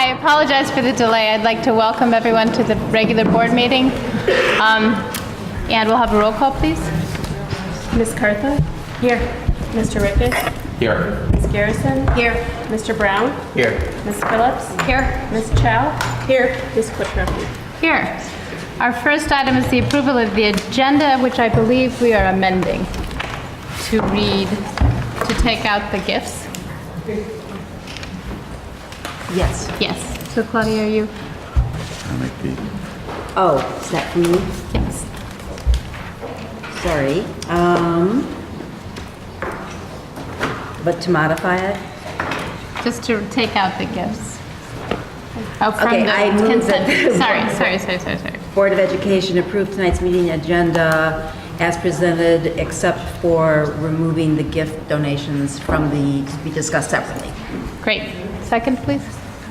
I apologize for the delay. I'd like to welcome everyone to the regular board meeting. And we'll have a roll call, please. Ms. Cartha? Here. Mr. Rykhus? Here. Ms. Garrison? Here. Mr. Brown? Here. Ms. Phillips? Here. Ms. Chow? Here. Ms. Quattrocki? Here. Our first item is the approval of the agenda, which I believe we are amending to read, to take out the gifts. Yes. Yes. So Claudia, are you? Oh, is that for me? Yes. Sorry. But to modify it? Just to take out the gifts. Oh, from Okay, the I move consent. that- Sorry. Board of Education approve tonight's meeting agenda as presented, except for removing the gift donations from the, to be discussed separately. Great. Second, please.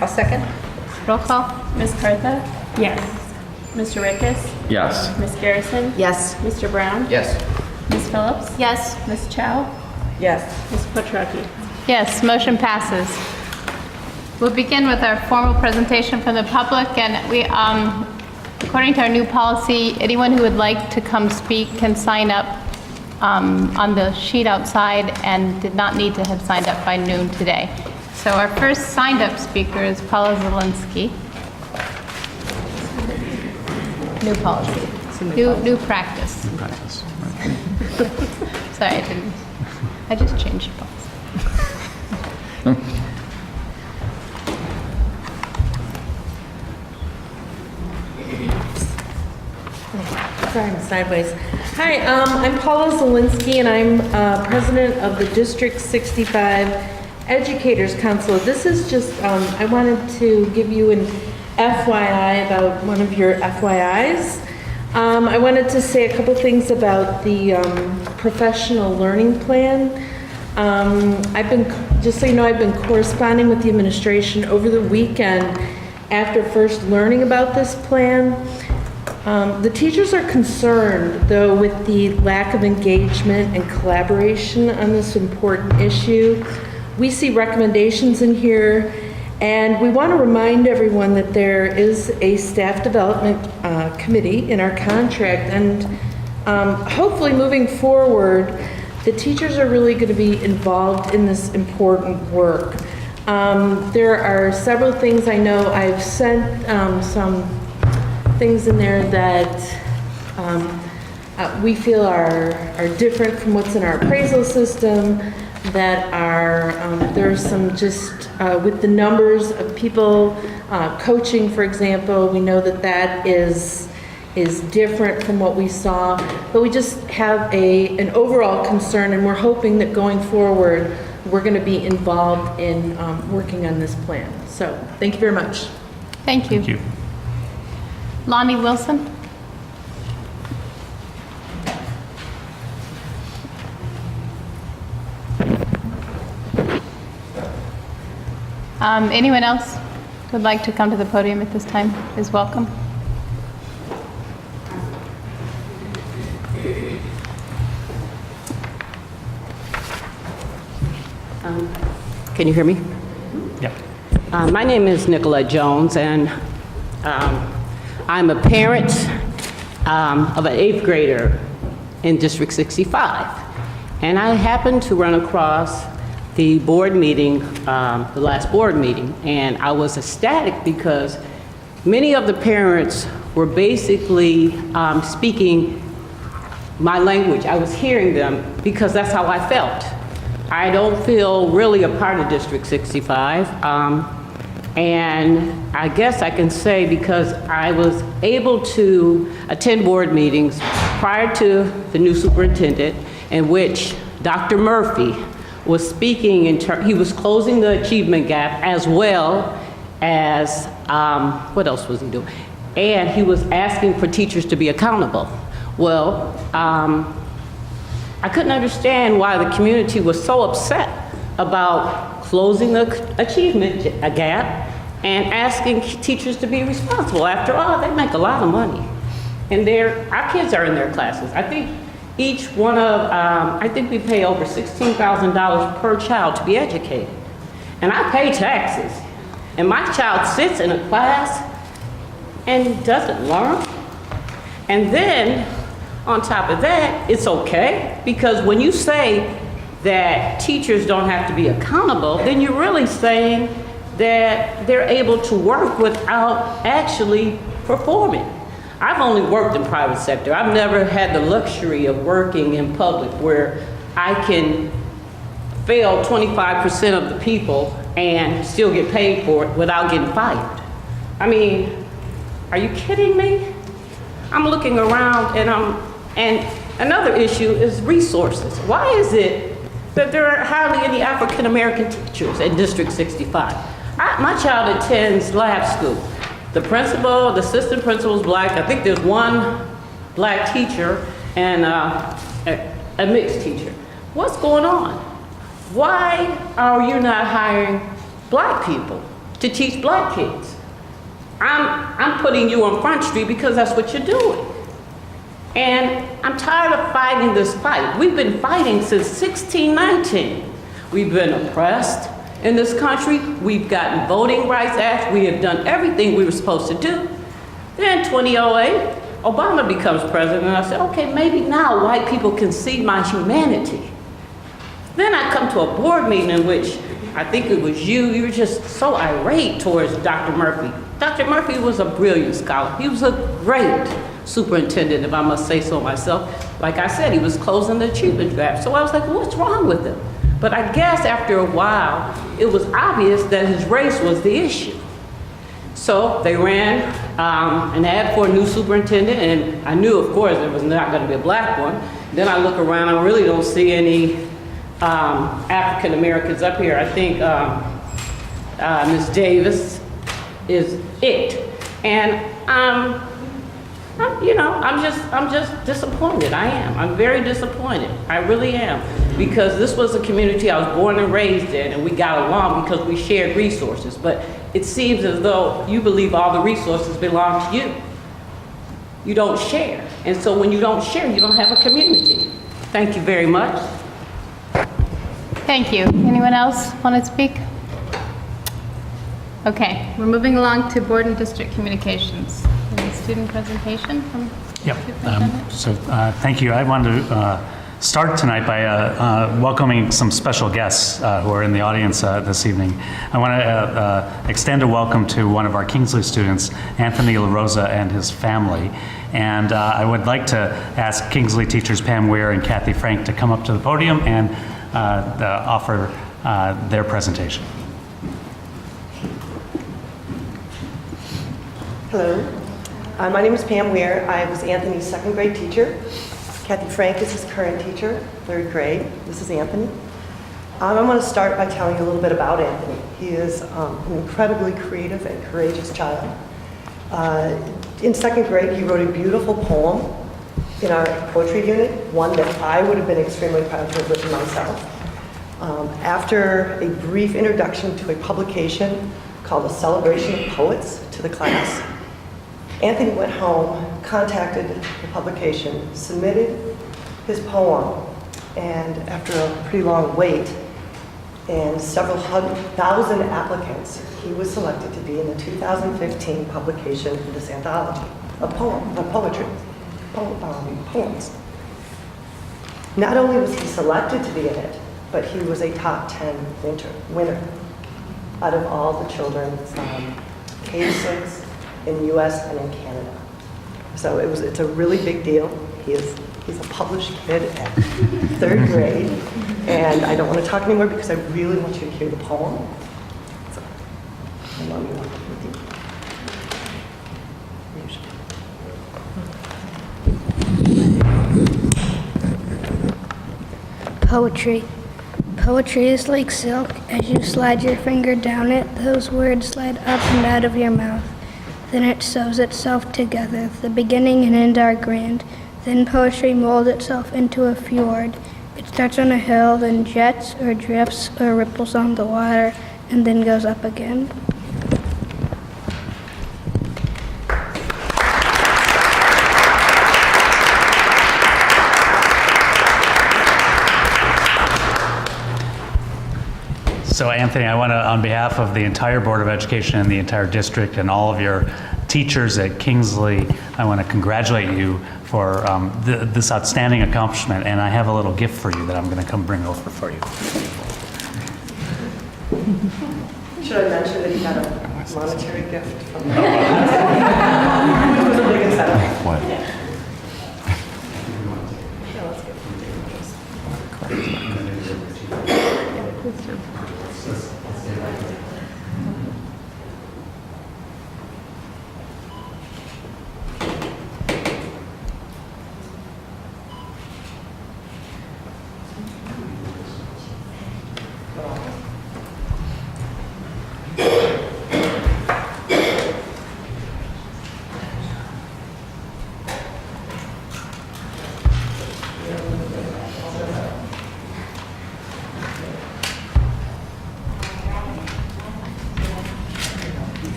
I'll second. Roll call. Ms. Cartha? Yes. Mr. Rykhus? Yes. Ms. Garrison? Yes. Mr. Brown? Yes. Ms. Phillips? Yes. Ms. Chow? Yes. Ms. Quattrocki? Yes, motion passes. We'll begin with our formal presentation from the public, and we, according to our new policy, anyone who would like to come speak can sign up on the sheet outside and did not need to have signed up by noon today. So our first signed up speaker is Paula Zielinski. New policy, new practice. Sorry, I just changed policy. Sorry, I'm sideways. Hi, I'm Paula Zielinski, and I'm president of the District 65 Educators Council. This is just, I wanted to give you an FYI about one of your FYIs. I wanted to say a couple things about the professional learning plan. Just so you know, I've been corresponding with the administration over the weekend after first learning about this plan. The teachers are concerned, though, with the lack of engagement and collaboration on this important issue. We see recommendations in here, and we want to remind everyone that there is a staff development committee in our contract, and hopefully moving forward, the teachers are really going to be involved in this important work. There are several things I know. I've sent some things in there that we feel are different from what's in our appraisal system, that are, there's some just, with the numbers of people coaching, for example, we know that that is different from what we saw, but we just have an overall concern, and we're hoping that going forward, we're going to be involved in working on this plan. So, thank you very much. Thank you. Thank you. Lonnie Wilson. Anyone else who would like to come to the podium at this time is welcome. Can you hear me? Yeah. My name is Nicolette Jones, and I'm a parent of an 8th grader in District 65. And I happened to run across the board meeting, the last board meeting, and I was ecstatic because many of the parents were basically speaking my language. I was hearing them because that's how I felt. I don't feel really a part of District 65. And I guess I can say because I was able to attend board meetings prior to the new superintendent, in which Dr. Murphy was speaking, he was closing the achievement gap, as well as, what else was he doing? And he was asking for teachers to be accountable. Well, I couldn't understand why the community was so upset about closing the achievement gap and asking teachers to be responsible. After all, they make a lot of money. And our kids are in their classes. I think each one of, I think we pay over $16,000 per child to be educated. And I pay taxes. and my child sits in a class and doesn't learn. And then, on top of that, it's okay, because when you say that teachers don't have to be accountable, then you're really saying that they're able to work without actually performing. I've only worked in private sector. I've never had the luxury of working in public where I can fail 25% of the people and still get paid for it without getting fired. I mean, are you kidding me? I'm looking around and another issue is resources. Why is it that there are hardly any African American teachers in District 65? My child attends lab school. The principal, the assistant principal is black. I think there's one black teacher and a mixed teacher. What's going on? Why are you not hiring black people to teach black kids? I'm putting you on Front Street because that's what you're doing. And I'm tired of fighting this fight. We've been fighting since 1619. We've been oppressed in this country. We've gotten voting rights acts. We have done everything we were supposed to do. Then 2008, Obama becomes president, and I said, okay, maybe now white people can see my humanity. Then I come to a board meeting in which I think it was you were just so irate towards Dr. Murphy. Dr. Murphy was a brilliant scholar. He was a great superintendent, if I must say so myself. Like I said, he was closing the achievement gap. So I was like, what's wrong with him? But I guess after a while, it was obvious that his race was the issue. So they ran an ad for a new superintendent, and I knew, of course, there was not going to be a black one. Then I look around, I really don't see any African Americans up here. I think Ms. Davis is it. And I'm just disappointed. I am. I'm very disappointed. I really am. Because this was a community I was born and raised in, and we got along because we shared resources. But it seems as though you believe all the resources belong to you. You don't share. And so when you don't share, you don't have a community. Thank you very much. Thank you. Anyone else want to speak? Okay, we're moving along to board and district communications. Any student presentation from Yep. superintendent? Thank you. I wanted to start tonight by welcoming some special guests who are in the audience this evening. I want to extend a welcome to one of our Kingsley students, Anthony LaRosa, and his family. And I would like to ask Kingsley teachers Pam Weir and Kathy Frank to come up to the podium and offer their presentation. Hello, my name is Pam Weir. I was Anthony's second grade teacher. Kathy Frank is his current teacher, third grade. This is Anthony. I want to start by telling you a little bit about Anthony. He is an incredibly creative and courageous child. In second grade, he wrote a beautiful poem in our poetry unit, one that I would have been extremely proud to have written myself. After a brief introduction to a publication called A Celebration of Poets to the class, Anthony went home, contacted the publication, submitted his poem, and after a pretty long wait and several thousand applicants, he was selected to be in the 2015 publication of this anthology of poems. Not only was he selected to be in it, but he was a top 10 winner out of all the children from K-6 in the US and in Canada. So it's a really big deal. He's a published kid at third grade, and I don't want to talk anymore because I really want you to hear the poem. So, let me walk with you. Poetry. Poetry is like silk. As you slide your finger down it, those words slide up and out of your mouth. Then it sews itself together, the beginning and end are grand. Then poetry molds itself into a fjord. It starts on a hill, then jets or drifts or ripples on the water, and then goes up again. So Anthony, I want to, on behalf of the entire Board of Education and the entire district and all of your teachers at Kingsley, I want to congratulate you for this outstanding accomplishment. And I have a little gift for you that I'm going to come bring over for you. Should I mention that he got a monetary gift from It was a big incentive. What?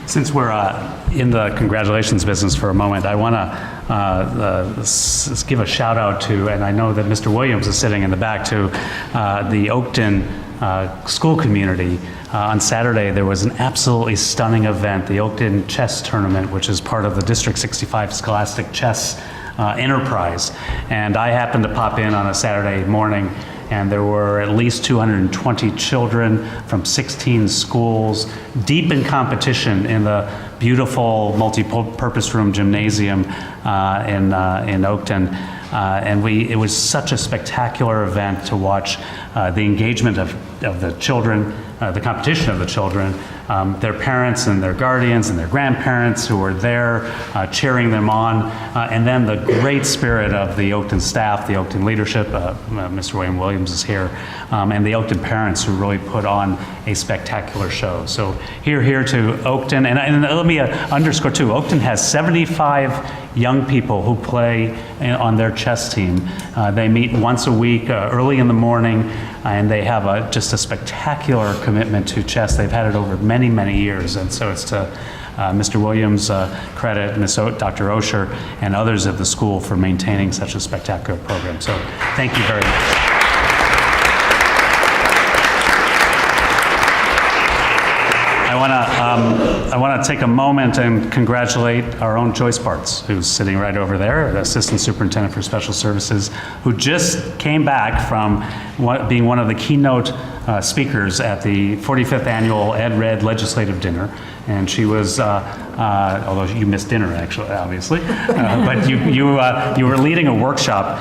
Since we're in the congratulations business for a moment, I want to give a shout out to, and I know that Mr. Williams is sitting in the back, to the Oakton school community. On Saturday, there was an absolutely stunning event, the Oakton Chess Tournament, which is part of the District 65 Scholastic Chess Enterprise. And I happened to pop in on a Saturday morning, and there were at least 220 children from 16 schools, deep in competition in the beautiful multi-purpose room gymnasium in Oakton. And it was such a spectacular event to watch the engagement of the children, the competition of the children, their parents and their guardians and their grandparents who were there cheering them on, and then the great spirit of the Oakton staff, the Oakton leadership, Mr. Williams is here, and the Oakton parents who really put on a spectacular show. So here to Oakton, and let me underscore too, Oakton has 75 young people who play on their chess team. They meet once a week, early in the morning, and they have just a spectacular commitment to chess. They've had it over many, many years, and so it's to Mr. Williams' credit, Dr. Osher, and others of the school for maintaining such a spectacular program. So thank you very much. I want to take a moment and congratulate our own Joyce Bartz, who's sitting right over there, the Assistant Superintendent for Special Services, who just came back from being one of the keynote speakers at the 45th Annual Ed Red Legislative Dinner. And she was, although you missed dinner, actually, obviously, but you were leading a workshop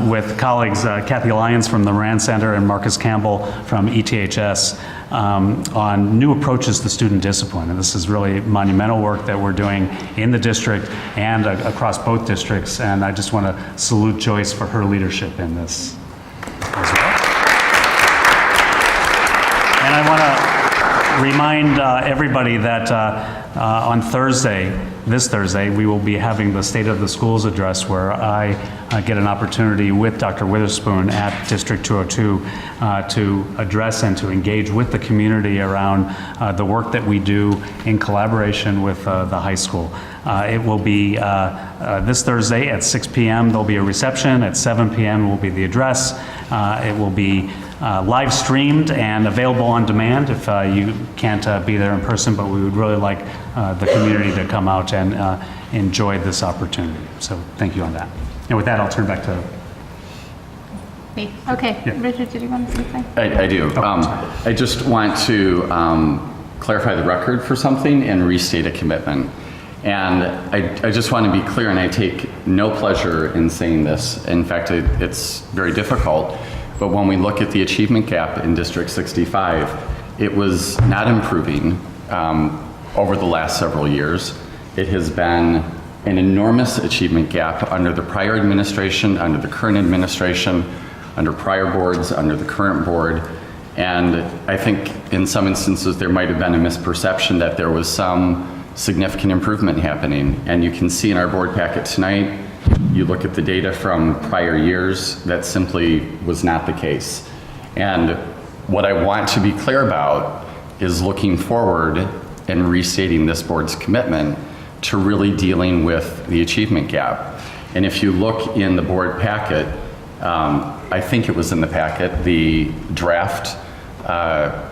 with colleagues Kathy Lyons from the Moran Center and Marcus Campbell from ETHS on new approaches to student discipline. And this is really monumental work that we're doing in the district and across both districts. And I just want to salute Joyce for her leadership in this as well. And I want to remind everybody that on this Thursday, we will be having the State of the Schools address, where I get an opportunity with Dr. Witherspoon at District 202 to address and to engage with the community around the work that we do in collaboration with the high school. It will be this Thursday at 6 p.m. There'll be a reception. At 7 p.m. will be the address. It will be live streamed and available on demand if you can't be there in person, but we would really like the community to come out and enjoy this opportunity. So thank you on that. And with that, I'll turn back to Me. Okay, Yeah. Richard, did you want to say something? I do. I just want to clarify the record for something and restate a commitment. And I just want to be clear, and I take no pleasure in saying this. In fact, it's very difficult. But when we look at the achievement gap in District 65, it was not improving over the last several years. It has been an enormous achievement gap under the prior administration, under the current administration, under prior boards, under the current board. And I think in some instances there might have been a misperception that there was some significant improvement happening. And you can see in our board packet tonight, you look at the data from prior years, that simply was not the case. And what I want to be clear about is looking forward and restating this board's commitment to really dealing with the achievement gap. And if you look in the board packet, I think it was in the packet, the draft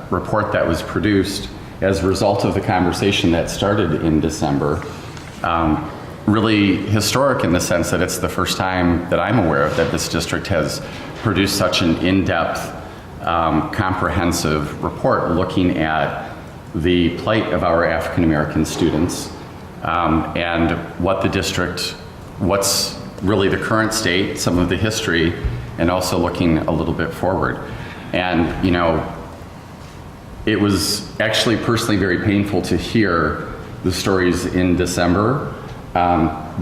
report that was produced as a result of the conversation that started in December, really historic in the sense that it's the first time that I'm aware of that this district has produced such an in-depth, comprehensive report looking at the plight of our African American students and what the district, what's really the current state, some of the history, and also looking a little bit forward. And, you know, it was actually personally very painful to hear the stories in December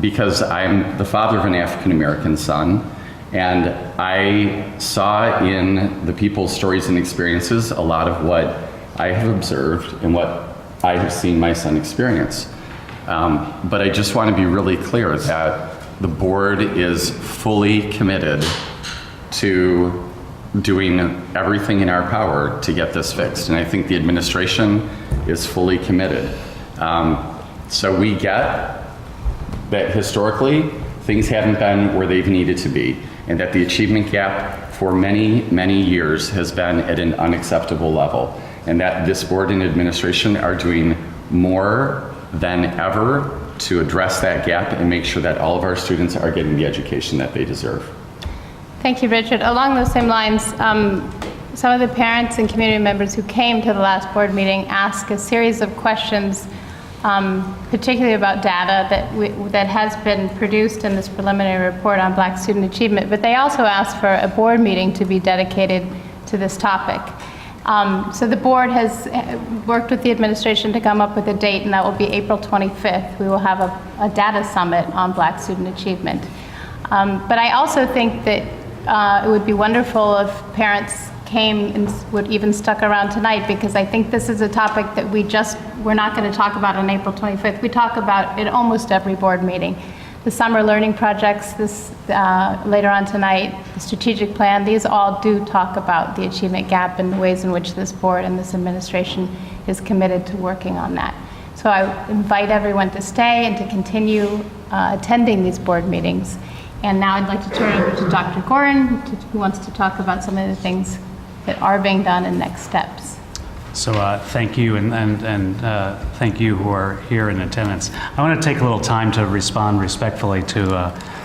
because I'm the father of an African American son, and I saw in the people's stories and experiences a lot of what I have observed and what I have seen my son experience. But I just want to be really clear that the board is fully committed to doing everything in our power to get this fixed. And I think the administration is fully committed. So we get that historically things haven't been where they've needed to be, and that the achievement gap for many, many years has been at an unacceptable level, and that this board and administration are doing more than ever to address that gap and make sure that all of our students are getting the education that they deserve. Thank you, Richard. Along those same lines, some of the parents and community members who came to the last board meeting asked a series of questions, particularly about data that has been produced in this preliminary report on Black student achievement, but they also asked for a board meeting to be dedicated to this topic. So the board has worked with the administration to come up with a date, and that will be April 25th. We will have a data summit on Black student achievement. But I also think that it would be wonderful if parents came and would even stuck around tonight, because I think this is a topic that we're not going to talk about on April 25th. We talk about in almost every board meeting. The summer learning projects later on tonight, the strategic plan, these all do talk about the achievement gap and the ways in which this board and this administration is committed to working on that. So I invite everyone to stay and to continue attending these board meetings. And now I'd like to turn it over to Dr. Goren, who wants to talk about some of the things that are being done and next steps. So thank you, and thank you who are here in attendance. I want to take a little time to respond respectfully to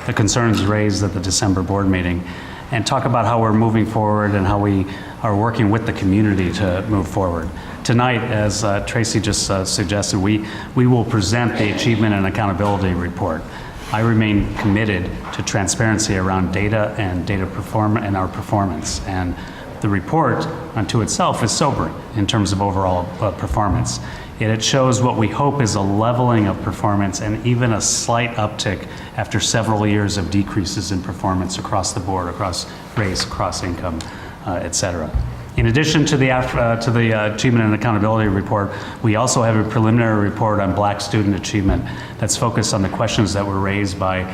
the concerns raised at the December board meeting and talk about how we're moving forward and how we are working with the community to move forward. Tonight, as Tracy just suggested, we will present the Achievement and Accountability Report. I remain committed to transparency around data and and our performance. And the report unto itself is sobering in terms of overall performance. It shows what we hope is a leveling of performance and even a slight uptick after several years of decreases in performance across the board, across race, across income, et cetera. In addition to the Achievement and Accountability Report, we also have a preliminary report on Black student achievement that's focused on the questions that were raised by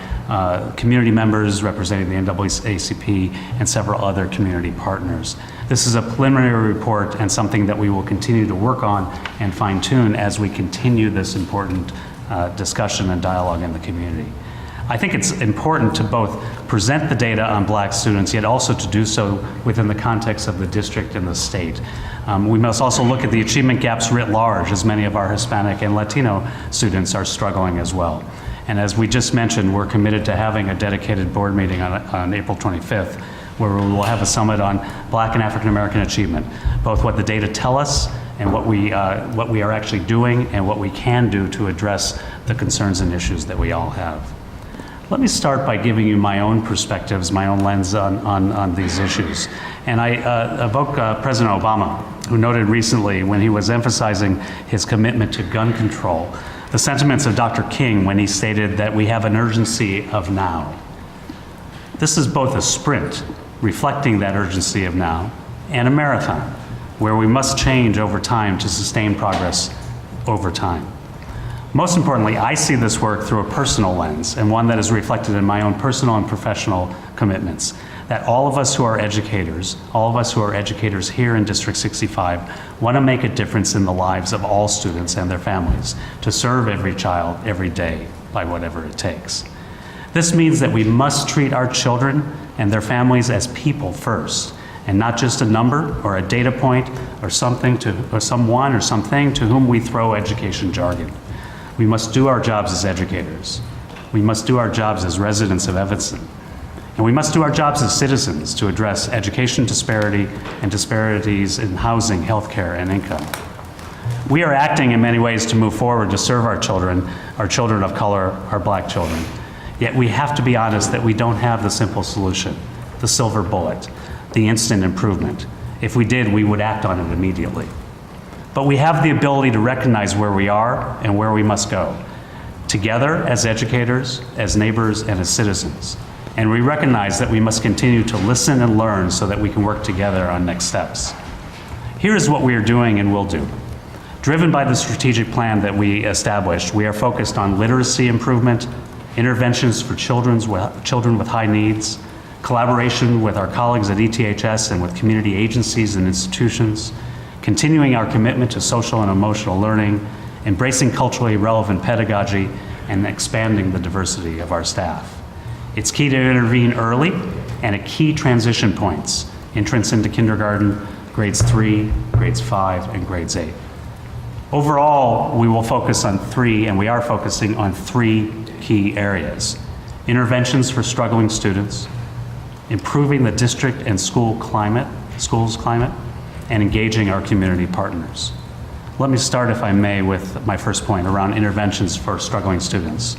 community members representing the NAACP and several other community partners. This is a preliminary report and something that we will continue to work on and fine-tune as we continue this important discussion and dialogue in the community. I think it's important to both present the data on Black students, yet also to do so within the context of the district and the state. We must also look at the achievement gaps writ large, as many of our Hispanic and Latino students are struggling as well. And as we just mentioned, we're committed to having a dedicated board meeting on April 25th, where we will have a summit on Black and African American achievement, both what the data tell us and what we are actually doing and what we can do to address the concerns and issues that we all have. Let me start by giving you my own perspectives, my own lens on these issues. And I evoke President Obama, who noted recently when he was emphasizing his commitment to gun control, the sentiments of Dr. King when he stated that we have an urgency of now. This is both a sprint, reflecting that urgency of now, and a marathon, where we must change over time to sustain progress over time. Most importantly, I see this work through a personal lens, and one that is reflected in my own personal and professional commitments. that all of us who are educators, here in District 65, want to make a difference in the lives of all students and their families, to serve every child every day by whatever it takes. This means that we must treat our children and their families as people first, and not just a number or a data point or someone or something to whom we throw education jargon. We must do our jobs as educators. We must do our jobs as residents of Evanston. And we must do our jobs as citizens to address education disparity and disparities in housing, healthcare, and income. We are acting in many ways to move forward to serve our children of color, our Black children. Yet we have to be honest that we don't have the simple solution, the silver bullet, the instant improvement. If we did, we would act on it immediately. But we have the ability to recognize where we are and where we must go, together as educators, as neighbors, and as citizens. And we recognize that we must continue to listen and learn so that we can work together on next steps. Here is what we are doing and will do. Driven by the strategic plan that we established, we are focused on literacy improvement, interventions for children with high needs, collaboration with our colleagues at ETHS and with community agencies and institutions, continuing our commitment to social and emotional learning, embracing culturally relevant pedagogy, and expanding the diversity of our staff. It's key to intervene early and at key transition points, entrance into kindergarten, grades 3, grades 5, and grades 8. Overall, we will focus on we are focusing on three key areas: interventions for struggling students, improving the district and schools climate, and engaging our community partners. Let me start, if I may, with my first point around interventions for struggling students.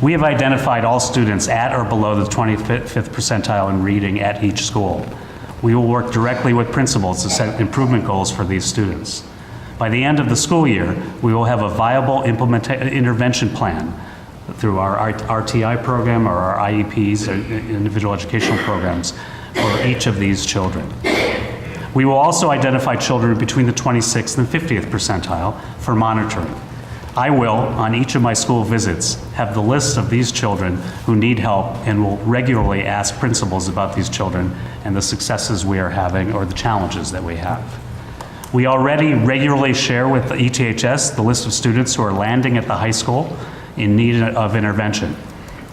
We have identified all students at or below the 25th percentile in reading at each school. We will work directly with principals to set improvement goals for these students. By the end of the school year, we will have a viable intervention plan through our RTI program or our IEPs, or individual educational programs, for each of these children. We will also identify children between the 26th and 50th percentile for monitoring. I will, on each of my school visits, have the list of these children who need help and will regularly ask principals about these children and the successes we are having or the challenges that we have. We already regularly share with the ETHS the list of students who are landing at the high school in need of intervention.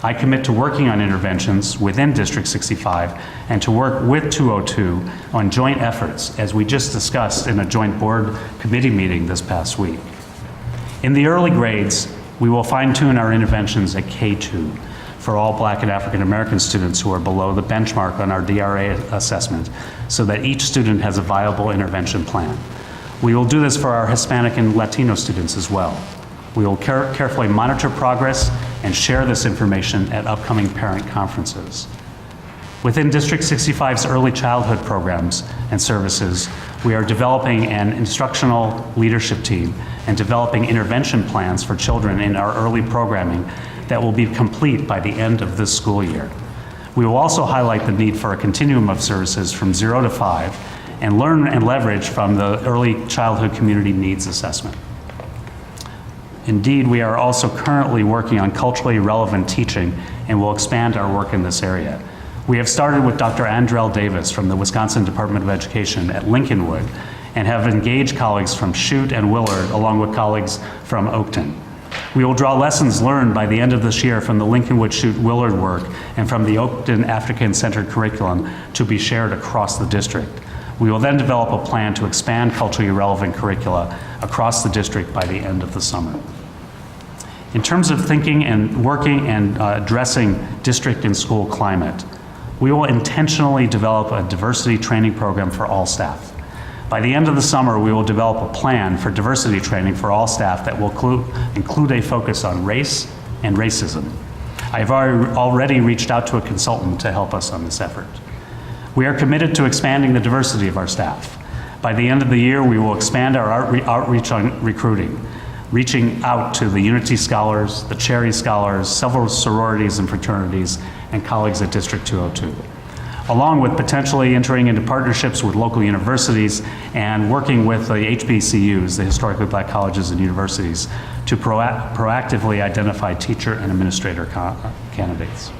I commit to working on interventions within District 65 and to work with 202 on joint efforts, as we just discussed in a joint board committee meeting this past week. In the early grades, we will fine-tune our interventions at K2 for all Black and African American students who are below the benchmark on our DRA assessment, so that each student has a viable intervention plan. We will do this for our Hispanic and Latino students as well. We will carefully monitor progress and share this information at upcoming parent conferences. Within District 65's early childhood programs and services, we are developing an instructional leadership team and developing intervention plans for children in our early programming that will be complete by the end of this school year. We will also highlight the need for a continuum of services from 0 to 5 and learn and leverage from the early childhood community needs assessment. Indeed, we are also currently working on culturally relevant teaching and will expand our work in this area. We have started with Dr. Andrell Davis from the Wisconsin Department of Education at Lincolnwood and have engaged colleagues from Chute and Willard along with colleagues from Oakton. We will draw lessons learned by the end of this year from the Lincolnwood Chute Willard work and from the Oakton African-centered curriculum to be shared across the district. We will then develop a plan to expand culturally relevant curricula across the district by the end of the summer. In terms of thinking and working and addressing district and school climate, we will intentionally develop a diversity training program for all staff. By the end of the summer, we will develop a plan for diversity training for all staff that will include a focus on race and racism. I have already reached out to a consultant to help us on this effort. We are committed to expanding the diversity of our staff. By the end of the year, we will expand our outreach on recruiting, reaching out to the Unity Scholars, the Cherry Scholars, several sororities and fraternities, and colleagues at District 202, along with potentially entering into partnerships with local universities and working with the HBCUs, the historically Black colleges and universities, to proactively identify teacher and administrator candidates.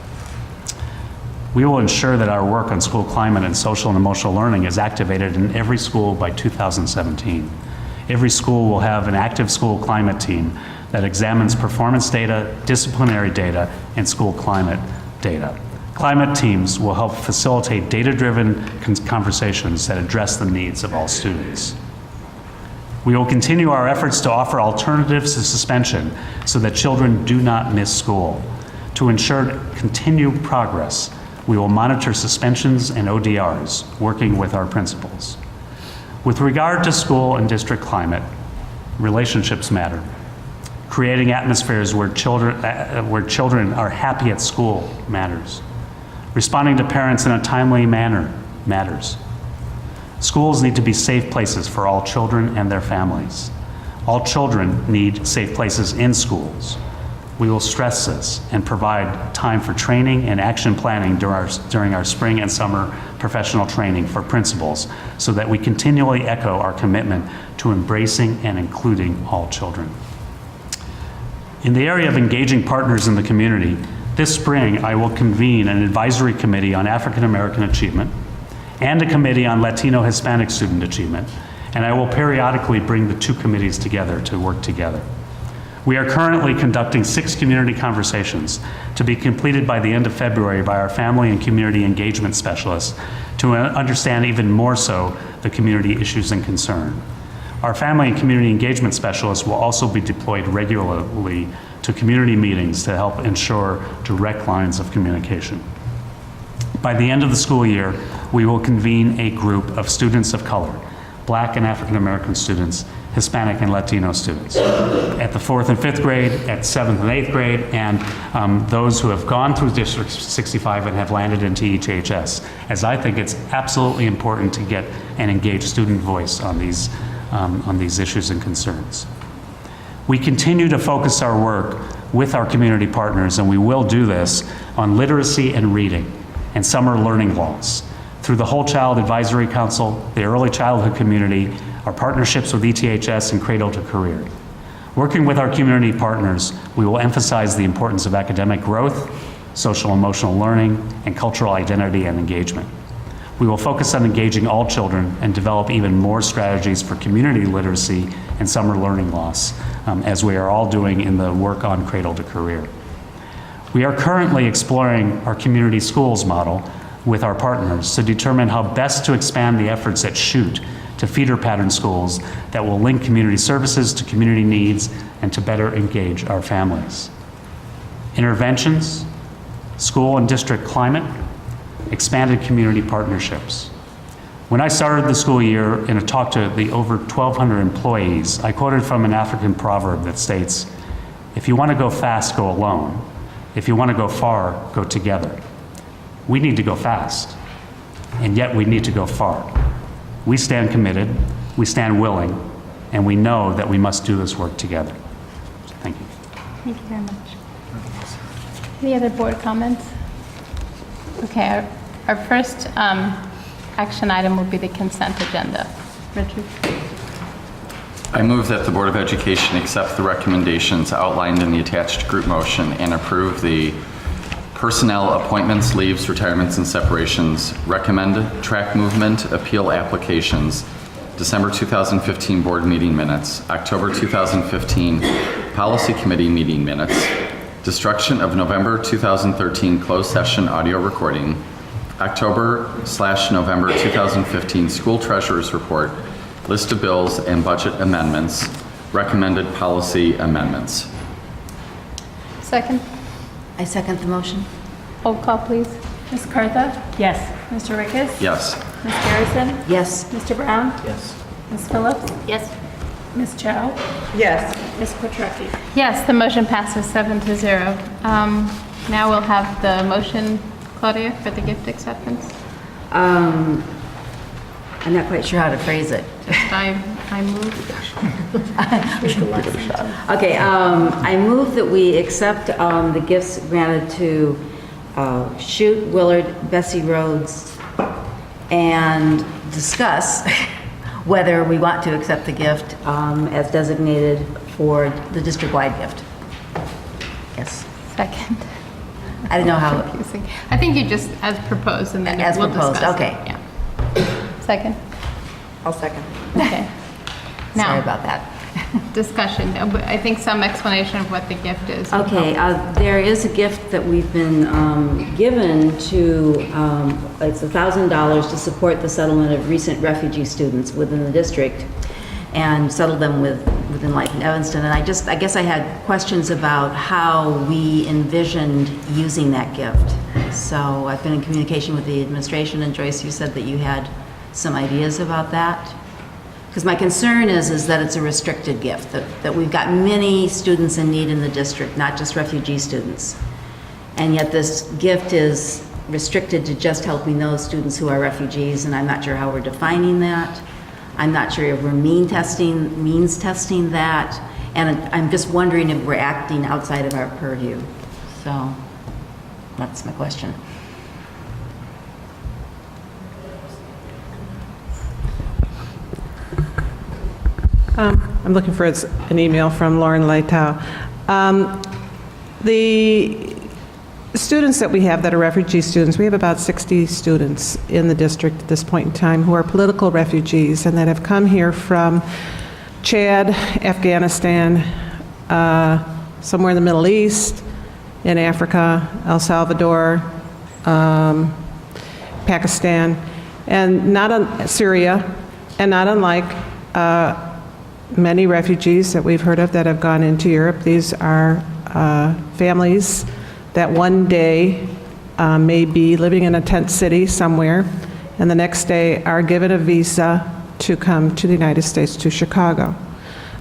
We will ensure that our work on school climate and social and emotional learning is activated in every school by 2017. Every school will have an active school climate team that examines performance data, disciplinary data, and school climate data. Climate teams will help facilitate data-driven conversations that address the needs of all students. We will continue our efforts to offer alternatives to suspension so that children do not miss school. To ensure continued progress, we will monitor suspensions and ODRs, working with our principals. With regard to school and district climate, relationships matter. Creating atmospheres where children are happy at school matters. Responding to parents in a timely manner matters. Schools need to be safe places for all children and their families. All children need safe places in schools. We will stress this and provide time for training and action planning during our spring and summer professional training for principals so that we continually echo our commitment to embracing and including all children. In the area of engaging partners in the community, this spring I will convene an advisory committee on African American achievement and a committee on Latino Hispanic student achievement, and I will periodically bring the two committees together to work together. We are currently conducting 6 community conversations to be completed by the end of February by our family and community engagement specialists to understand even more so the community issues and concern. Our family and community engagement specialists will also be deployed regularly to community meetings to help ensure direct lines of communication. By the end of the school year, we will convene a group of students of color, Black and African American students, Hispanic and Latino students, at the 4th and 5th grade, at 7th and 8th grade, and those who have gone through District 65 and have landed into EHS, as I think it's absolutely important to get an engaged student voice on these issues and concerns. We continue to focus our work with our community partners, and we will do this on literacy and reading and summer learning laws. Through the Whole Child Advisory Council, the early childhood community, our partnerships with ETHS and Cradle to Career. Working with our community partners, we will emphasize the importance of academic growth, social emotional learning, and cultural identity and engagement. We will focus on engaging all children and develop even more strategies for community literacy and summer learning loss, as we are all doing in the work on Cradle to Career. We are currently exploring our community schools model with our partners to determine how best to expand the efforts at SHOOT to feeder pattern schools that will link community services to community needs and to better engage our families. Interventions, school and district climate, expanded community partnerships. When I started the school year in a talk to the over 1,200 employees, I quoted from an African proverb that states, "If you want to go fast, go alone. If you want to go far, go together." We need to go fast, and yet we need to go far. We stand committed, we stand willing, and we know that we must do this work together. Thank you. Thank you very much. Any other board comments? Okay, our first action item will be the consent agenda. Richard? I move that the Board of Education accept the recommendations outlined in the attached group motion and approve the personnel appointments, leaves, retirements, and separations, recommend track movement appeal applications, December 2015 board meeting minutes, October 2015 policy committee meeting minutes, destruction of November 2013 closed session audio recording, October/November 2015 school treasurer's report, list of bills and budget amendments, recommended policy amendments. Second? I second the motion. Roll call, please. Ms. Cartha? Yes. Mr. Rykhus? Yes. Ms. Garrison? Yes. Mr. Brown? Yes. Ms. Phillips? Yes. Ms. Chow? Yes. Ms. Quattrocki? Yes, the motion passes 7-0. Now we'll have the motion, Claudia, for the gift acceptance. I'm not quite sure how to phrase it. I move. Okay, I move that we accept the gifts granted to Shoot, Willard, Bessie Rhodes, and discuss whether we want to accept the gift as designated for the district-wide gift. Yes. Second. I didn't know how, confusing. I think you just, as proposed, and then As we'll proposed, discuss it. okay. Yeah. Second? I'll second. Okay. sorry Now, about that. discussion. I think some explanation of what the gift is. would Okay, help. there is a gift that we've been given to, it's $1,000 to support the settlement of recent refugee students within the district and settle them within Life in Evanston. And I guess I had questions about how we envisioned using that gift. So I've been in communication with the administration, and Joyce, you said that you had some ideas about that. Because my concern is that it's a restricted gift, that we've got many students in need in the district, not just refugee students. And yet this gift is restricted to just helping those students who are refugees, and I'm not sure how we're defining that. I'm not sure if we're means testing that, and I'm just wondering if we're acting outside of our purview. So that's my question. I'm looking for an email from Lauren Leitao. The students that we have that are refugee students, we have about 60 students in the district at this point in time who are political refugees and that have come here from Chad, Afghanistan, somewhere in the Middle East, in Africa, El Salvador, Pakistan, and Syria, and not unlike many refugees that we've heard of that have gone into Europe. These are families that one day may be living in a tent city somewhere, and the next day are given a visa to come to the United States, to Chicago.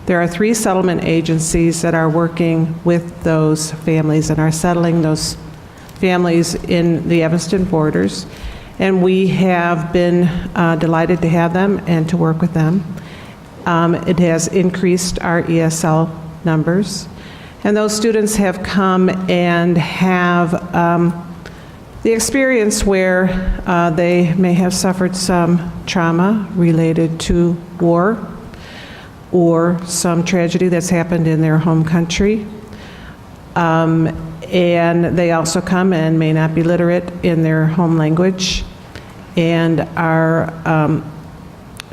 There are 3 settlement agencies that are working with those families and are settling those families in the Evanston borders, and we have been delighted to have them and to work with them. It has increased our ESL numbers. And those students have come and have the experience where they may have suffered some trauma related to war or some tragedy that's happened in their home country. And they also come and may not be literate in their home language and are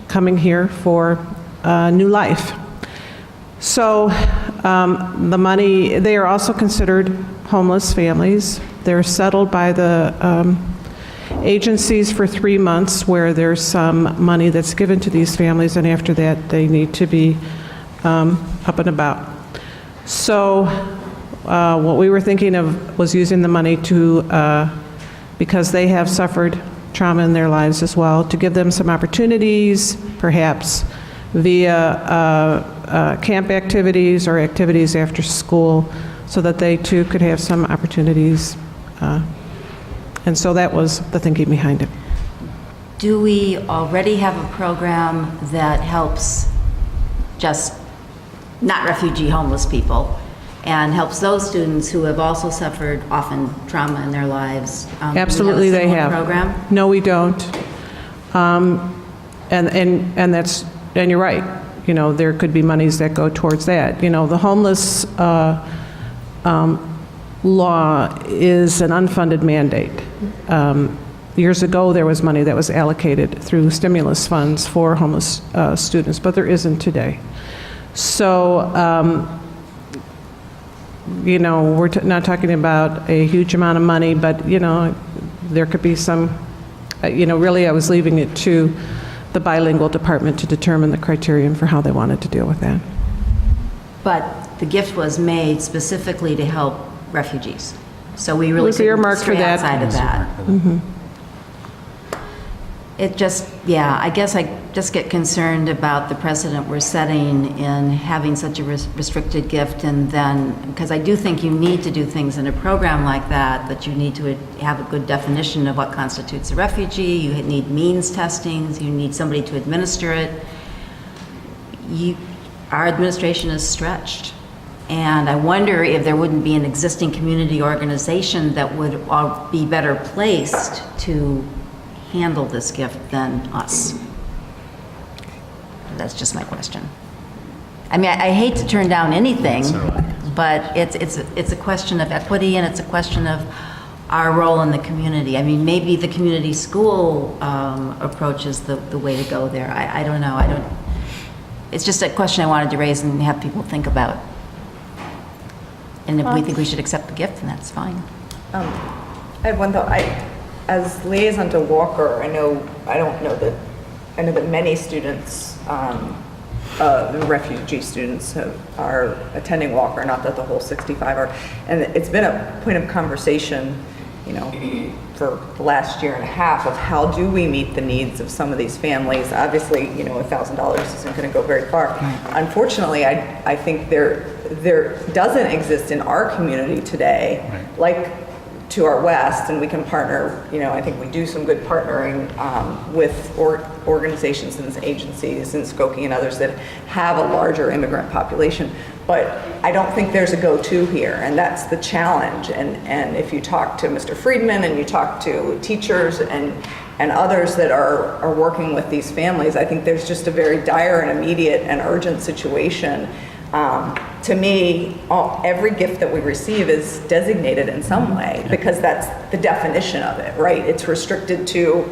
coming here for new life. So the money, they are also considered homeless families. They're settled by the agencies for 3 months where there's some money that's given to these families, and after that they need to be up and about. So what we were thinking of was using the money to, because they have suffered trauma in their lives as well, to give them some opportunities, perhaps via camp activities or activities after school, so that they too could have some opportunities. And so that was the thinking behind it. Do we already have a program that helps just not refugee homeless people and helps those students who have also suffered often trauma in their lives? Absolutely, they have. Program? No, we don't. And that's, and you're right. You know, there could be monies that go towards that. You know, the homeless law is an unfunded mandate. Years ago, there was money that was allocated through stimulus funds for homeless students, but there isn't today. So, you know, we're not talking about a huge amount of money, but, you know, there could be some, you know, really I was leaving it to the bilingual department to determine the criterion for how they wanted to deal with that. But the gift was made specifically to help refugees. So we really was earmarked couldn't for stray that. outside of that. It just, yeah, I guess I just get concerned about the precedent we're setting in having such a restricted gift, and then, because I do think you need to do things in a program like that, that you need to have a good definition of what constitutes a refugee, you need means testings, you need somebody to administer it. Our administration is stretched. And I wonder if there wouldn't be an existing community organization that would be better placed to handle this gift than us. That's just my question. I mean, I hate to turn down anything, but it's a question of equity, and it's a question of our role in the community. I mean, maybe the community school approach is the way to go there. I don't know. It's just a question I wanted to raise and have people think about. And if we think we should accept the gift, then that's fine. I have one thought. As liaison to Walker, I know that many students, the refugee students are attending Walker, not that the whole 65 are. And it's been a point of conversation, for the last year and a half of how do we meet the needs of some of these families. Obviously, $1,000 isn't going to go very far. Right. Unfortunately, I think there doesn't exist in our community today, right, like to our west, and we can partner, I think we do some good partnering with organizations and agencies in Skokie and others that have a larger immigrant population. But I don't think there's a go-to here, and that's the challenge. And if you talk to Mr. Friedman and you talk to teachers and others that are working with these families, I think there's just a very dire and immediate and urgent situation. To me, every gift that we receive is designated in some way because that's the definition of it, right? It's restricted to,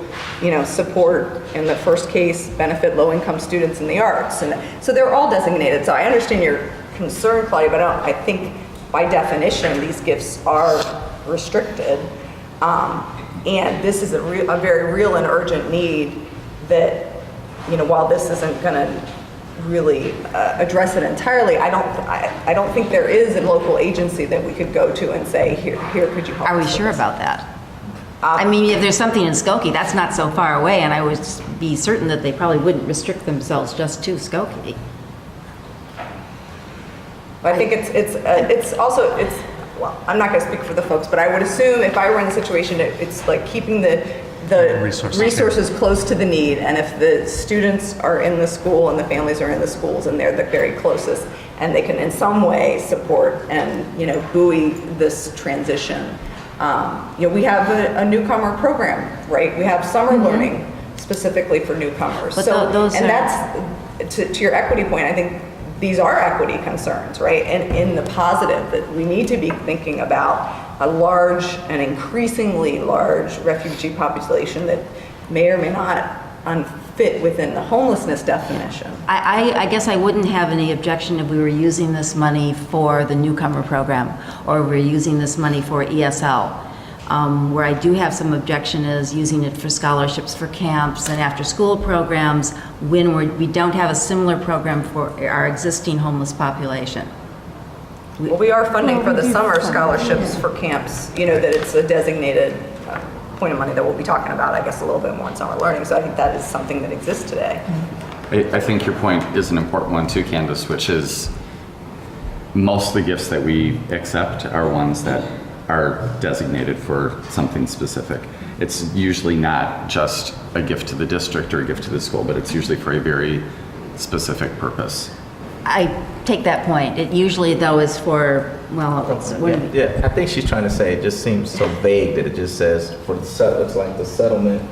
support, in the first case, benefit low-income students in the arts. And so they're all designated. So I understand your concern, Claudia, but I think by definition, these gifts are restricted. And this is a very real and urgent need that, while this isn't going to really address it entirely, I don't think there is a local agency that we could go to and say, here could you help us? Are we sure about that? I mean, if there's something in Skokie, that's not so far away, and I would be certain that they probably wouldn't restrict themselves just to Skokie. I think it's also, well, I'm not going to speak for the folks, but I would assume if I were in the situation, it's like keeping the resources close to the need, and if the students are in the school and the families are in the schools and they're the very closest, and they can in some way support and buoy this transition. We have a newcomer program, right? We have summer learning specifically for newcomers. But that's to your equity point. I think these are equity concerns, right? And in the positive, that we need to be thinking about a large and increasingly large refugee population that may or may not fit within the homelessness definition. I guess I wouldn't have any objection if we were using this money for the newcomer program or we're using this money for ESL. Where I do have some objection is using it for scholarships for camps and after-school programs when we don't have a similar program for our existing homeless population. Well, we are funding for the summer scholarships for camps, that it's a designated point of money that we'll be talking about, I guess, a little bit more in summer learning. So I think that is something that exists today. I think your point is an important one too, Candace, which is most of the gifts that we accept are ones that are designated for something specific. It's usually not just a gift to the district or a gift to the school, but it's usually for a very specific purpose. I take that point. It usually, though, is for, Yeah, I think she's trying to say it just seems so vague that it just says it's like the settlement,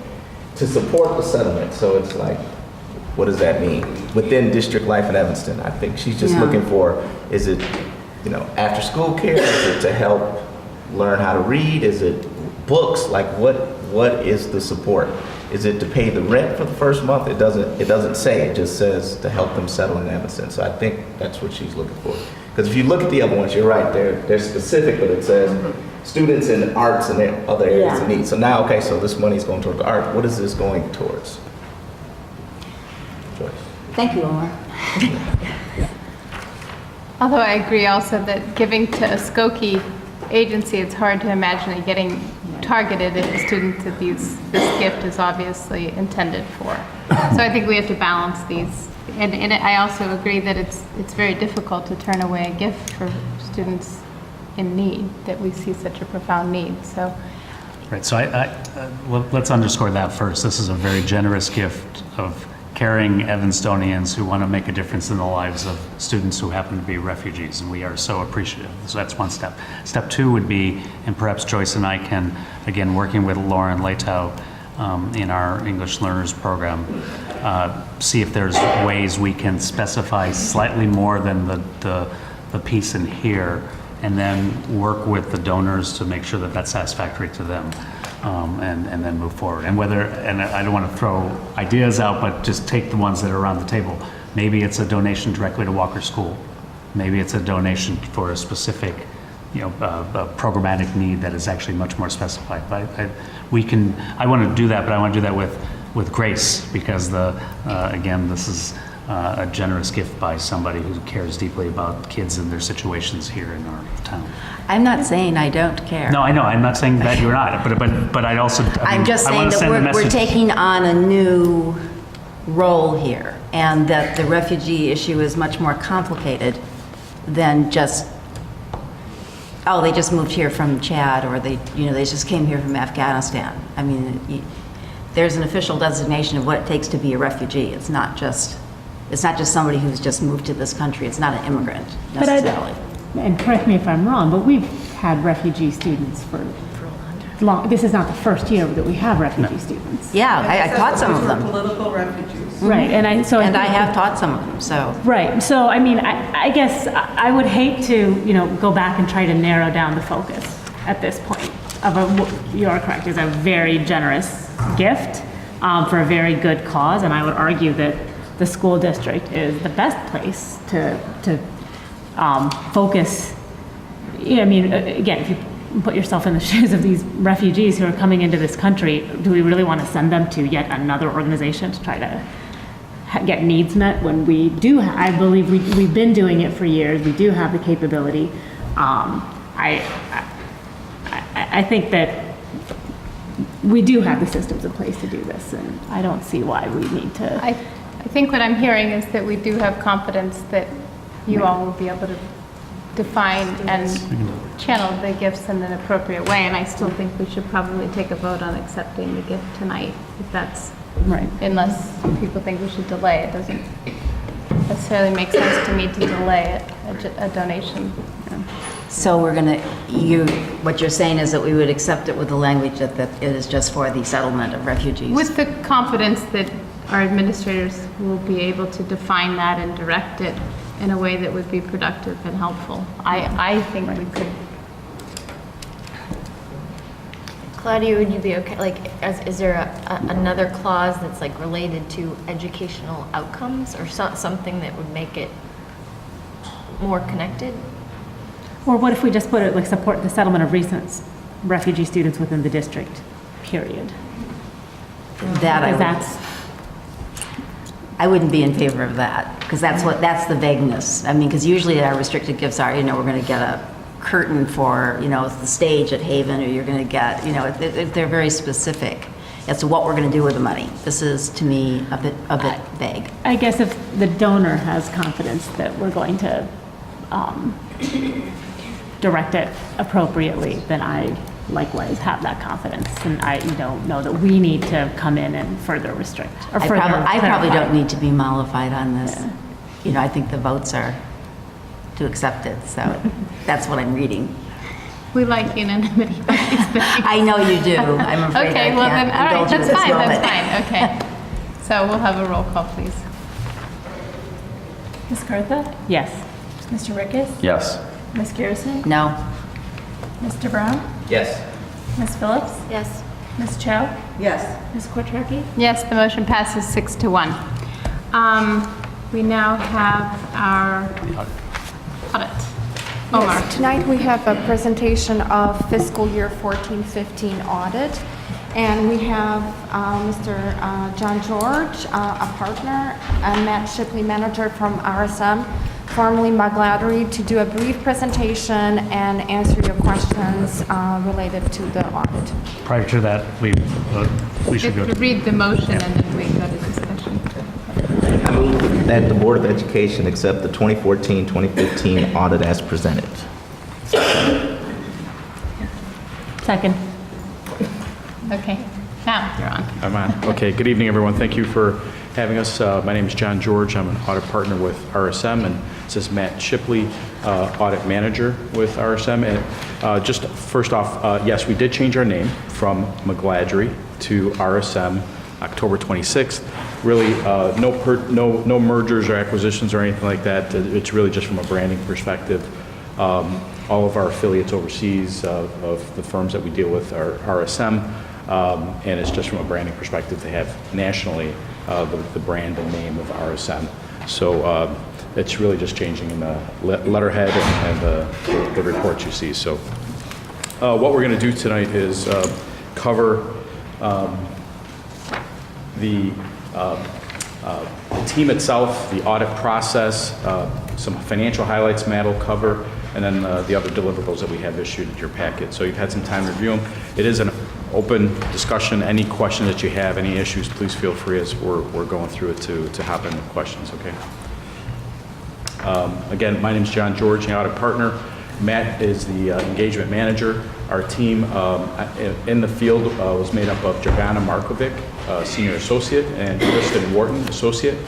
to support the settlement. So it's like, what does that mean? Within district life in Evanston, I think she's just looking for, is it, after school care? Is it to help learn how to read? Is it books? Like what is the support? Is it to pay the rent for the first month? It doesn't say. It just says to help them settle in Evanston. So I think that's what she's looking for. Because if you look at the other ones, you're right. They're specific, but it says students in arts and other areas of need. So now, okay, so this money's going toward the art. What is this going towards? Joyce. Thank you, Omar. Although I agree also that giving to a Skokie agency, it's hard to imagine it getting targeted at the students that this gift is obviously intended for. So I think we have to balance these. And I also agree that it's very difficult to turn away a gift for students in need, that we see such a profound need. So, Right, so let's underscore that first. This is a very generous gift of caring Evanstonians who want to make a difference in the lives of students who happen to be refugees, and we are so appreciative. So that's one step. Step two would be, and perhaps Joyce and I can, again, working with Lauren Leitao in our English Learners program, see if there's ways we can specify slightly more than the piece in here and then work with the donors to make sure that that's satisfactory to them, and then move forward. And I don't want to throw ideas out, but just take the ones that are around the table. Maybe it's a donation directly to Walker School. Maybe it's a donation for a specific, a programmatic need that is actually much more specified. But I want to do that, but I want to do that with grace, because again, this is a generous gift by somebody who cares deeply about kids and their situations here in our town. I'm not saying I don't care. No, I know. I'm not saying that you're not, but I also. I'm just saying that we're taking on a new role here, and that the refugee issue is much more complicated than just, oh, they just moved here from Chad, or they just came here from Afghanistan. I mean, there's an official designation of what it takes to be a refugee. It's not just somebody who's just moved to this country. It's not an immigrant necessarily. And correct me if I'm wrong, but we've had refugee students for long. This is not the first year that we have refugee students. Yeah, I taught some of them. Political refugees. Right, and I have taught some of them, so. Right, so I mean, I guess I would hate to, go back and try to narrow down the focus at this point you are correct, is a very generous gift for a very good cause, and I would argue that the school district is the best place to focus. I mean, again, if you put yourself in the shoes of these refugees who are coming into this country, do we really want to send them to yet another organization to try to get needs met when we do? I believe we've been doing it for years. We do have the capability. I think that we do have the systems in place to do this, and I don't see why we need to. I think what I'm hearing is that we do have confidence that you all will be able to define and channel the gifts in an appropriate way, and I still think we should probably take a vote on accepting the gift tonight, if that's right. Unless people think we should delay it. Doesn't necessarily make sense to me to delay a donation. So what you're saying is that we would accept it with the language that it is just for the settlement of refugees. With the confidence that our administrators will be able to define that and direct it in a way that would be productive and helpful. I think we could. Claudia, would you be okay, is there another clause that's related to educational outcomes, or something that would make it more connected? Or what if we just put it support the settlement of recent refugee students within the district, period? I wouldn't be in favor of that, because that's the vagueness. I mean, because usually our restricted gifts are, we're going to get a curtain for, the stage at Haven, or you're going to get, they're very specific as to what we're going to do with the money. This is, to me, a bit vague. I guess if the donor has confidence that we're going to direct it appropriately, then I likewise have that confidence, and I don't know that we need to come in and further restrict. Or I probably don't need to be mollified on this. Yeah. I think the votes are to accept it, so that's what I'm reading. We like unanimity on these things. I know you do. I'm afraid okay, I well can't then, all right, indulge you that's at this fine, moment. that's fine, okay. So we'll have a roll call, please. Ms. Cartha? Yes. Mr. Rykhus? Yes. Ms. Garrison? No. Mr. Brown? Yes. Ms. Phillips? Yes. Ms. Chow? Yes. Ms. Kortracki? Yes, the motion passes 6-1. We now have our audit. Omar. Yes, tonight we have a presentation of fiscal year 14-15 audit, and we have Mr. John George, a partner, and Matt Shipley, manager from RSM, formerly McGladdery, to do a brief presentation and answer your questions related to the audit. Prior to that, we should go to. Read the motion and then we go to discussion. I move that the Board of Education accept the 2014-2015 audit as presented. Second. Okay, now you're on. I'm on. Okay, good evening, everyone. Thank you for having us. My name is John George. I'm an audit partner with RSM, and this is Matt Shipley, audit manager with RSM. And just first off, yes, we did change our name from McGladdery to RSM October 26th. Really, no mergers or acquisitions or anything like that. It's really just from a branding perspective. all of our affiliates overseas of the firms that we deal with are RSM, and it's just from a branding perspective to have nationally the brand and name of RSM. So it's really just changing in the letterhead and the reports you see. So what we're going to do tonight is cover the team itself, the audit process, some financial highlights Matt will cover, and then the other deliverables that we have issued in your packet. So you've had some time to review them. It is an open discussion. Any questions that you have, any issues, please feel free as we're going through it to hop in with questions, okay? Again, my name is John George, the audit partner. Matt is the engagement manager. Our team in the field was made up of Dragana Markovic, senior associate, and Kristen Wharton, associate.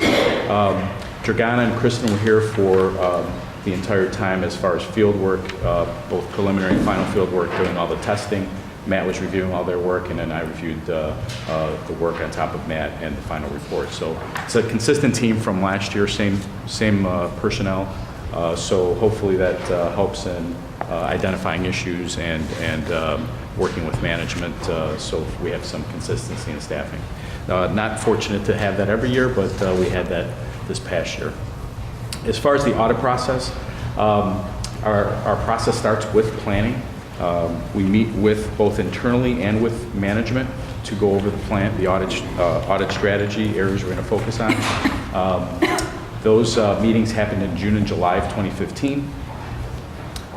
Dragana and Kristen were here for the entire time as far as field work, both preliminary and final field work, doing all the testing. Matt was reviewing all their work, and then I reviewed the work on top of Matt and the final report. So it's a consistent team from last year, same personnel. So hopefully that helps in identifying issues and working with management, so we have some consistency in staffing. Not fortunate to have that every year, but we had that this past year. As far as the audit process, our process starts with planning. We meet with both internally and with management to go over the plan, the audit strategy, areas we're going to focus on. Those meetings happened in June and July of 2015.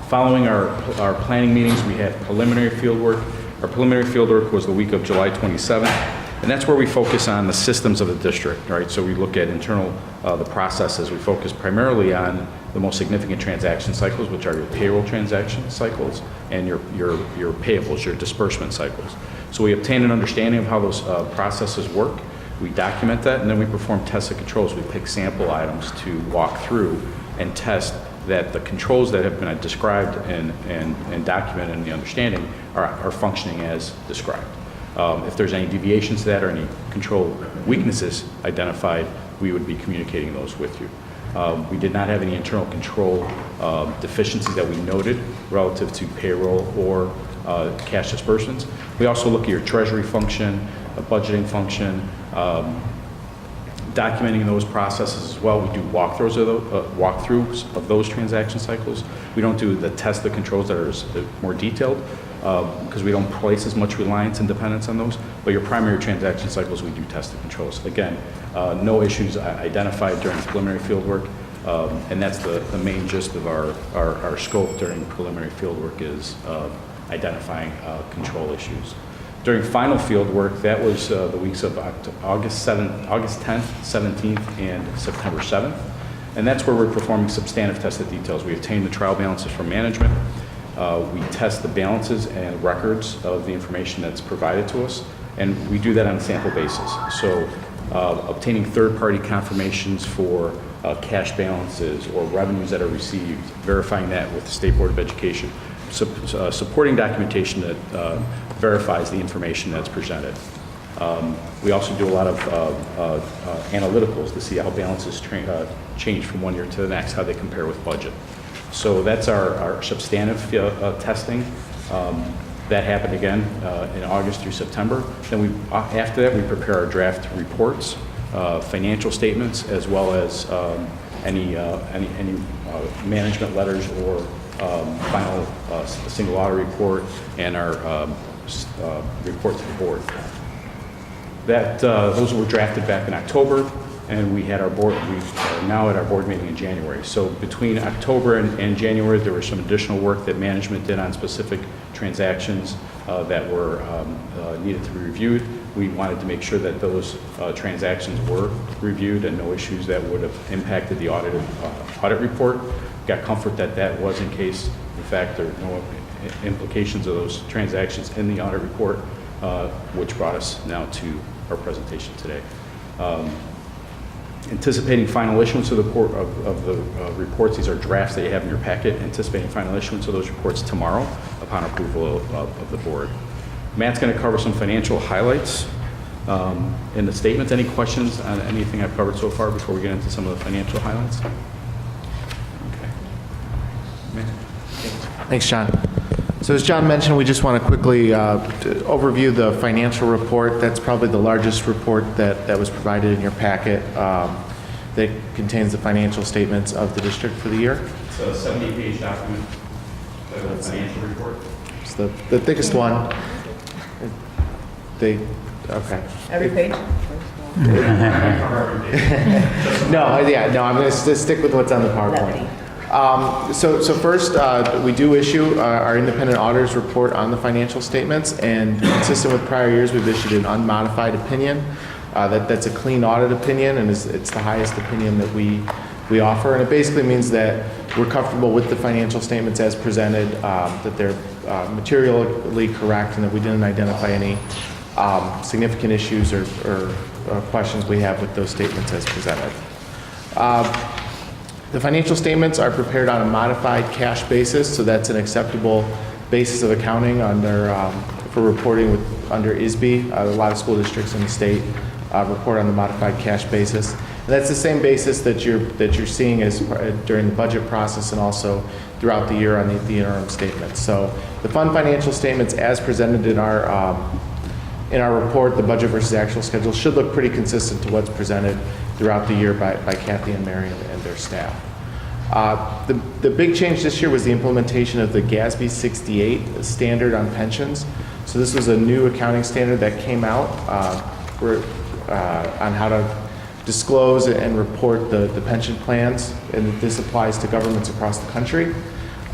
Following our planning meetings, we had preliminary field work. Our preliminary field work was the week of July 27th, and that's where we focus on the systems of the district, right? So we look at the processes. We focus primarily on the most significant transaction cycles, which are your payroll transaction cycles and your payables, your disbursement cycles. So we obtain an understanding of how those processes work. We document that, and then we perform tests and controls. We pick sample items to walk through and test that the controls that have been described and documented in the understanding are functioning as described. If there's any deviations to that or any control weaknesses identified, we would be communicating those with you. We did not have any internal control deficiencies that we noted relative to payroll or cash disbursements. We also look at your treasury function, a budgeting function, documenting those processes as well. We do walkthroughs of those transaction cycles. We don't do the test the controls that are more detailed because we don't place as much reliance and dependence on those. But your primary transaction cycles, we do test the controls. Again, no issues identified during preliminary field work, and that's the main gist of our scope during preliminary field work is identifying control issues. During final field work, that was the weeks of August 10th, 17th, and September 7th. And that's where we're performing substantive tested details. We obtain the trial balances from management. We test the balances and records of the information that's provided to us. And we do that on a sample basis. So obtaining third-party confirmations for cash balances or revenues that are received, verifying that with the State Board of Education, supporting documentation that verifies the information that's presented. We also do a lot of analyticals to see how balances change from one year to the next, how they compare with budget. So that's our substantive testing. That happened again in August through September. Then after that, we prepare our draft reports, financial statements, as well as any management letters or final single audit report and our report to the board. Those were drafted back in October, and we had our board. We are now at our board meeting in January. So between October and January, there was some additional work that management did on specific transactions that were needed to be reviewed. We wanted to make sure that those transactions were reviewed and no issues that would have impacted the audit report. Got comfort that that was in case. In fact, there are no implications of those transactions in the audit report, which brought us now to our presentation today. Anticipating final issuance of the reports, these are drafts that you have in your packet, anticipating final issuance of those reports tomorrow upon approval of the board. Matt's going to cover some financial highlights in the statements. Any questions on anything I've covered so far before we get into some of the financial highlights? Okay. Matt? Thanks, John. So as John mentioned, we just want to quickly overview the financial report. That's probably the largest report that was provided in your packet that contains the financial statements of the district for the year. It's a 70-page document, the financial report. It's the thickest one. Okay. Every page? No, I'm going to stick with what's on the PowerPoint. So first, we do issue our independent auditor's report on the financial statements, and consistent with prior years, we've issued an unmodified opinion. That's a clean audit opinion, and it's the highest opinion that we offer, and it basically means that we're comfortable with the financial statements as presented, that they're materially correct, and that we didn't identify any significant issues or questions we have with those statements as presented. The financial statements are prepared on a modified cash basis, so that's an acceptable basis of accounting for reporting under ISB. A lot of school districts in the state report on the modified cash basis. And that's the same basis that you're seeing during the budget process and also throughout the year on the interim statements. So the fund financial statements as presented in our report, the budget versus actual schedule, should look pretty consistent to what's presented throughout the year by Kathy and Mary and their staff. The big change this year was the implementation of the GASB 68 standard on pensions. So this was a new accounting standard that came out on how to disclose and report the pension plans, and this applies to governments across the country,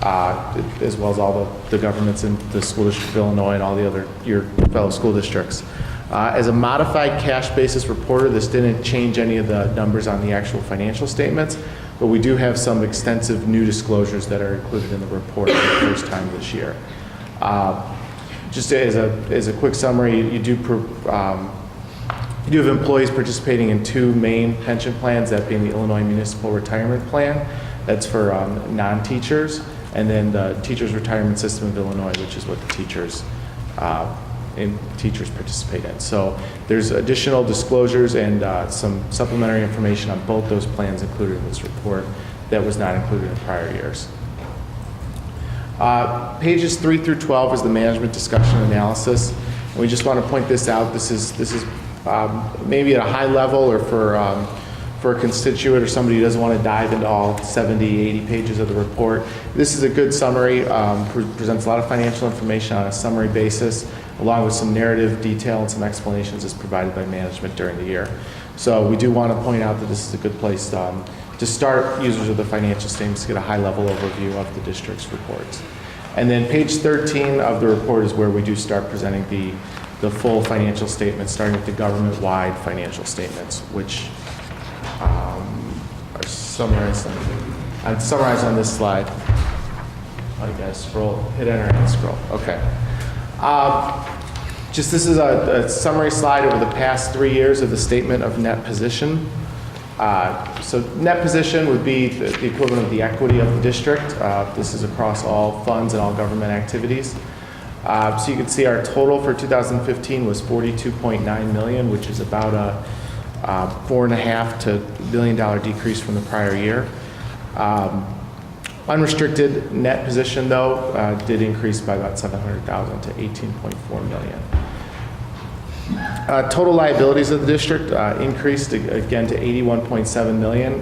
as well as all the governments in the school district of Illinois and all the other your fellow school districts. As a modified cash basis reporter, this didn't change any of the numbers on the actual financial statements, but we do have some extensive new disclosures that are included in the report for the first time this year. Just as a quick summary, you do have employees participating in two main pension plans, that being the Illinois Municipal Retirement Plan, that's for non-teachers, and then the Teachers Retirement System of Illinois, which is what the teachers participate in. So there's additional disclosures and some supplementary information on both those plans included in this report that was not included in prior years. Pages 3 through 12 is the management discussion analysis. And we just want to point this out. This is maybe at a high level, or for a constituent or somebody who doesn't want to dive into all 70, 80 pages of the report. This is a good summary, presents a lot of financial information on a summary basis, along with some narrative detail and some explanations as provided by management during the year. So we do want to point out that this is a good place to start users of the financial statements to get a high-level overview of the district's reports. And then page 13 of the report is where we do start presenting the full financial statements, starting with the government-wide financial statements, which are summarized on this slide. Oh, you guys hit enter and scroll. Okay. This is a summary slide over the past 3 years of the statement of net position. So net position would be the equivalent of the equity of the district. This is across all funds and all government activities. So you can see our total for 2015 was $42.9 million, which is about a $4.5 billion decrease from the prior year. Unrestricted net position, though, did increase by about $700,000 to $18.4 million. Total liabilities of the district increased again to $81.7 million.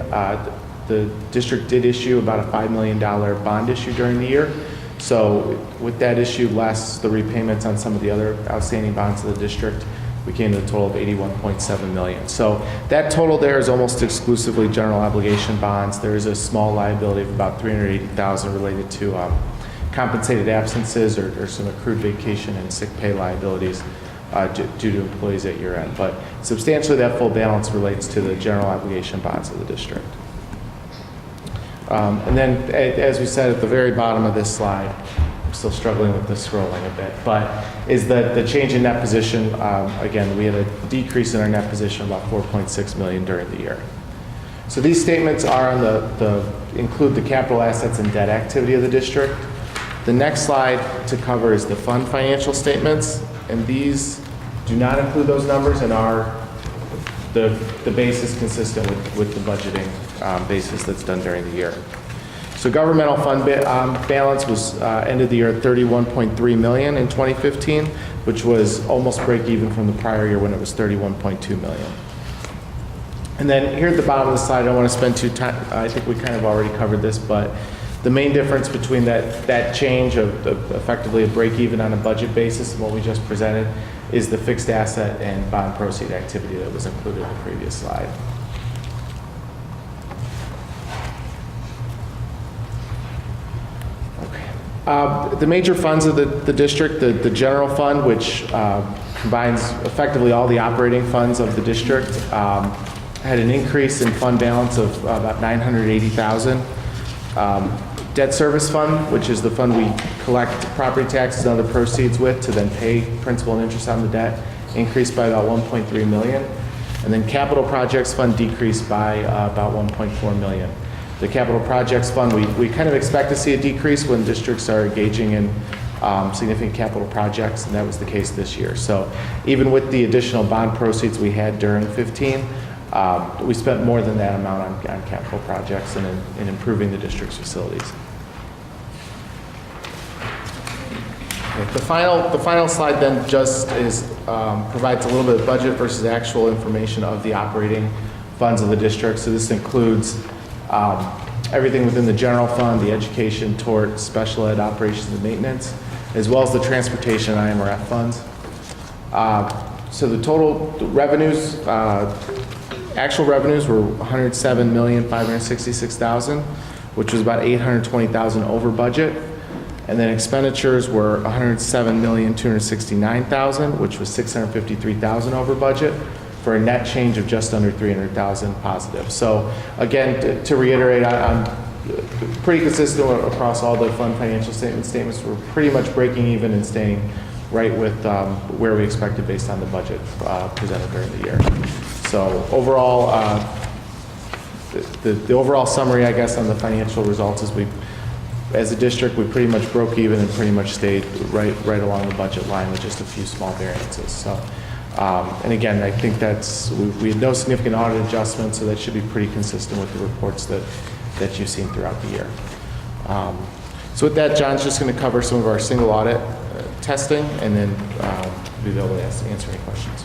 The district did issue about a $5 million bond issue during the year. So with that issue, less the repayments on some of the other outstanding bonds of the district, we came to a total of $81.7 million. So that total there is almost exclusively general obligation bonds. There is a small liability of about $380,000 related to compensated absences or some accrued vacation and sick pay liabilities due to employees at year end. But substantially that full balance relates to the general obligation bonds of the district. And then, as we said at the very bottom of this slide, I'm still struggling with the scrolling a bit, but is the change in net position. Again, we had a decrease in our net position of about $4.6 million during the year. So these statements are on include the capital assets and debt activity of the district. The next slide to cover is the fund financial statements, and these do not include those numbers and are the basis consistent with the budgeting basis that's done during the year. So governmental fund balance was ended the year at $31.3 million in 2015, which was almost break even from the prior year when it was $31.2 million. And then here at the bottom of the slide, I don't want to spend too time, I think we kind of already covered this, but the main difference between that change of effectively a break even on a budget basis and what we just presented is the fixed asset and bond proceed activity that was included in the previous slide. The major funds of the district, the general fund, which combines effectively all the operating funds of the district, had an increase in fund balance of about $980,000. Debt service fund, which is the fund we collect property taxes and other proceeds with to then pay principal and interest on the debt, increased by about $1.3 million. And then capital projects fund decreased by about $1.4 million. The capital projects fund, we kind of expect to see a decrease when districts are engaging in significant capital projects, and that was the case this year. So even with the additional bond proceeds we had during 15, we spent more than that amount on capital projects and in improving the district's facilities. Okay, the final slide then just provides a little bit of budget versus actual information of the operating funds of the district. So this includes everything within the general fund, the education, tort, special ed, operations and maintenance, as well as the transportation and IMRF funds. So the total revenues, actual revenues were $107,566,000, which was about $820,000 over budget. And then expenditures were $107,269,000, which was $653,000 over budget, for a net change of just under $300,000 positive. So again, to reiterate, I'm pretty consistent across all the fund financial statements. We're pretty much breaking even and staying right with where we expected based on the budget presented during the year. So overall, the overall summary, I guess, on the financial results is as a district, we pretty much broke even and pretty much stayed right along the budget line with just a few small variances. So, and again, I think we had no significant audit adjustments, so that should be pretty consistent with the reports that you've seen throughout the year. So with that, John's just going to cover some of our single audit testing, and then we'll be able to answer any questions.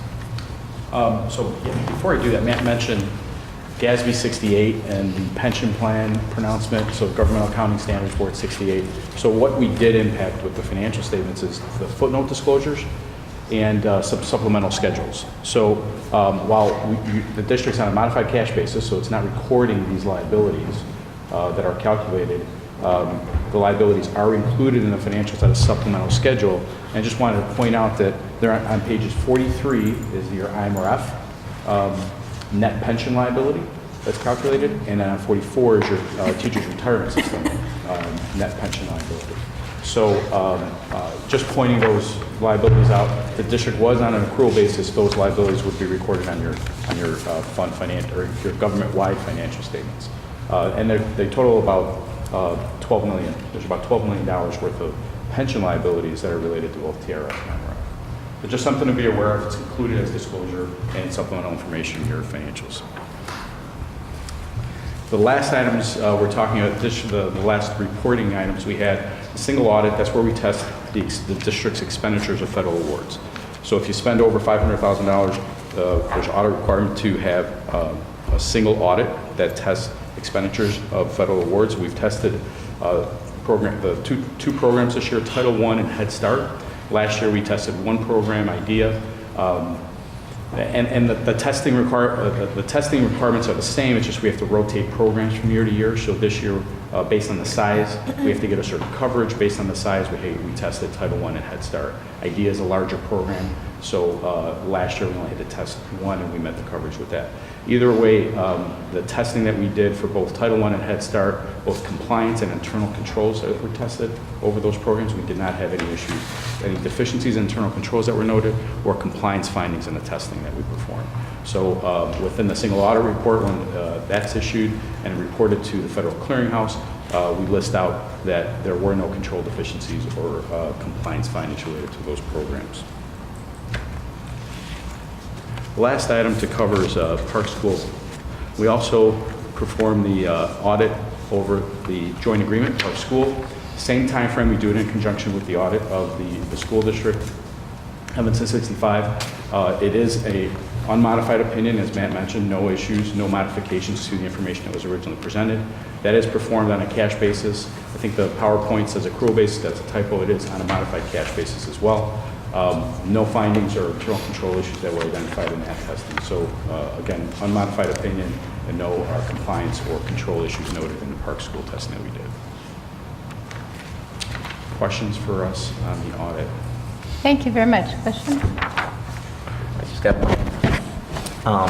So before I do that, Matt mentioned GASB 68 and the pension plan pronouncement, so Governmental Accounting Standards Board 68. So what we did impact with the financial statements is the footnote disclosures and some supplemental schedules. So while the district's on a modified cash basis, so it's not recording these liabilities that are calculated, the liabilities are included in the financials at a supplemental schedule. And I just wanted to point out that they're on pages 43 is your IMRF net pension liability that's calculated, and then on 44 is your teacher's retirement system net pension liability. So just pointing those liabilities out, the district was on an accrual basis, those liabilities would be recorded on your fund financial or your government-wide financial statements. And they total about $12 million. There's about $12 million worth of pension liabilities that are related to both TRF and IMRF. But just something to be aware of. It's included as disclosure and supplemental information in your financials. The last items we're talking about, the last reporting items we had, a single audit, that's where we test the district's expenditures of federal awards. So if you spend over $500,000, there's an audit requirement to have a single audit that tests expenditures of federal awards. We've tested the two programs this year, Title I and Head Start. Last year we tested one program, IDEA, and the testing requirements are the same. It's just we have to rotate programs from year to year. So this year, based on the size, we have to get a certain coverage. Based on the size, we tested Title I and Head Start. IDEA is a larger program, so last year we only had to test one, and we met the coverage with that. Either way, the testing that we did for both Title I and Head Start, both compliance and internal controls that were tested over those programs, we did not have any issues, any deficiencies in internal controls that were noted, or compliance findings in the testing that we performed. So within the single audit report, when that's issued and reported to the Federal Clearinghouse, we list out that there were no control deficiencies or compliance findings related to those programs. The last item to cover is Park School. We also performed the audit over the joint agreement of school. Same time frame, we do it in conjunction with the audit of the school district. Evanston 65. It is a unmodified opinion, as Matt mentioned, no issues, no modifications to the information that was originally presented. That is performed on a cash basis. I think the PowerPoint says accrual basis, that's a typo. It is on a modified cash basis as well. No findings or internal control issues that were identified in that testing. So again, unmodified opinion and no compliance or control issues noted in the Park School testing that we did. Questions for us on the audit? Thank you very much. Question? I just got one.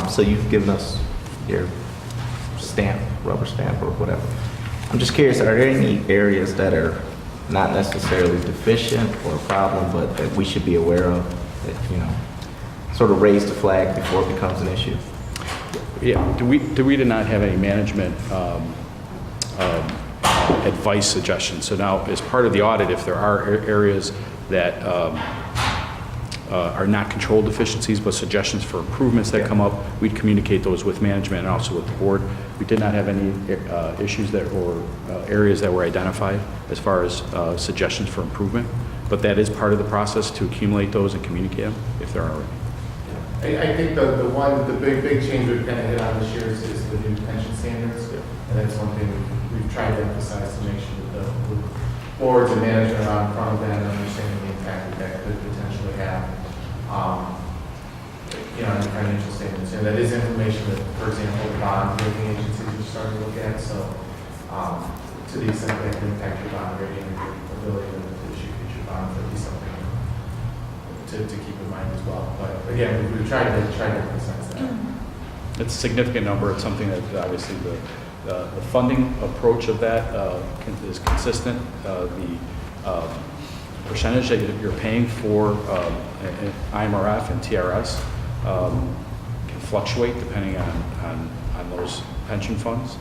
So you've given us your stamp, rubber stamp or whatever. I'm just curious, are there any areas that are not necessarily deficient or a problem, but that we should be aware of, that, sort of raise the flag before it becomes an issue? Yeah, we did not have any management advice suggestions. So now, as part of the audit, if there are areas that are not control deficiencies, but suggestions for improvements that come up, we'd communicate those with management and also with the board. We did not have any issues that or areas that were identified as far as suggestions for improvement, but that is part of the process to accumulate those and communicate them if there are any. I think the big change we've kind of hit on this year is the new pension standards. And that's one thing we've tried to emphasize to make sure that the boards and management are on front of that and understanding the impact that could potentially have on the financial statements. And that is information that, for example, the bond rating agencies are starting to look at. So to the extent that can impact your bond rating and your ability to issue future bonds, that would be something to keep in mind as well. But again, we've tried to emphasize that. It's a significant number. It's something that obviously the funding approach of that is consistent. The percentage that you're paying for IMRF and TRS can fluctuate depending on those pension funds.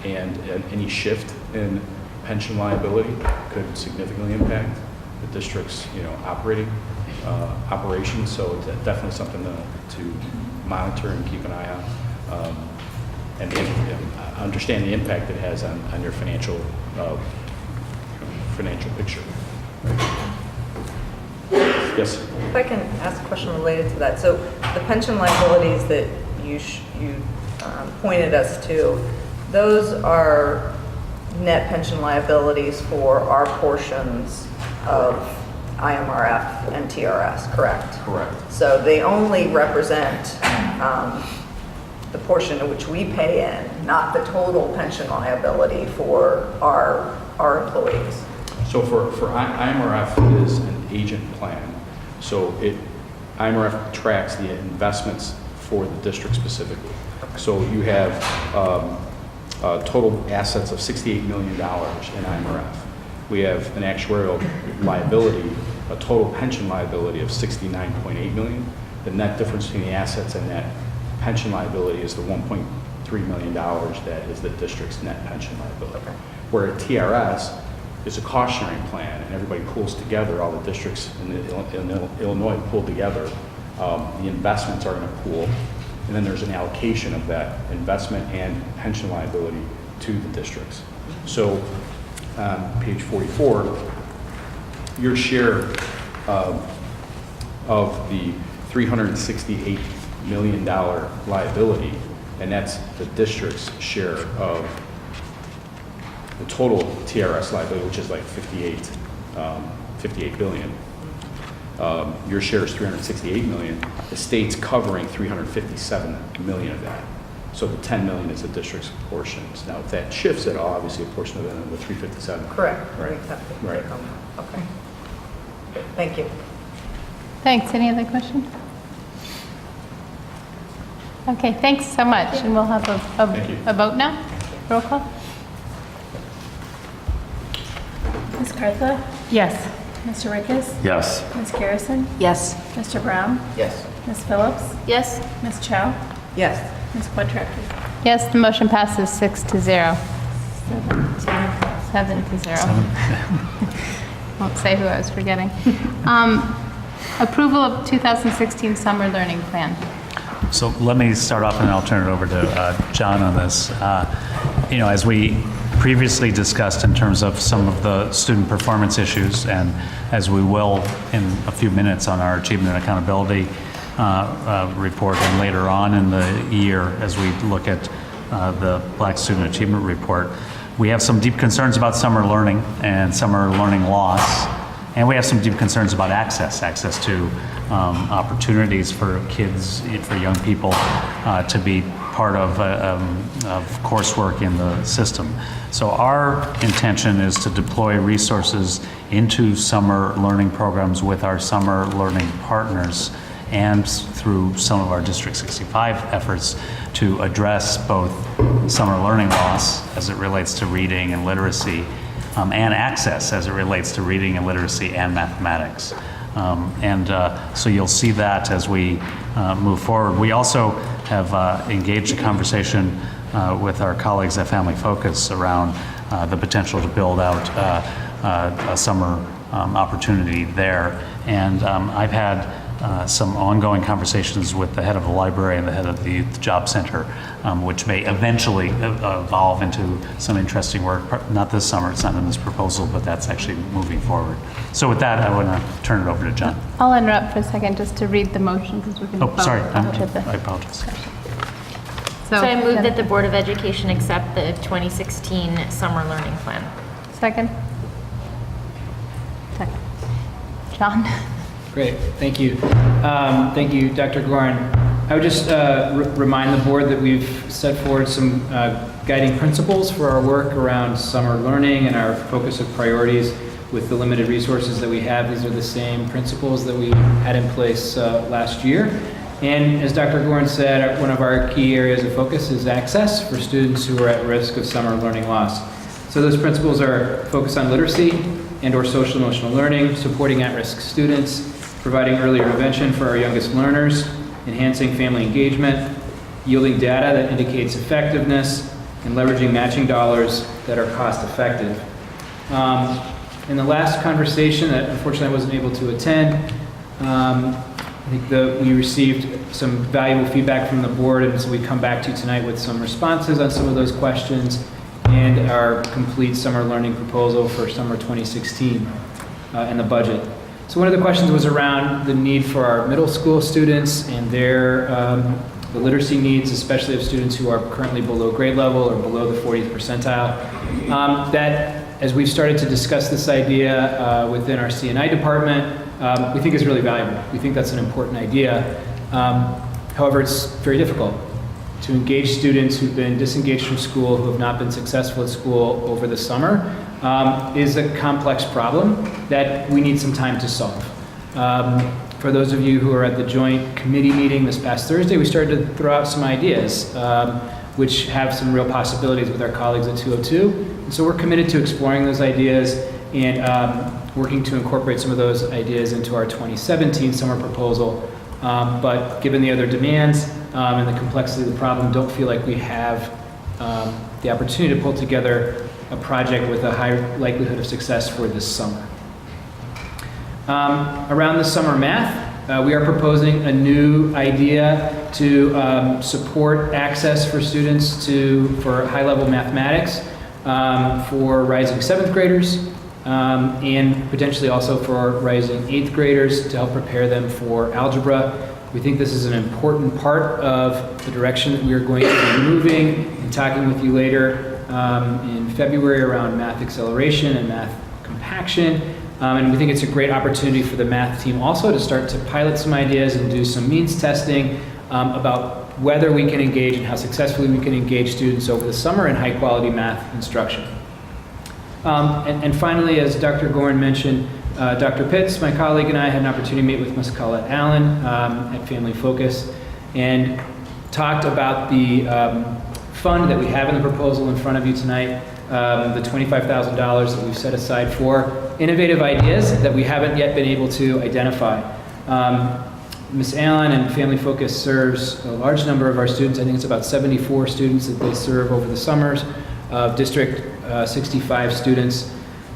And any shift in pension liability could significantly impact the district's operations. So it's definitely something to monitor and keep an eye on. And understand the impact it has on your financial picture. Yes? If I can ask a question related to that. So the pension liabilities that you pointed us to, those are net pension liabilities for our portions of IMRF and TRS, correct? Correct. So they only represent the portion in which we pay in, not the total pension liability for our employees. So for IMRF is an agent plan. So IMRF tracks the investments for the district specifically. So you have total assets of $68 million in IMRF. We have an actuarial liability, a total pension liability of $69.8 million. The net difference between the assets and that pension liability is the $1.3 million that is the district's net pension liability. Okay. Where at TRS is a cost sharing plan and everybody pulls together, all the districts in Illinois pull together, the investments are in a pool, and then there's an allocation of that investment and pension liability to the districts. So page 44, your share of the $368 million liability, and that's the district's share of the total TRS liability, which is like 58 billion. Your share is 368 million. The state's covering 357 million of that. So the 10 million is the district's portions. Now, if that shifts at all, obviously a portion of that the 357. Correct. Right. Right. Okay. Thank you. Thanks. Any other questions? Okay, thanks so much. And we'll have a vote now. Roll call. Ms. Cartha? Yes. Mr. Rykhus? Yes. Ms. Garrison? Yes. Mr. Brown? Yes. Ms. Phillips? Yes. Ms. Chow? Yes. Ms. Quattrocki? Yes, the motion passes 6-0. 7-0. Won't say who I was forgetting. Approval of 2016 summer learning plan. So let me start off and then I'll turn it over to John on this. as we previously discussed in terms of some of the student performance issues, and as we will in a few minutes on our achievement and accountability report, and later on in the year as we look at the Black Student Achievement Report, we have some deep concerns about summer learning and summer learning loss, and we have some deep concerns about access to opportunities for kids, for young people to be part of coursework in the system. So our intention is to deploy resources into summer learning programs with our summer learning partners and through some of our District 65 efforts to address both summer learning loss as it relates to reading and literacy, and access as it relates to reading and literacy and mathematics. So you'll see that as we move forward. We also have engaged a conversation with our colleagues at Family Focus around the potential to build out a summer opportunity there. And I've had some ongoing conversations with the head of the library and the head of the job center, which may eventually evolve into some interesting work. Not this summer, it's not in this proposal, but that's actually moving forward. So with that, I want to turn it over to John. I'll interrupt for a second just to read the motion because we're going to vote. Sorry, after the I apologize. So I move that the Board of Education accept the 2016 Summer Learning Plan. Second? Second. John? Great, thank you. Thank you, Dr. Goren. I would just remind the board that we've set forward some guiding principles for our work around summer learning and our focus of priorities with the limited resources that we have. These are the same principles that we had in place last year. And as Dr. Goren said, one of our key areas of focus is access for students who are at risk of summer learning loss. So those principles are focus on literacy and/or social emotional learning, supporting at-risk students, providing early intervention for our youngest learners, enhancing family engagement, yielding data that indicates effectiveness, and leveraging matching dollars that are cost effective. In the last conversation that unfortunately I wasn't able to attend, I think we received some valuable feedback from the board, and so we come back to you tonight with some responses on some of those questions and our complete summer learning proposal for summer 2016 and the budget. So one of the questions was around the need for our middle school students and their the literacy needs, especially of students who are currently below grade level or below the 40th percentile. That, as we've started to discuss this idea within our C&I department, we think is really valuable. We think that's an important idea. However, it's very difficult to engage students who've been disengaged from school, who have not been successful at school over the summer, is a complex problem that we need some time to solve. For those of you who are at the joint committee meeting this past Thursday, we started to throw out some ideas, which have some real possibilities with our colleagues at 202. And so we're committed to exploring those ideas and working to incorporate some of those ideas into our 2017 summer proposal. But given the other demands and the complexity of the problem, don't feel like we have the opportunity to pull together a project with a high likelihood of success for this summer. Around the summer math, we are proposing a new idea to support access for students for high-level mathematics for rising 7th graders and potentially also for rising 8th graders to help prepare them for algebra. We think this is an important part of the direction that we are going to be moving and talking with you later in February around math acceleration and math compaction. And we think it's a great opportunity for the math team also to start to pilot some ideas and do some means testing about whether we can engage and how successfully we can engage students over the summer in high quality math instruction. And finally, as Dr. Goren mentioned, Dr. Pitts, my colleague, and I had an opportunity to meet with Ms. Colette Allen at Family Focus and talked about the fund that we have in the proposal in front of you tonight, the $25,000 that we've set aside for innovative ideas that we haven't yet been able to identify. Ms. Allen and Family Focus serves a large number of our students. I think it's about 74 students that they serve over the summers of District 65 students.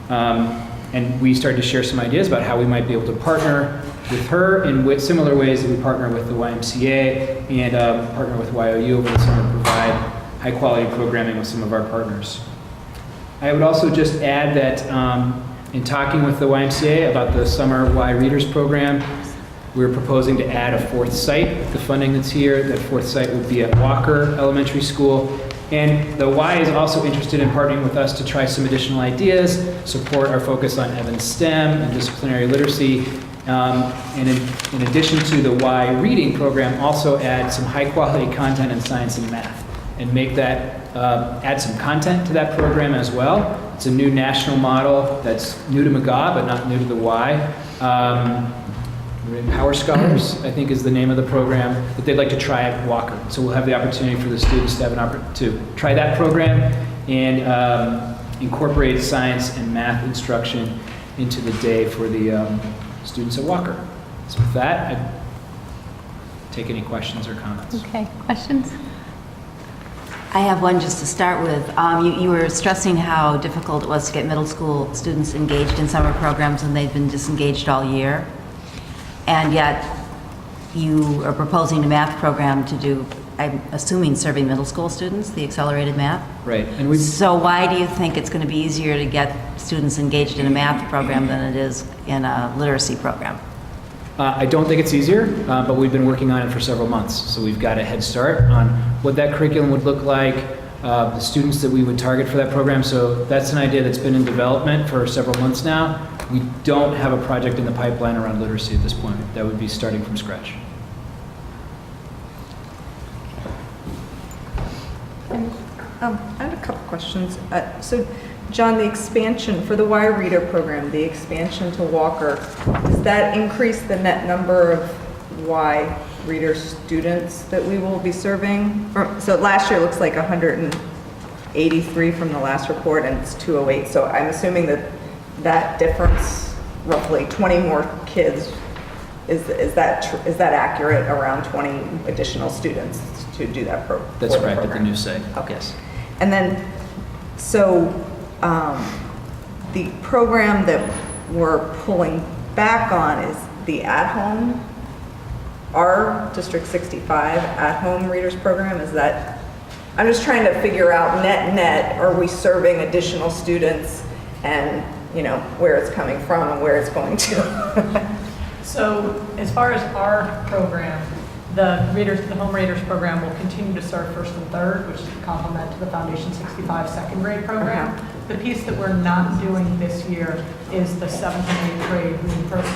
And we started to share some ideas about how we might be able to partner with her in similar ways that we partner with the YMCA and partner with YOU over the summer to provide high-quality programming with some of our partners. I would also just add that in talking with the YMCA about the Summer Y Readers program, we're proposing to add a fourth site with the funding that's here. That fourth site would be at Walker Elementary School. And the Y is also interested in partnering with us to try some additional ideas, support our focus on Evans STEM and disciplinary literacy. And in addition to the Y reading program, also add some high-quality content in science and math, and make that, add some content to that program as well. It's a new national model that's new to McGaw, but not new to the Y. Power Scholars, I think, is the name of the program that they'd like to try at Walker. So we'll have the opportunity for the students to have to try that program and incorporate science and math instruction into the day for the students at Walker. So with that, I'd take any questions or comments. Okay, questions? I have one just to start with. You were stressing how difficult it was to get middle school students engaged in summer programs when they've been disengaged all year. And yet you are proposing a math program to do, I'm assuming, serving middle school students, the accelerated math? Right. So why do you think it's going to be easier to get students engaged in a math program than it is in a literacy program? I don't think it's easier, but we've been working on it for several months. So we've got a head start on what that curriculum would look like, the students that we would target for that program. So that's an idea that's been in development for several months now. We don't have a project in the pipeline around literacy at this point. That would be starting from scratch. I had a couple questions. So, John, the expansion for the Y Reader program, the expansion to Walker, does that increase the net number of Y Reader students that we will be serving? So last year looks like 183 from the last report, and it's 208. So I'm assuming that difference, roughly 20 more kids, is that accurate? Around 20 additional students to do that program? That's right, at the new site. Okay. Yes. And then, so the program that we're pulling back on is the at-home, our District 65 at-home readers program. Is that, I'm just trying to figure out net, are we serving additional students and, you know, where it's coming from and where it's going to? So as far as our program, the home readers program will continue to serve first and third, which is a complement to the Foundation 65 second grade program. The piece that we're not doing this year is the 7th and 8th grade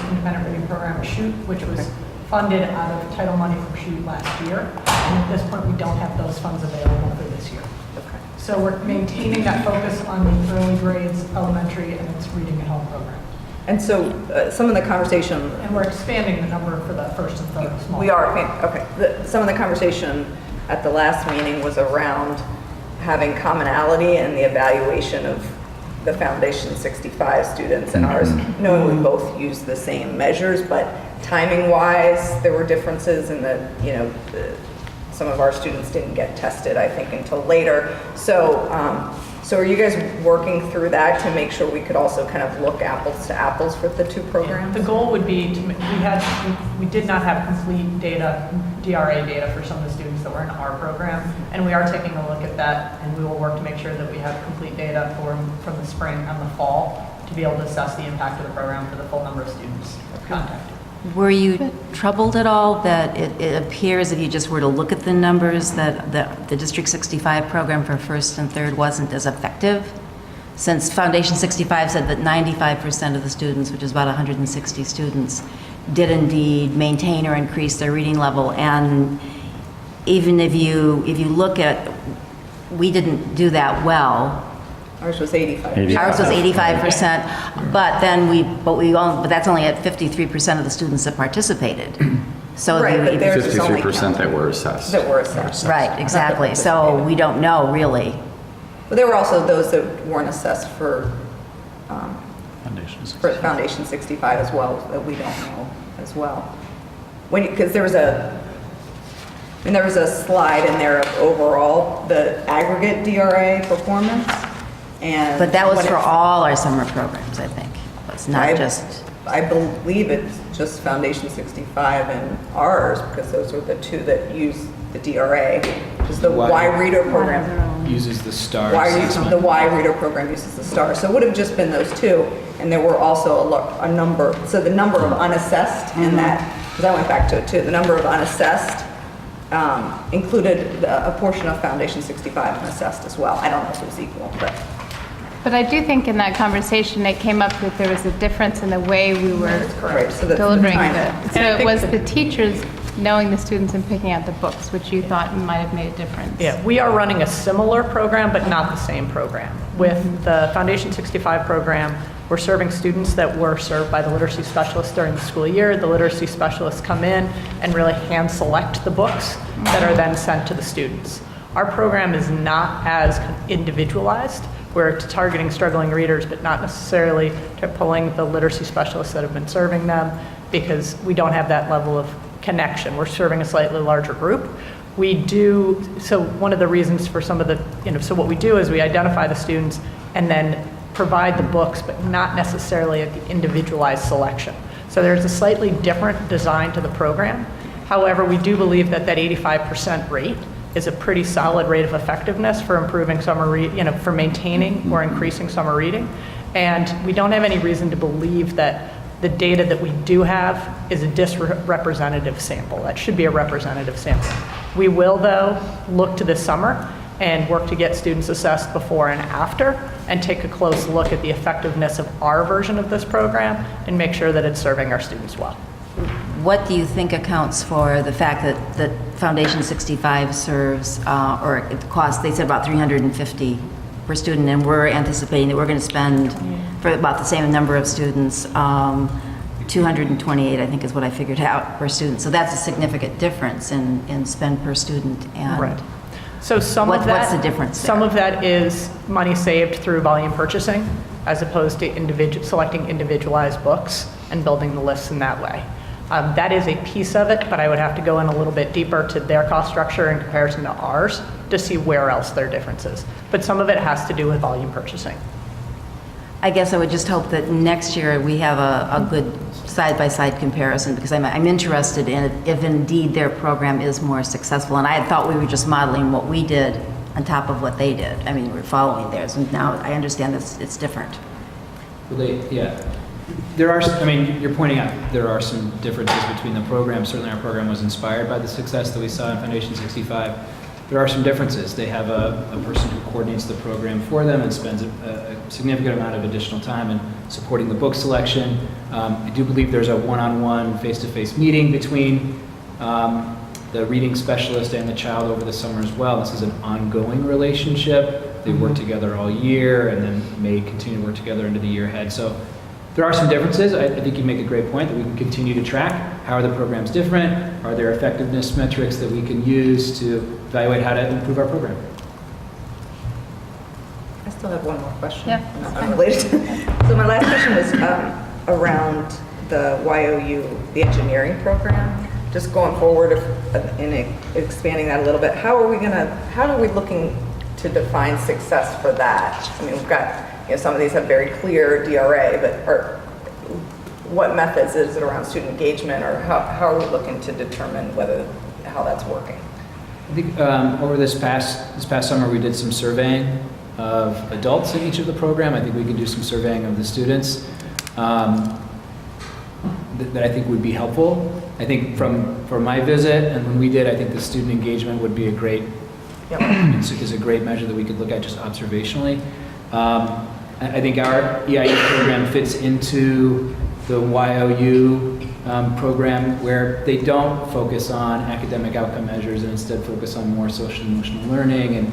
independent reading program, Shoot, which was funded out of title money from Shoot last year. And at this point, we don't have those funds available for this year. Okay. So we're maintaining that focus on the early grades, elementary, and its reading at home program. And so some of the conversation... And we're expanding the number for the first and third small. We are, okay. Some of the conversation at the last meeting was around having commonality in the evaluation of the Foundation 65 students and ours, knowing we both use the same measures, but timing-wise, there were differences in that, you know, some of our students didn't get tested, I think, until later. So are you guys working through that to make sure we could also kind of look apples to apples for the two programs? The goal would be to, we did not have complete data, DRA data for some of the students that were in our program, and we are taking a look at that, and we will work to make sure that we have complete data from the spring and the fall to be able to assess the impact of the program for the full number of students contacted. Were you troubled at all that it appears, if you just were to look at the numbers, that the District 65 program for first and third wasn't as effective? Since Foundation 65 said that 95% of the students, which is about 160 students, did indeed maintain or increase their reading level. And even if you look at, we didn't do that well. Ours was 85%. Ours was 85%, but that's only at 53% of the students that participated. So right, but there's 53% that were assessed. That were assessed. Right, exactly. So we don't know really. But there were also those that weren't assessed for Foundation 65 as well, that we don't know as well. Because there was a slide in there of overall the aggregate DRA performance. But that was for all our summer programs, I think. It's not I believe it's just Foundation 65 and ours, because those are the two that use the DRA. Because the Y Reader program, Uses the STAR the assessment. Y Reader program uses the STAR. So it would have just been those two, and there were also a number, so the number of unassessed in that, because I went back to it too, the number of unassessed included a portion of Foundation 65 unassessed as well. I don't know if it was equal, but. But I do think in that conversation, it came up that there was a difference in the way we were delivering the, so it was the teachers knowing the students and picking out the books, which you thought might have made a difference. Yeah, we are running a similar program, but not the same program. With the Foundation 65 program, we're serving students that were served by the literacy specialists during the school year. The literacy specialists come in and really hand select the books that are then sent to the students. Our program is not as individualized. We're targeting struggling readers, but not necessarily pulling the literacy specialists that have been serving them, because we don't have that level of connection. We're serving a slightly larger group. We do, so one of the reasons for some of the, so what we do is we identify the students and then provide the books, but not necessarily at the individualized selection. So there's a slightly different design to the program. However, we do believe that that 85% rate is a pretty solid rate of effectiveness for improving summer for maintaining or increasing summer reading. And we don't have any reason to believe that the data that we do have is a disrepresentative sample. That should be a representative sample. We will, though, look to this summer and work to get students assessed before and after, and take a close look at the effectiveness of our version of this program and make sure that it's serving our students well. What do you think accounts for the fact that Foundation 65 serves, or it costs, they said about $350 per student, and we're anticipating that we're going to spend, for about the same number of students, $228, I think is what I figured out, per student. So that's a significant difference in spend per student. And right. So some of that, what's the difference there? Some of that is money saved through volume purchasing, as opposed to selecting individualized books and building the lists in that way. That is a piece of it, but I would have to go in a little bit deeper to their cost structure in comparison to ours to see where else their difference is. But some of it has to do with volume purchasing. I guess I would just hope that next year we have a good side-by-side comparison, because I'm interested in if indeed their program is more successful. And I had thought we were just modeling what we did on top of what they did. I mean, we're following theirs, and now I understand that it's different. Well, yeah. There are, I mean, you're pointing out there are some differences between the programs. Certainly our program was inspired by the success that we saw in Foundation 65. There are some differences. They have a person who coordinates the program for them and spends a significant amount of additional time in supporting the book selection. I do believe there's a one-on-one, face-to-face meeting between the reading specialist and the child over the summer as well. This is an ongoing relationship. They work together all year and then may continue to work together into the year ahead. So there are some differences. I think you make a great point that we can continue to track. How are the programs different? Are there effectiveness metrics that we can use to evaluate how to improve our program? I still have one more question. Yeah, Not unrelated. So my last question was around the YOU, the engineering program. Just going forward and expanding that a little bit, how are we looking to define success for that? I mean, we've got, some of these have very clear DRA, but what methods is it around student engagement, or how are we looking to determine how that's working? I think over this past summer we did some surveying of adults in each of the program. I think we can do some surveying of the students that I think would be helpful. I think from my visit and when we did, I think the student engagement would be a great is a great measure that we could look at just observationally. I think our EIE program fits into the YOU program, where they don't focus on academic outcome measures and instead focus on more social and emotional learning and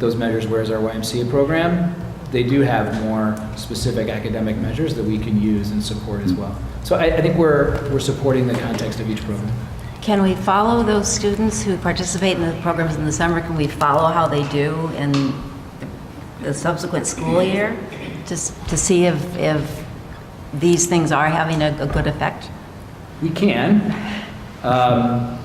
those measures, whereas our YMCA program, they do have more specific academic measures that we can use and support as well. So I think we're supporting the context of each program. Can we follow those students who participate in the programs in the summer? Can we follow how they do in the subsequent school year to see if these things are having a good effect? We can. That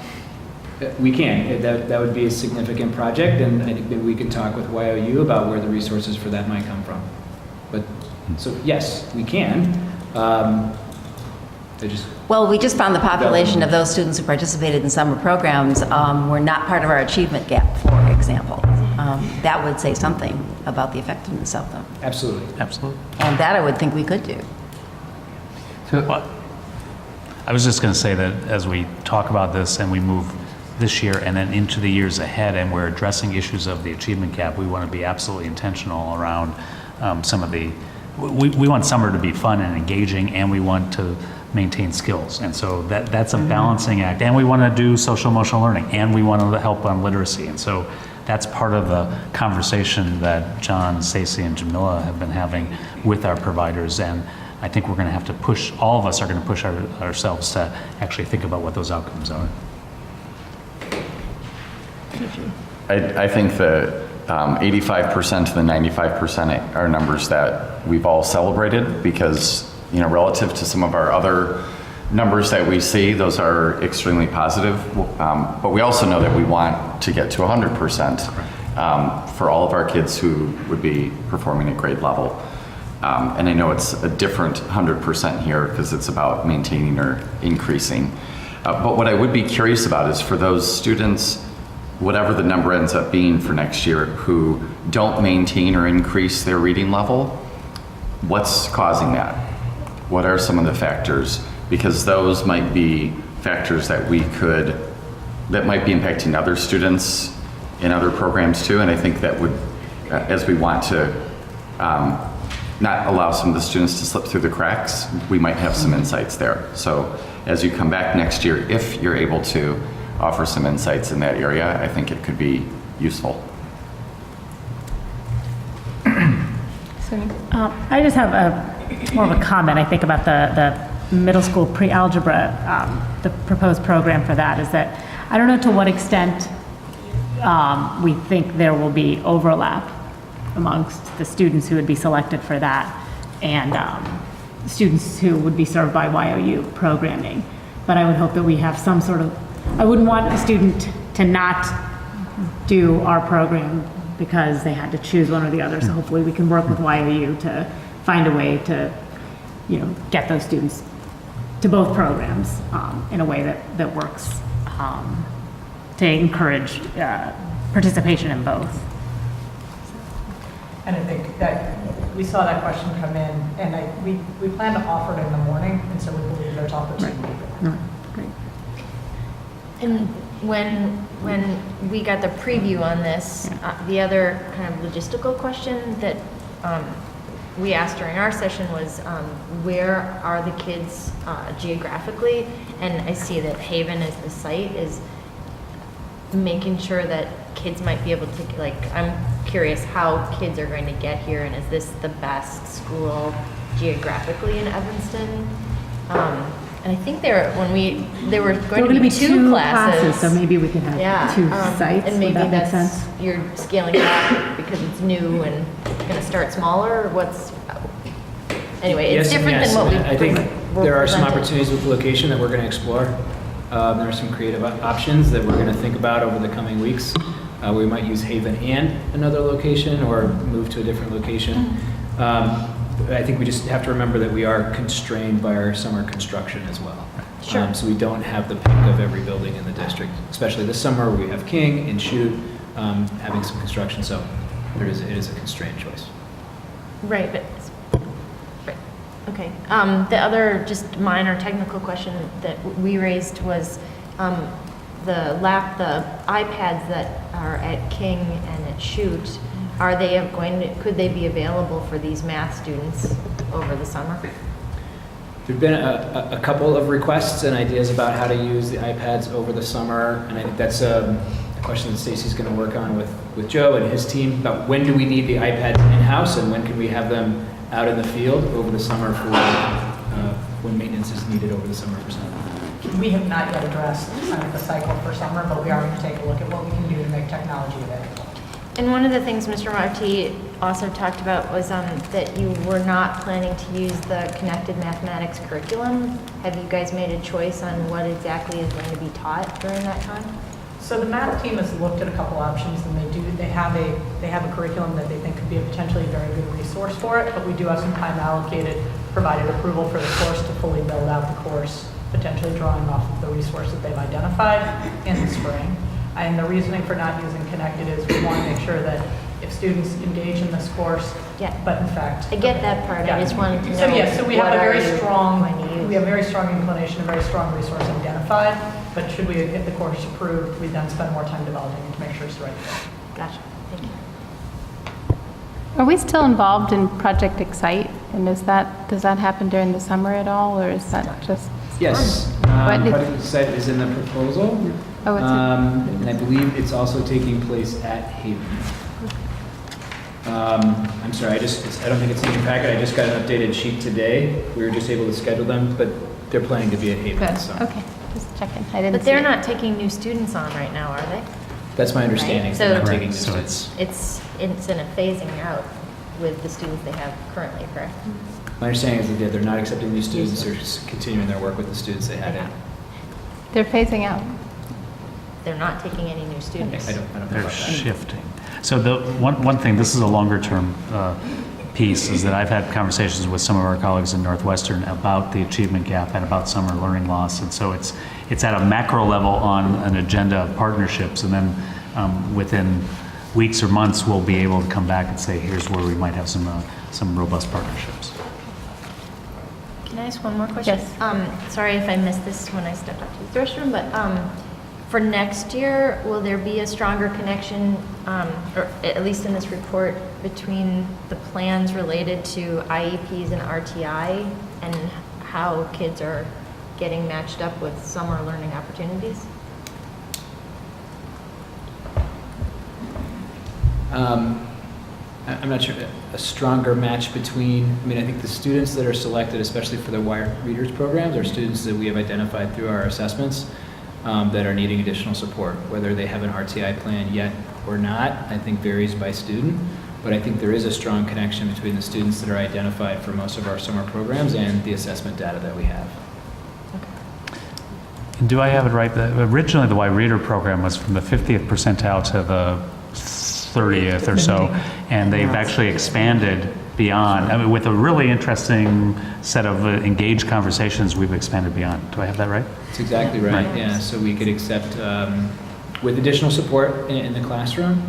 would be a significant project, and I think maybe we can talk with YOU about where the resources for that might come from. But so yes, we can. Well, we just found the population of those students who participated in summer programs were not part of our achievement gap, for example. That would say something about the effectiveness of them. Absolutely. Absolutely. And that I would think we could do. I was just going to say that as we talk about this and we move this year and then into the years ahead and we're addressing issues of the achievement gap, we want to be absolutely intentional around some of the, we want summer to be fun and engaging, and we want to maintain skills. And so that's a balancing act. And we want to do social emotional learning, and we want to help on literacy. And so that's part of the conversation that John, Stacey, and Jamila have been having with our providers. And I think we're going to have to push, all of us are going to push ourselves to actually think about what those outcomes are. I think that 85% to the 95% are numbers that we've all celebrated because, you know, relative to some of our other numbers that we see, those are extremely positive. But we also know that we want to get to 100% for all of our kids who would be performing at grade level. And I know it's a different 100% here because it's about maintaining or increasing. But what I would be curious about is for those students, whatever the number ends up being for next year, who don't maintain or increase their reading level, what's causing that? What are some of the factors? Because those might be factors that that might be impacting other students in other programs too. And I think that would, as we want to not allow some of the students to slip through the cracks, we might have some insights there. So as you come back next year, if you're able to offer some insights in that area, I think it could be useful. I just have more of a comment, I think, about the middle school pre-algebra, the proposed program for that is that I don't know to what extent we think there will be overlap amongst the students who would be selected for that and students who would be served by YOU programming. But I would hope that we have some sort of, I wouldn't want a student to not do our program because they had to choose one or the other. So hopefully we can work with YOU to find a way to, you know, get those students to both programs in a way that works to encourage participation in both. And I think that we saw that question come in, and we plan to offer it in the morning, and so we believe there's opportunity. Right. Great. And when we got the preview on this, the other kind of logistical question that we asked during our session was where are the kids geographically? And I see that Haven as the site is making sure that kids might be able to, like, I'm curious how kids are going to get here, and is this the best school geographically in Evanston? And I think there were going to be two classes. So maybe we could have two sites. And maybe Would that make that's, sense? you're scaling back because it's new and going to start smaller, or anyway, it's Yes and different yes. than what we I think there are some presented. opportunities with location that we're going to explore. There are some creative options that we're going to think about over the coming weeks. We might use Haven and another location or move to a different location. I think we just have to remember that we are constrained by our summer construction as well. Sure. So we don't have the pick of every building in the district, especially this summer we have King and Chute having some construction, so it is a constrained choice. Right, okay. The other just minor technical question that we raised was the iPads that are at King and at Chute, could they be available for these math students over the summer? There've been a couple of requests and ideas about how to use the iPads over the summer, and I think that's a question that Stacy's going to work on with Joe and his team about when do we need the iPads in-house and when can we have them out in the field over the summer for when maintenance is needed over the summer for summer. We have not yet addressed kind of the cycle for summer, but we are going to take a look at what we can do to make technology available. And one of the things Mr. Marti also talked about was that you were not planning to use the connected mathematics curriculum. Have you guys made a choice on what exactly is going to be taught during that time? So the math team has looked at a couple options, and they have a curriculum that they think could be a potentially very good resource for it, but we do have some time allocated provided approval for the course to fully build out the course, potentially drawing off of the resources they've identified in the spring. And the reasoning for not using Connected is we want to make sure that if students engage in this course, but in fact. I get that part, I just wanted to know. So yes, so we have what a are very you strong, going to use? we have very strong inclination, a very strong resource identified, but should we get the course approved, we then spend more time developing it to make sure it's the right fit. Gotcha, thank you. Are we still involved in Project Excite? And does that happen during the summer at all, or is that just? Yes, What did- Project Excite is in the proposal. Oh, it's And I believe it's also taking place at Haven. I'm sorry, I don't think it's in your packet, I just got an updated sheet today. We were just able to schedule them, but they're planning to be at Haven, Good, so. okay, just checking. I didn't But see they're it. not taking new students on right now, are they? That's my understanding, Right, they're not so- taking new So students. It's in a phasing out with the students they have currently, correct? My understanding is that they're not accepting new students, they're just continuing their work with the students they had in. They're phasing out. They're not taking any new students. I don't know They're about that. shifting. So the one thing, this is a longer-term piece, is that I've had conversations with some of our colleagues in Northwestern about the achievement gap and about summer learning loss. And so it's at a macro level on an agenda of partnerships. And then within weeks or months, we'll be able to come back and say, here's where we might have some robust partnerships. Can I ask one more question? Yes. Sorry if I missed this when I stepped up to the restroom, but for next year, will there be a stronger connection, or at least in this report, between the plans related to IEPs and RTI and how kids are getting matched up with summer learning opportunities? I'm not sure, a stronger match between, I mean, I think the students that are selected, especially for the Wire Readers programs, are students that we have identified through our assessments that are needing additional support. Whether they have an RTI plan yet or not, I think varies by student. But I think there is a strong connection between the students that are identified for most of our summer programs and the assessment data that we have. And do I have it right? Originally, the Y Reader program was from the 50th percentile to the 30th or so, and they've actually expanded beyond. I mean, with a really interesting set of engaged conversations, we've expanded beyond. Do I have that right? That's exactly right, yeah. So we could accept, with additional support in the classroom,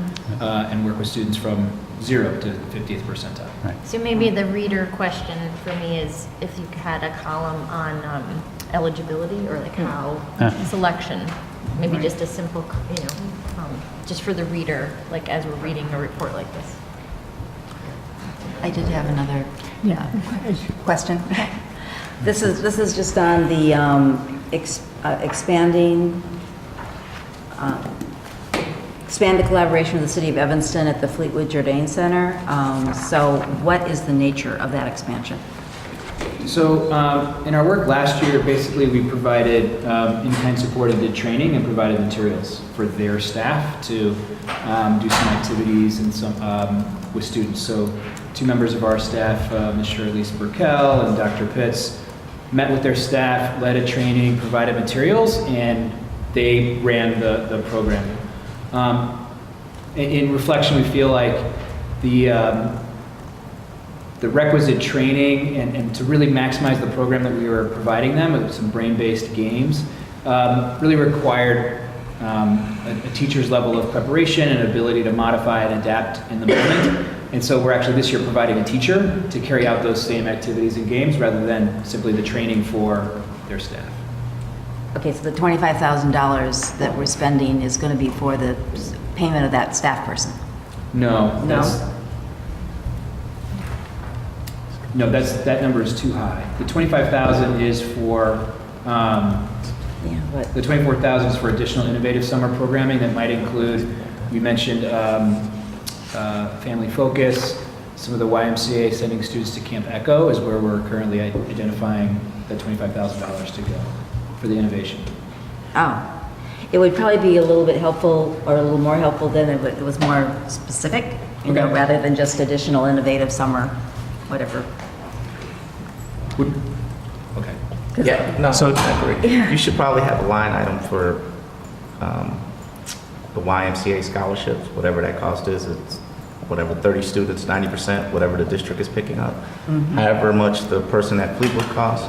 and work with students from 0 to 50th percentile. Right. So maybe the reader question for me is if you had a column on eligibility or like how selection, maybe just a simple, just for the reader, like as we're reading a report like this. I did have another question. This is just on the expand the collaboration with the City of Evanston at the Fleetwood Jourdain Center. So what is the nature of that expansion? So in our work last year, basically we provided in-kind support and did training and provided materials for their staff to do some activities and some with students. So 2 members of our staff, Ms. Shirley Burkell and Dr. Pitts, met with their staff, led a training, provided materials, and they ran the program. In reflection, we feel like the requisite training and to really maximize the program that we were providing them with some brain-based games really required a teacher's level of preparation and ability to modify and adapt in the moment. And so we're actually this year providing a teacher to carry out those same activities and games rather than simply the training for their staff. Okay, so the $25,000 that we're spending is going to be for the payment of that staff person? No, that number is too high. The 25,000 is for, the 24,000 is for additional innovative summer programming that might include, we mentioned Family Focus, some of the YMCA sending students to Camp Echo is where we're currently identifying that $25,000 to go for the innovation. Oh, it would probably be a little bit helpful or a little more helpful than if it was more specific, rather than just additional innovative summer, whatever. Okay. Yeah, no, so I agree. You should probably have a line item for the YMCA scholarships, whatever that cost is. It's whatever, 30 students, 90%, whatever the district is picking up, however much the person at Fleetwood costs,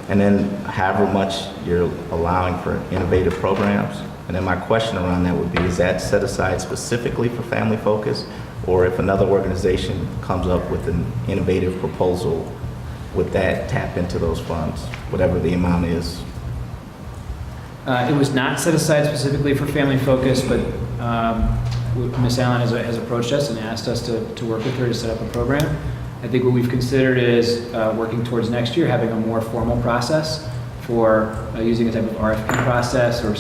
and then however much you're allowing for innovative programs. And then my question around that would be, is that set aside specifically for family focus? Or if another organization comes up with an innovative proposal, would that tap into those funds, whatever the amount is? It was not set aside specifically for family focus, but Ms. Allen has approached us and asked us to work with her to set up a program. I think what we've considered is working towards next year, having a more formal process for using a type of RFP process or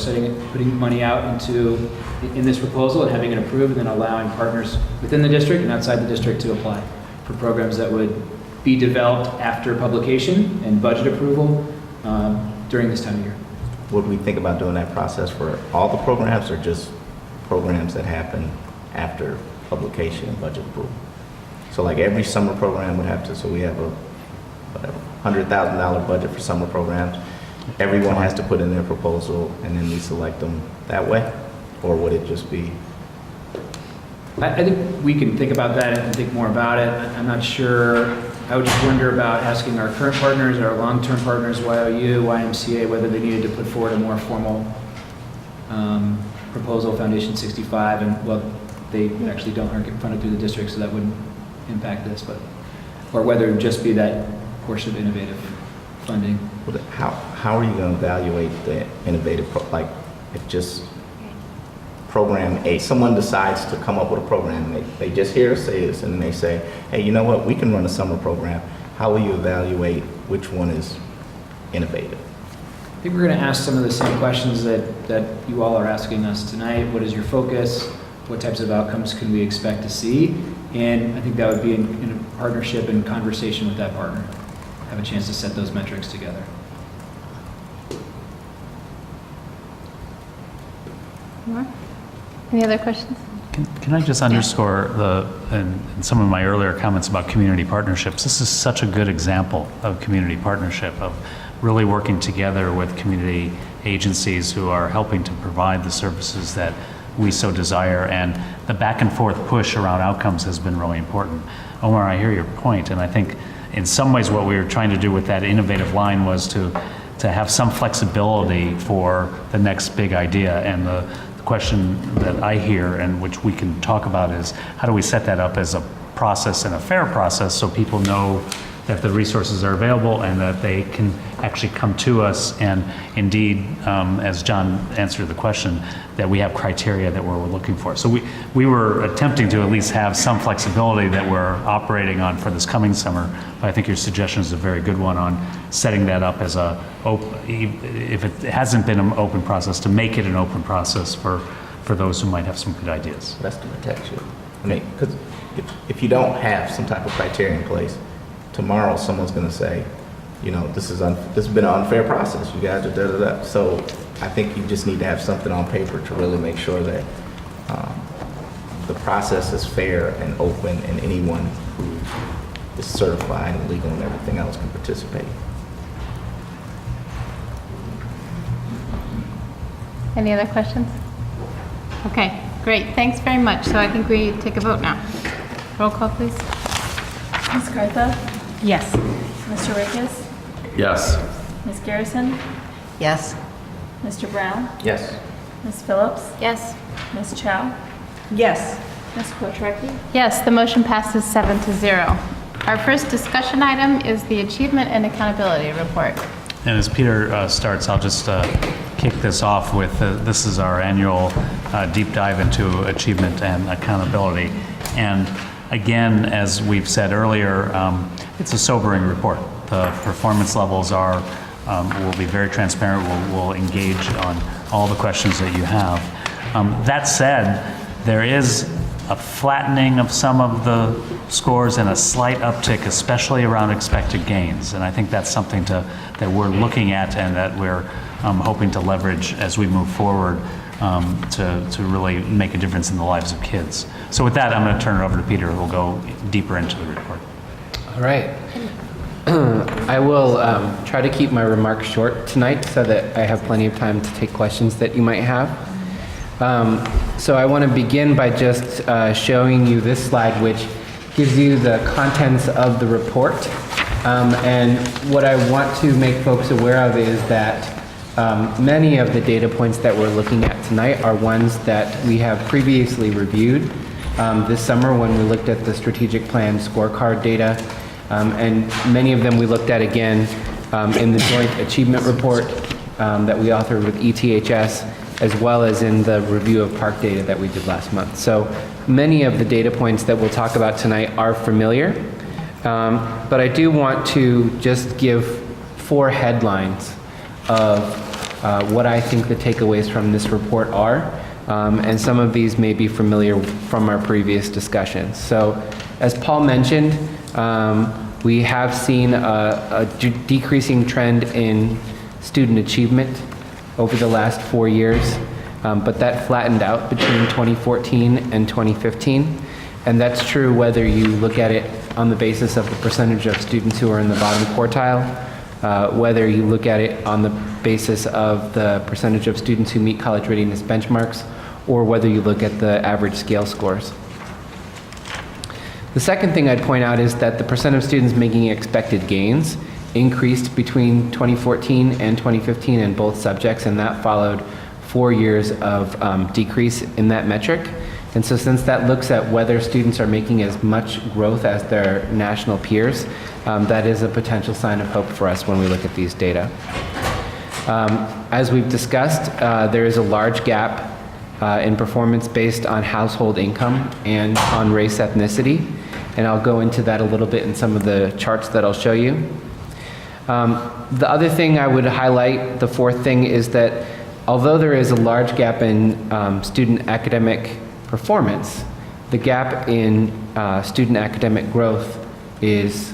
putting money out in this proposal and having it approved, and then allowing partners within the district and outside the district to apply for programs that would be developed after publication and budget approval during this time of year. Would we think about doing that process for all the programs or just programs that happen after publication and budget approval? So like every summer program would have to, so we have a whatever, $100,000 budget for summer programs. Everyone has to put in their proposal and then we select them that way? Or would it just be? I think we can think about that and think more about it. I'm not sure. I would just wonder about asking our current partners, our long-term partners, YOU, YMCA, whether they needed to put forward a more formal proposal, Foundation 65, and well, they actually don't get funded through the district, so that wouldn't impact this, but, or whether it would just be that portion of innovative funding. How are you going to evaluate the innovative, like if just program A, someone decides to come up with a program, they just hear us say this and they say, hey, you know what, we can run a summer program. How will you evaluate which one is innovative? I think we're going to ask some of the same questions that you all are asking us tonight. What is your focus? What types of outcomes can we expect to see? And I think that would be in a partnership and conversation with that partner. Have a chance to set those metrics together. More? Any other questions? Can I just underscore in some of my earlier comments about community partnerships? This is such a good example of community partnership, of really working together with community agencies who are helping to provide the services that we so desire. And the back and forth push around outcomes has been really important. Omar, I hear your point, and I think in some ways what we were trying to do with that innovative line was to have some flexibility for the next big idea. And the question that I hear, and which we can talk about, is how do we set that up as a process and a fair process so people know that the resources are available and that they can actually come to us, and indeed, as John answered the question, that we have criteria that we're looking for. So we were attempting to at least have some flexibility that we're operating on for this coming summer, but I think your suggestion is a very good one on setting that up as if it hasn't been an open process, to make it an open process for those who might have some good ideas. That's to protect you. I mean, because if you don't have some type of criteria in place, tomorrow someone's going to say, you know, this has been an unfair process. You guys are da-da-da. So I think you just need to have something on paper to really make sure that the process is fair and open, and anyone who is certified and legal and everything else can participate. Any other questions? Okay, great. Thanks very much. So I think we take a vote now. Roll call, please. Ms. Cartha? Yes. Mr. Rykhus? Yes. Ms. Garrison? Yes. Mr. Brown? Yes. Ms. Phillips? Yes. Ms. Chow? Yes. Ms. Quattrocki? Yes, the motion passes 7-0. Our first discussion item is the Achievement and Accountability Report. And as Peter starts, I'll just kick this off with this is our annual deep dive into achievement and accountability. And again, as we've said earlier, it's a sobering report. The performance levels will be very transparent. We'll engage on all the questions that you have. That said, there is a flattening of some of the scores and a slight uptick, especially around expected gains. And I think that's something that we're looking at and that we're hoping to leverage as we move forward to really make a difference in the lives of kids. So with that, I'm going to turn it over to Peter, who will go deeper into the report. All right. I will try to keep my remarks short tonight so that I have plenty of time to take questions that you might have. So I want to begin by just showing you this slide, which gives you the contents of the report. And what I want to make folks aware of is that many of the data points that we're looking at tonight are ones that we have previously reviewed this summer when we looked at the strategic plan scorecard data. And many of them we looked at again in the joint achievement report that we authored with ETHS, as well as in the review of park data that we did last month. So many of the data points that we'll talk about tonight are familiar, but I do want to just give 4 headlines of what I think the takeaways from this report are, and some of these may be familiar from our previous discussions. So as Paul mentioned, we have seen a decreasing trend in student achievement over the last 4 years, but that flattened out between 2014 and 2015. And that's true whether you look at it on the basis of the percentage of students who are in the bottom quartile, whether you look at it on the basis of the percentage of students who meet college readiness benchmarks, or whether you look at the average scale scores. The second thing I'd point out is that the percent of students making expected gains increased between 2014 and 2015 in both subjects, and that followed 4 years of decrease in that metric. And so since that looks at whether students are making as much growth as their national peers, that is a potential sign of hope for us when we look at these data. As we've discussed, there is a large gap in performance based on household income and on race ethnicity, and I'll go into that a little bit in some of the charts that I'll show you. The other thing I would highlight, the fourth thing, is that although there is a large gap in student academic performance, the gap in student academic growth is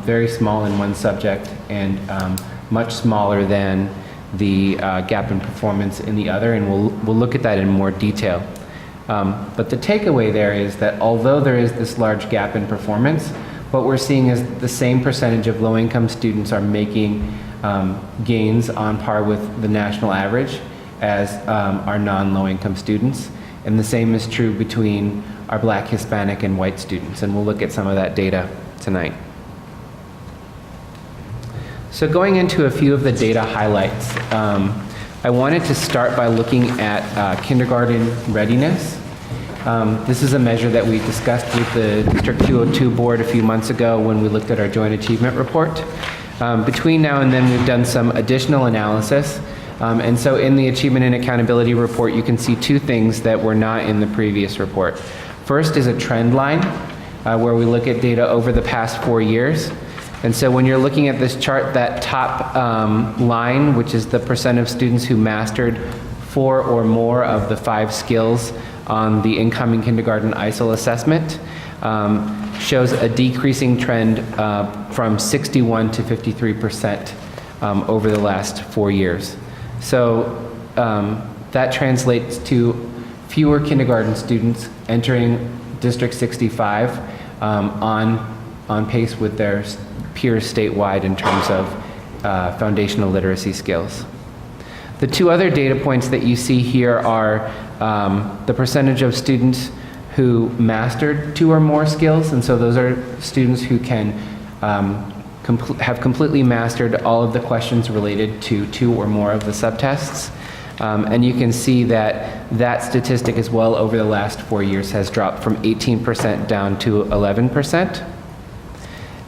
very small in one subject and much smaller than the gap in performance in the other, and we'll look at that in more detail. But the takeaway there is that although there is this large gap in performance, what we're seeing is the same percentage of low-income students are making gains on par with the national average as our non-low-income students. And the same is true between our Black, Hispanic, and white students. And we'll look at some of that data tonight. So going into a few of the data highlights, I wanted to start by looking at kindergarten readiness. This is a measure that we discussed with the District 202 board a few months ago when we looked at our joint achievement report. Between now and then, we've done some additional analysis. And so in the Achievement and Accountability report, you can see 2 things that were not in the previous report. First is a trend line, where we look at data over the past 4 years. And so when you're looking at this chart, that top line, which is the percent of students who mastered 4 or more of the 5 skills on the incoming kindergarten ISIL assessment, shows a decreasing trend from 61 to 53% over the last 4 years. So that translates to fewer kindergarten students entering District 65 on pace with their peers statewide in terms of foundational literacy skills. The 2 other data points that you see here are the percentage of students who mastered 2 or more skills, and so those are students who can have completely mastered all of the questions related to 2 or more of the subtests. And you can see that that statistic as well over the last 4 years has dropped from 18% down to 11%.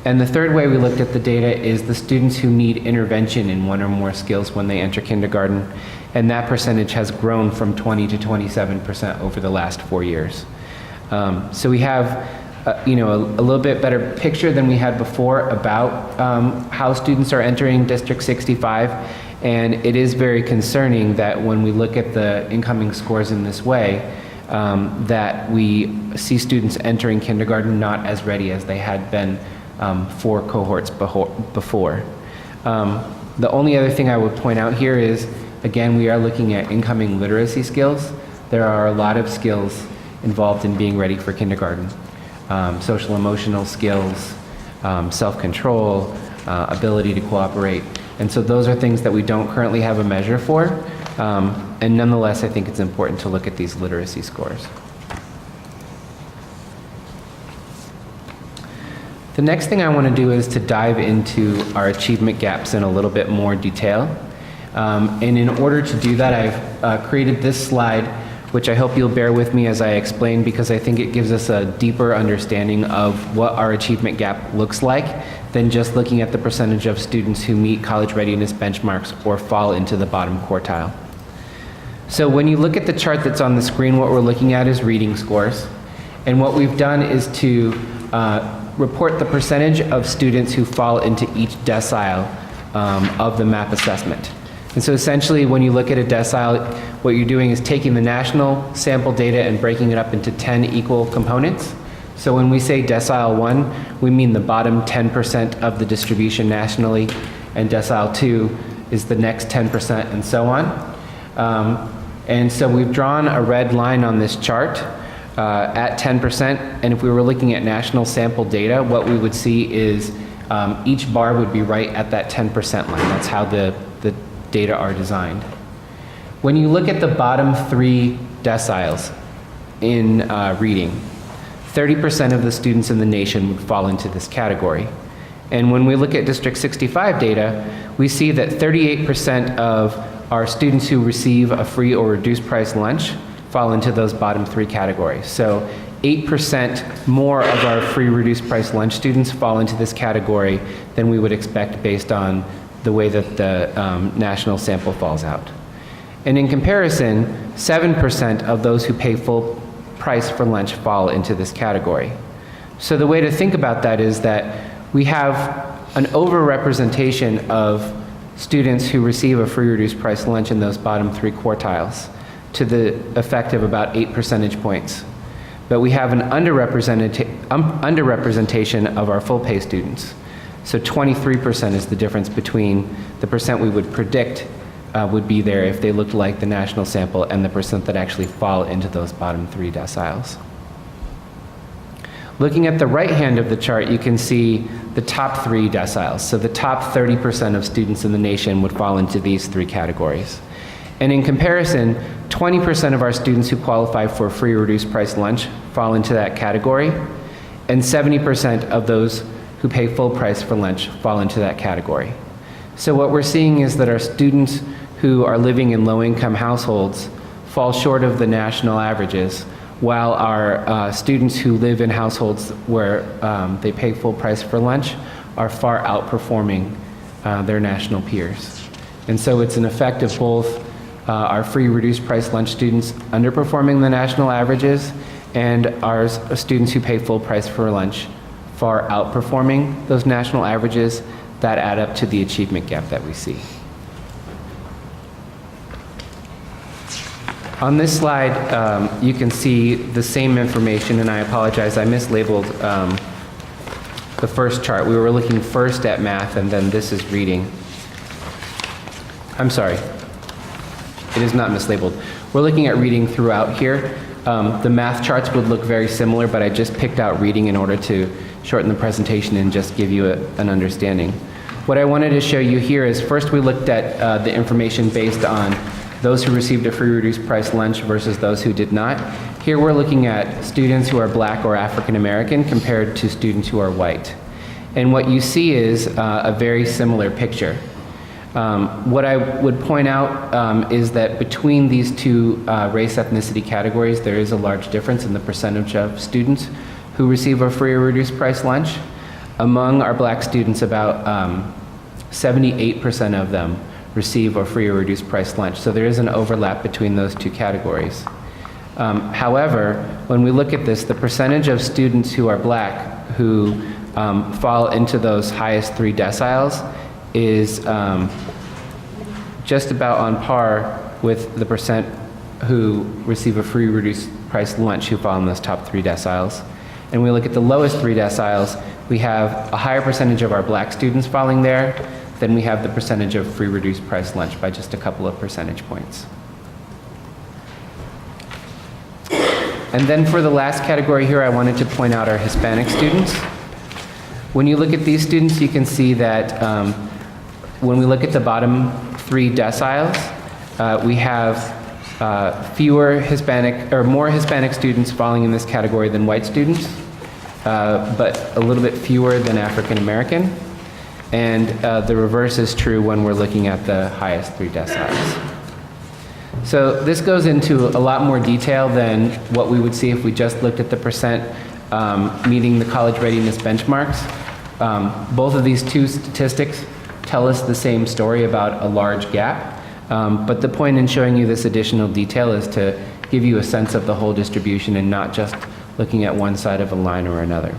And the third way we looked at the data is the students who need intervention in 1 or more skills when they enter kindergarten, and that percentage has grown from 20 to 27% over the last 4 years. So we have a little bit better picture than we had before about how students are entering District 65, and it is very concerning that when we look at the incoming scores in this way, that we see students entering kindergarten not as ready as they had been 4 cohorts before. The only other thing I would point out here is, again, we are looking at incoming literacy skills. There are a lot of skills involved in being ready for kindergarten. Social emotional skills, self-control, ability to cooperate. And so those are things that we don't currently have a measure for. And nonetheless, I think it's important to look at these literacy scores. The next thing I want to do is to dive into our achievement gaps in a little bit more detail. And in order to do that, I've created this slide, which I hope you'll bear with me as I explain, because I think it gives us a deeper understanding of what our achievement gap looks like than just looking at the percentage of students who meet college readiness benchmarks or fall into the bottom quartile. So when you look at the chart that's on the screen, what we're looking at is reading scores. And what we've done is to report the percentage of students who fall into each decile of the MAP assessment. And so essentially, when you look at a decile, what you're doing is taking the national sample data and breaking it up into 10 equal components. So when we say decile 1, we mean the bottom 10% of the distribution nationally, and decile 2 is the next 10% and so on. And so we've drawn a red line on this chart at 10%, and if we were looking at national sample data, what we would see is each bar would be right at that 10% line. That's how the data are designed. When you look at the bottom 3 deciles in reading, 30% of the students in the nation would fall into this category. And when we look at District 65 data, we see that 38% of our students who receive a free or reduced price lunch fall into those bottom 3 categories. So 8% more of our free reduced price lunch students fall into this category than we would expect based on the way that the national sample falls out. And in comparison, 7% of those who pay full price for lunch fall into this category. So the way to think about that is that we have an overrepresentation of students who receive a free reduced price lunch in those bottom 3 quartiles to the effect of about 8 percentage points. But we have an underrepresentation of our full pay students. So 23% is the difference between the percent we would predict would be there if they looked like the national sample and the percent that actually fall into those bottom 3 deciles. Looking at the right hand of the chart, you can see the top 3 deciles. So the top 30% of students in the nation would fall into these 3 categories. And in comparison, 20% of our students who qualify for free or reduced price lunch fall into that category, and 70% of those who pay full price for lunch fall into that category. So what we're seeing is that our students who are living in low-income households fall short of the national averages, while our students who live in households where they pay full price for lunch are far outperforming their national peers. And so it's an effect of both our free reduced price lunch students underperforming the national averages and our students who pay full price for lunch far outperforming those national averages that add up to the achievement gap that we see. On this slide, you can see the same information, and I apologize, I mislabeled the first chart. We were looking first at math, and then this is reading. I'm sorry, it is not mislabeled. We're looking at reading throughout here. The math charts would look very similar, but I just picked out reading in order to shorten the presentation and just give you an understanding. What I wanted to show you here is first we looked at the information based on those who received a free reduced price lunch versus those who did not. Here we're looking at students who are Black or African American compared to students who are white. And what you see is a very similar picture. What I would point out is that between these 2 race ethnicity categories, there is a large difference in the percentage of students who receive a free or reduced price lunch. Among our Black students, about 78% of them receive a free or reduced price lunch. So there is an overlap between those 2 categories. However, when we look at this, the percentage of students who are Black who fall into those highest 3 deciles is just about on par with the percent who receive a free reduced price lunch who fall in those top 3 deciles. And we look at the lowest 3 deciles, we have a higher percentage of our Black students falling there than we have the percentage of free reduced price lunch by just a couple of percentage points. And then for the last category here, I wanted to point out our Hispanic students. When you look at these students, you can see that when we look at the bottom 3 deciles, we have fewer Hispanic, or more Hispanic students falling in this category than white students, but a little bit fewer than African American. And the reverse is true when we're looking at the highest 3 deciles. So this goes into a lot more detail than what we would see if we just looked at the percent meeting the college readiness benchmarks. Both of these two statistics tell us the same story about a large gap, but the point in showing you this additional detail is to give you a sense of the whole distribution and not just looking at one side of a line or another.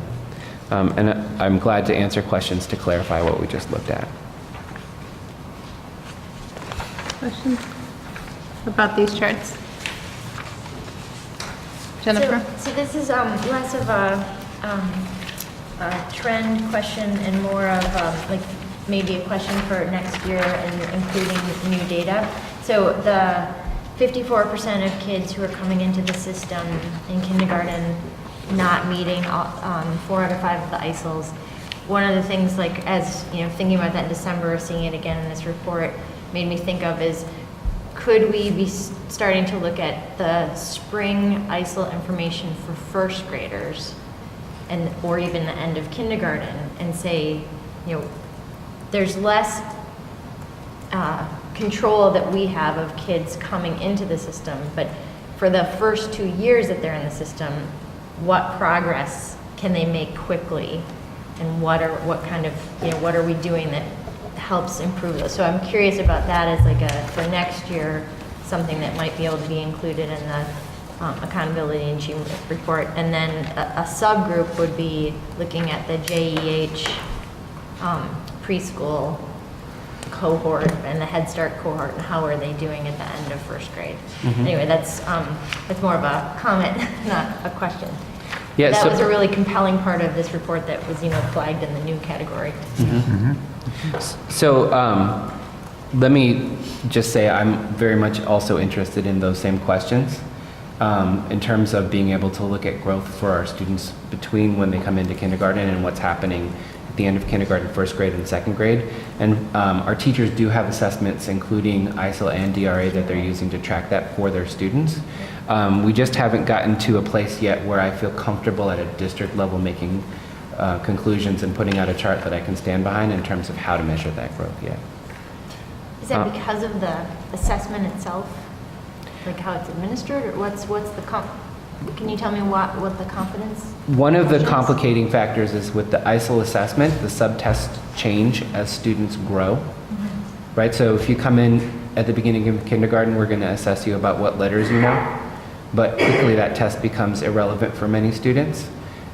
And I'm glad to answer questions to clarify what we just looked at. Questions about these charts? Jennifer? So this is less of a trend question and more of like maybe a question for next year and including new data. So the 54% of kids who are coming into the system in kindergarten not meeting 4 out of 5 of the ISILs. One of the things, like, as you know, thinking about that in December, seeing it again in this report, made me think of is, could we be starting to look at the spring ISIL information for first graders, and or even the end of kindergarten, and say, you know, there's less control that we have of kids coming into the system, but for the first 2 years that they're in the system, what progress can they make quickly, and what kind of, you know, what are we doing that helps improve those? So I'm curious about that as like for next year, something that might be able to be included in the accountability and achievement report. And then a subgroup would be looking at the JEH preschool cohort and the Head Start cohort, and how are they doing at the end of first grade. Anyway, that's more of a comment, not a question. Yeah, that so was a really compelling part of this report that was, you know, flagged in the new category. So let me just say I'm very much also interested in those same questions in terms of being able to look at growth for our students between when they come into kindergarten and what's happening at the end of kindergarten, first grade, and second grade. And our teachers do have assessments, including ISIL and DRA, that they're using to track that for their students. We just haven't gotten to a place yet where I feel comfortable at a district level making conclusions and putting out a chart that I can stand behind in terms of how to measure that growth yet. Is that because of the assessment itself, like how it's administered, or what's the can you tell me what the confidence? One of the complicating factors is with the ISIL assessment, the subtests change as students grow, right? So if you come in at the beginning of kindergarten, we're going to assess you about what letters you know, but quickly that test becomes irrelevant for many students.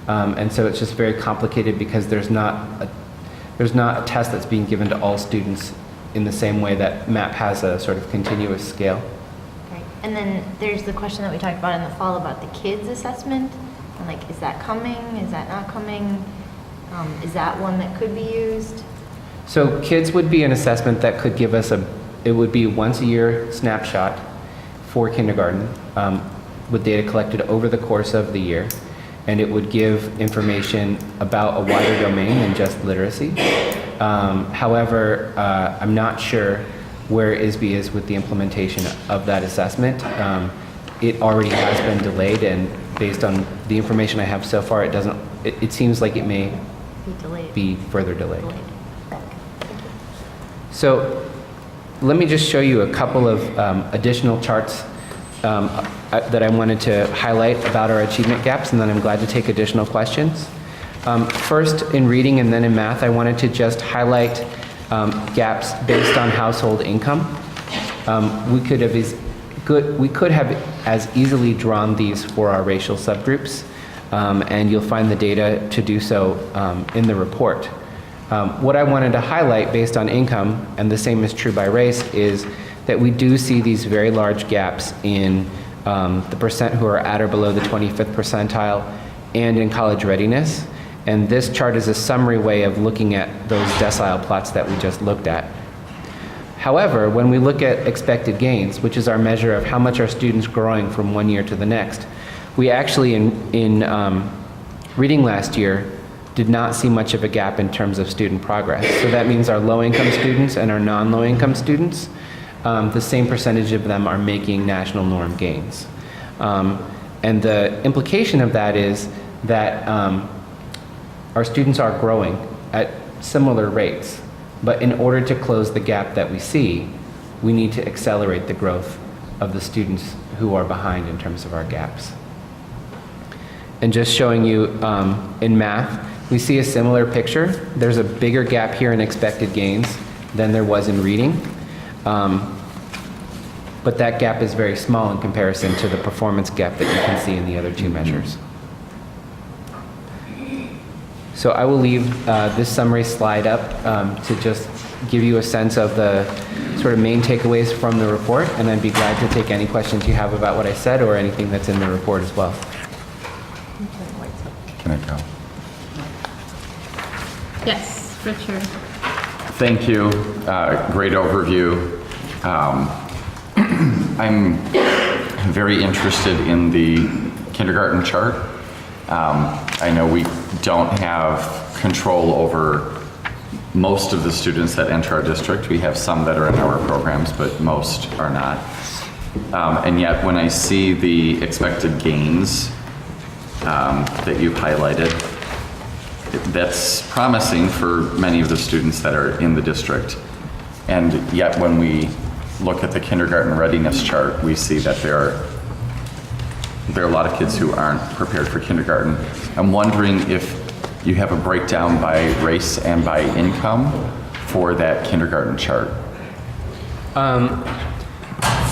And so it's just very complicated because there's not a test that's being given to all students in the same way that MAP has a sort of continuous scale. Okay. And then there's the question that we talked about in the fall about the kids assessment, and like, is that coming? Is that not coming? Is that one that could be used? So kids would be an assessment that could give us it would be once a year snapshot for kindergarten with data collected over the course of the year. And it would give information about a wider domain than just literacy. However, I'm not sure where ISB is with the implementation of that assessment. It already has been delayed, and based on the information I have so far, it seems like it may be further delayed. So let me just show you a couple of additional charts that I wanted to highlight about our achievement gaps, and then I'm glad to take additional questions. First, in reading and then in math, I wanted to just highlight gaps based on household income. We could have as easily drawn these for our racial subgroups, and you'll find the data to do so in the report. What I wanted to highlight based on income, and the same is true by race, is that we do see these very large gaps in the percent who are at or below the 25th percentile and in college readiness. And this chart is a summary way of looking at those decile plots that we just looked at. However, when we look at expected gains, which is our measure of how much our students growing from one year to the next, we actually in reading last year did not see much of a gap in terms of student progress. So that means our low-income students and our non-low-income students the same percentage of them are making national norm gains. And the implication of that is that our students are growing at similar rates, but in order to close the gap that we see, we need to accelerate the growth of the students who are behind in terms of our gaps. And just showing you in math, we see a similar picture. There's a bigger gap here in expected gains than there was in reading. But that gap is very small in comparison to the performance gap that you can see in the other two measures. So I will leave this summary slide up to just give you a sense of the sort of main takeaways from the report, and I'd be glad to take any questions you have about what I said or anything that's in the report as well. Can I go? Yes, Richard. Thank you. Great overview. I'm very interested in the kindergarten chart. I know we don't have control over most of the students that enter our district. We have some that are in our programs, but most are not. And yet when I see the expected gains that you've highlighted, that's promising for many of the students that are in the district. And yet when we look at the kindergarten readiness chart, we see that there are a lot of kids who aren't prepared for kindergarten. I'm wondering if you have a breakdown by race and by income for that kindergarten chart.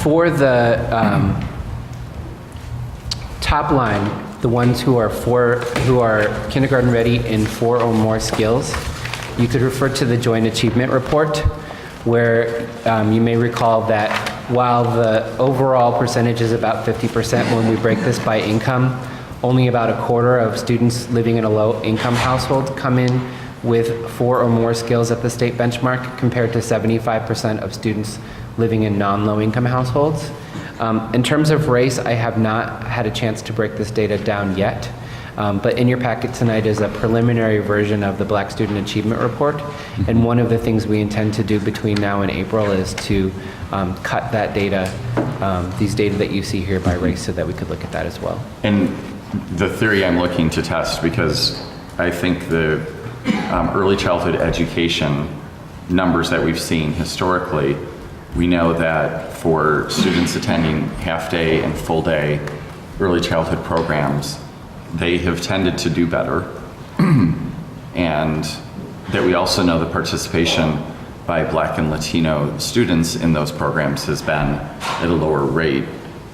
For the top line, the ones who are kindergarten ready in 4 or more skills, you could refer to the Joint Achievement Report, where you may recall that while the overall percentage is about 50% when we break this by income, only about a quarter of students living in a low-income household come in with 4 or more skills at the state benchmark, compared to 75% of students living in non-low-income households. In terms of race, I have not had a chance to break this data down yet, but in your packet tonight is a preliminary version of the Black Student Achievement Report, and one of the things we intend to do between now and April is to cut that data, these data that you see here by race, so that we could look at that as well. And the theory I'm looking to test, because I think the early childhood education numbers that we've seen historically, we know that for students attending half-day and full-day early childhood programs, they have tended to do better. And that we also know the participation by Black and Latino students in those programs has been at a lower rate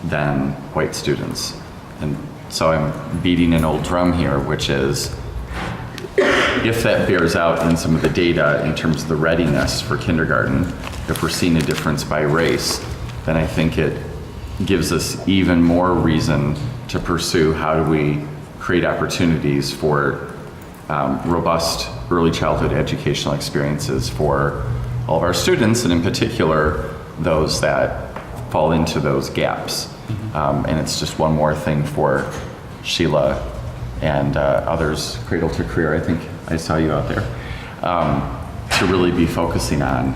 than white students. And so I'm beating an old drum here, which is, if that bears out in some of the data in terms of the readiness for kindergarten, if we're seeing a difference by race, then I think it gives us even more reason to pursue how do we create opportunities for robust early childhood educational experiences for all of our students, and in particular, those that fall into those gaps. And it's just one more thing for Sheila and others, Cradle to Career, I think I saw you out there, to really be focusing on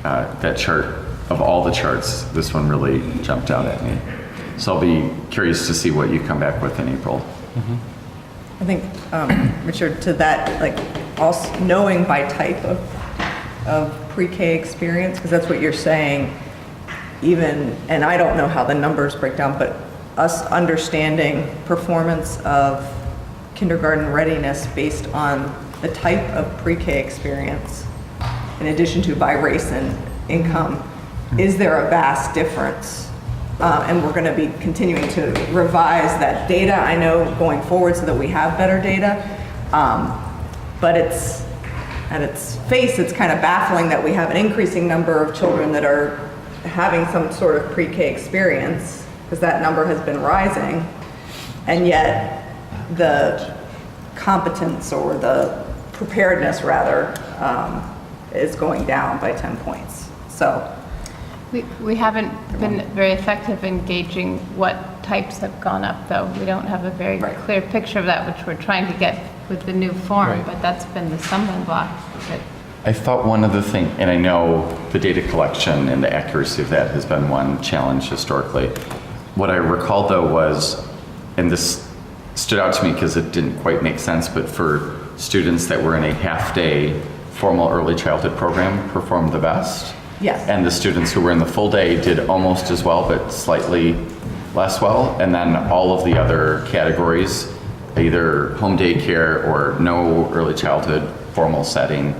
that chart. Of all the charts, this one really jumped out at me. So I'll be curious to see what you come back with in April. I think, Richard, to that, like, also knowing by type of pre-K experience, because that's what you're saying, even, and I don't know how the numbers break down, but us understanding performance of kindergarten readiness based on the type of pre-K experience, in addition to by race and income, is there a vast difference? And we're going to be continuing to revise that data, I know, going forward, so that we have better data. But it's, at its face, it's kind of baffling that we have an increasing number of children that are having some sort of pre-K experience, because that number has been rising, and yet the competence, or the preparedness rather, is going down by 10 points. So We haven't been very effective in gauging what types have gone up, though. We don't have a very clear picture of that, which we're trying to get with the new form, but that's been the stumbling block. I thought one other thing, and I know the data collection and the accuracy of that has been one challenge historically. What I recalled though was, and this stood out to me because it didn't quite make sense, but for students that were in a half-day formal early childhood program performed the best. Yes. And the students who were in the full day did almost as well, but slightly less well. And then all of the other categories, either home daycare or no early childhood formal setting,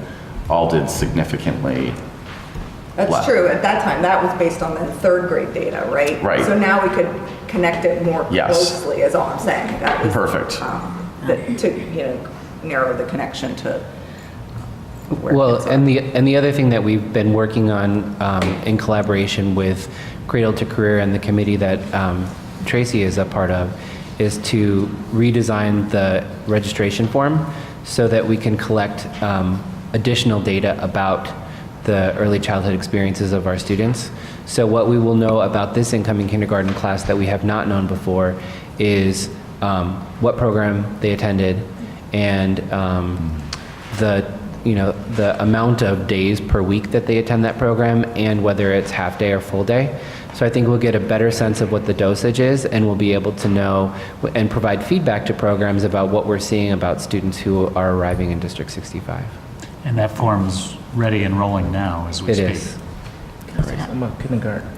all did significantly That's less. true. At that time, that was based on the third grade data, right? Right. So now we could connect it more Yes. closely, is all I'm saying. That was, Perfect. to narrow the connection to where Well, kids are. and the other thing that we've been working on in collaboration with Cradle to Career and the committee that Tracy is a part of is to redesign the registration form so that we can collect additional data about the early childhood experiences of our students. So what we will know about this incoming kindergarten class that we have not known before is what program they attended and the amount of days per week that they attend that program and whether it's half day or full day. So I think we'll get a better sense of what the dosage is, and we'll be able to know and provide feedback to programs about what we're seeing about students who are arriving in District 65. And that form's ready and rolling now as we It speak. is. I'm a kindergarten.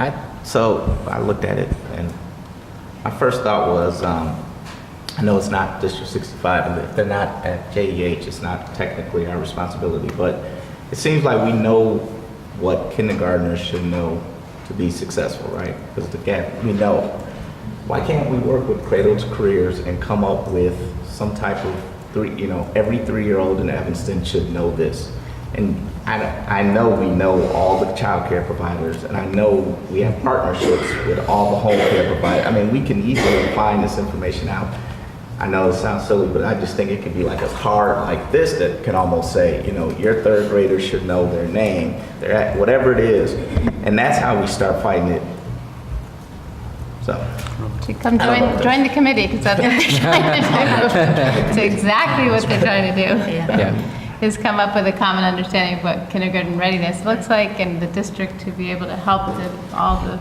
So I looked at it, and my first thought was, I know it's not District 65, and if they're not at JEH, it's not technically our responsibility, but it seems like we know what kindergartners should know to be successful, right? Because again, we know. Why can't we work with Cradle to Careers and come up with some type of every 3-year-old in Evanston should know this? And I know we know all the child care providers, and I know we have partnerships with all the home care providers. I mean, we can easily find this information out. I know it sounds silly, but I just think it could be like a card like this that can almost say, your third graders should know their name, their whatever it is. And that's how we start fighting it. So. To come join the committee, because that's what they're trying to do. It's exactly what they're trying to do. Yeah. Is come up with a common understanding of what kindergarten readiness looks like in the district, to be able to help all the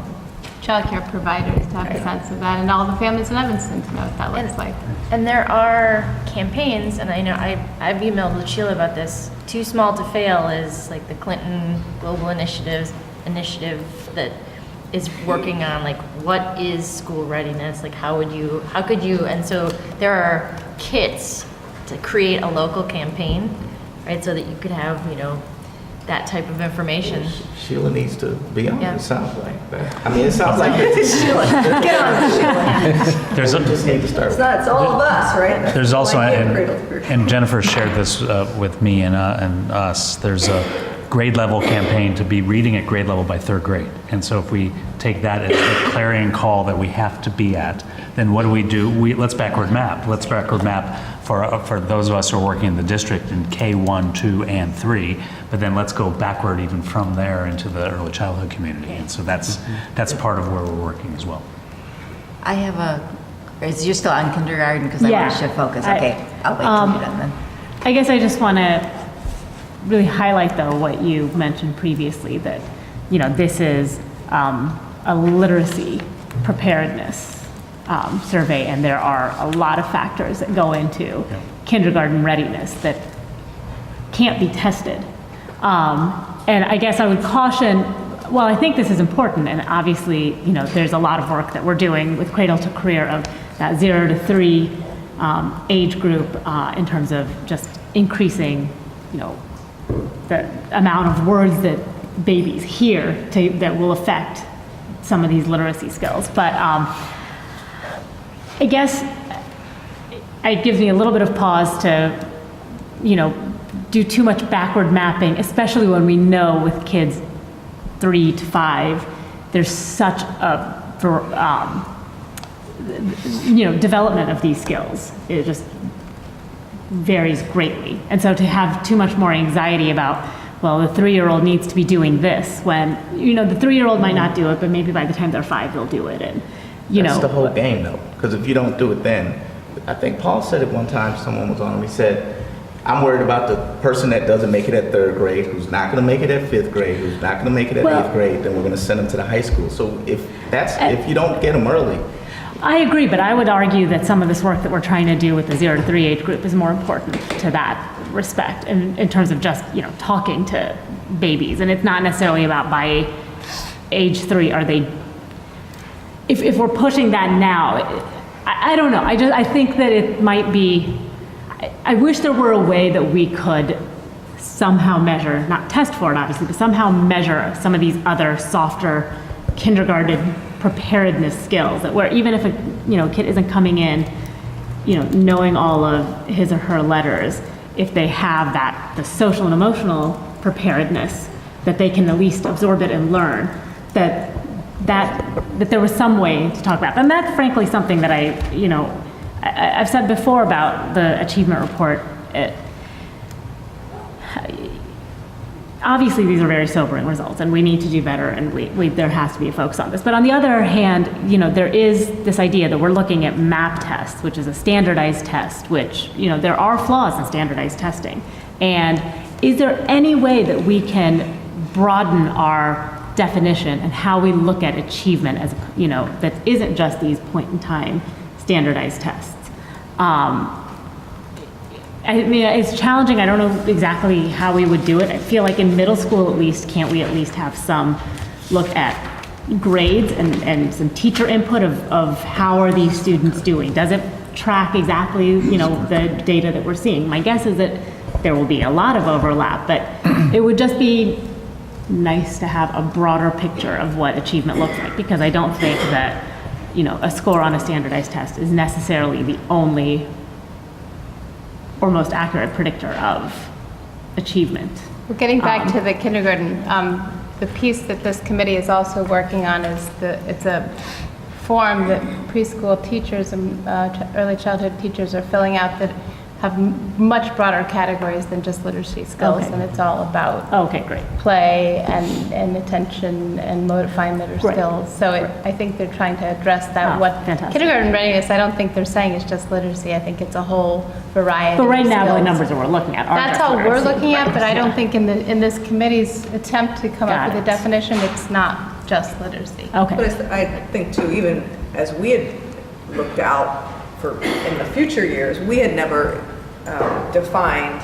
childcare providers to have a sense of that, and all the families in Evanston to know what that looks like. And there are campaigns, and I know I've emailed with Sheila about this. Too Small to Fail is like the Clinton Global Initiative that is working on like what is school readiness, like how could you, and so there are kits to create a local campaign, right, so that you could have that type of information. Sheila needs to be on Yeah. it, sounds like that. I mean, it sounds like Sheila, get on it, Sheila. There's we just need to start. It's all of us, right? There's also, Like Cradle to Career. and Jennifer shared this with me and us, there's a grade level campaign to be reading at grade level by third grade. And so if we take that as the clarion call that we have to be at, then what do? Let's backward map. Let's backward map for those of us who are working in the district in K1, 2, and 3, but then let's go backward even from there into the early childhood community. And so that's part of where we're working as well. I have you're still on kindergarten because I want to shift focus. Okay, I'll wait till you're done then. I guess I just want to really highlight, though, what you mentioned previously, that, this is a literacy preparedness survey, and there are a lot of factors that go into kindergarten readiness that can't be tested. And I guess I would caution, well, I think this is important, and obviously, there's a lot of work that we're doing with Cradle to Career of that 0 to 3 age group in terms of just increasing, the amount of words that babies hear that will affect some of these literacy skills. But I guess it gives me a little bit of pause to, do too much backward mapping, especially when we know with kids 3 to 5, there's such a, development of these skills. It just varies greatly. And so to have too much more anxiety about, well, the 3-year-old needs to be doing this, when, the 3-year-old might not do it, but maybe by the time they're 5, they'll do it. And, That's the whole game, though, because if you don't do it then, I think Paul said it one time, someone was on him, he said, I'm worried about the person that doesn't make it at 3rd grade, who's not going to make it at 5th grade, who's not going to make it at 8th grade, then we're going to send them to the high school. So if you don't get them early. I agree, but I would argue that some of this work that we're trying to do with the 0 to 3 age group is more important to that respect in terms of just, talking to babies. And it's not necessarily about by age 3, are they, if we're pushing that now, I don't know. I think that it might be, I wish there were a way that we could somehow measure, not test for it obviously, but somehow measure some of these other softer kindergarten preparedness skills that where even if a kid isn't coming in, knowing all of his or her letters, if they have the social and emotional preparedness, that they can at least absorb it and learn, that there was some way to talk about. And that's frankly something that I've said before about the achievement report. Obviously, these are very sobering results, and we need to do better, and there has to be a focus on this. But on the other hand, there is this idea that we're looking at MAP tests, which is a standardized test, which, there are flaws in standardized testing. And is there any way that we can broaden our definition and how we look at achievement as, that isn't just these point-in-time standardized tests? I mean, it's challenging. I don't know exactly how we would do it. I feel like in middle school, at least, can't we at least have some look at grades and some teacher input of how are these students doing? Does it track exactly, the data that we're seeing? My guess is that there will be a lot of overlap, but it would just be nice to have a broader picture of what achievement looks like, because I don't think that, a score on a standardized test is necessarily the only or most accurate predictor of achievement. We're getting back to the kindergarten. The piece that this committee is also working on is it's a form that preschool teachers and early childhood teachers are filling out that have much broader categories than just literacy skills, and it's all about great. play and attention and fine motor skills. So I think they're trying to address that. Kindergarten readiness, I don't think they're saying it's just literacy. I think it's a whole variety. But right of now, skills. the numbers that we're looking at are That's all we're looking at, but I don't think in this committee's attempt to come up with a definition, it's not just literacy. But I think too, even as we had looked out in the future years, we had never defined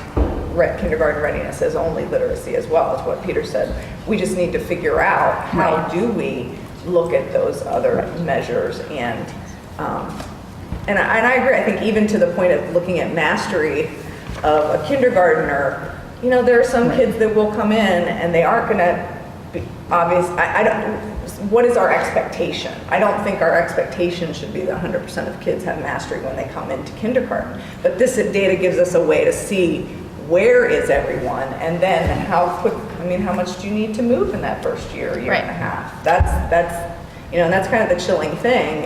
kindergarten readiness as only literacy as well. It's what Peter said. We just need to figure out how do we look at those other measures and I agree. I think even to the point of looking at mastery of a kindergartner, there are some kids that will come in and they aren't going to be obvious. What is our expectation? I don't think our expectation should be that 100% of kids have mastery when they come into kindergarten. But this data gives us a way to see where is everyone, and then how much do you need to move in that first year and a half? That's kind of the chilling thing.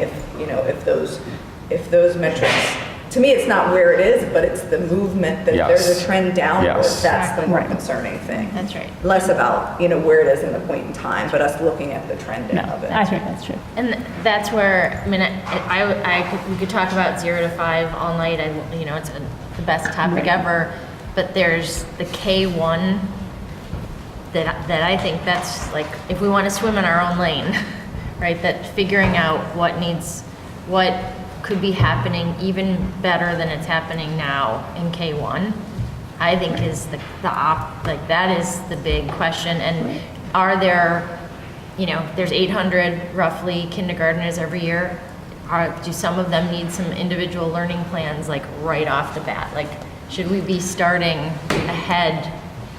If those metrics, to me, it's not where it is, but it's the movement that there's a trend downward. That's the more concerning thing. That's right. Less about, where it is in the point in time, but us looking at the trend of it. I think that's true. And that's where, we could talk about 0 to 5 all night. It's the best topic ever. But there's the K1 that I think that's like, if we want to swim in our own lane, right? That figuring out what could be happening even better than it's happening now in K1, I think is that is the big question. And are there, there's 800 roughly kindergartners every year. Do some of them need some individual learning plans like right off the bat? Like, should we be starting ahead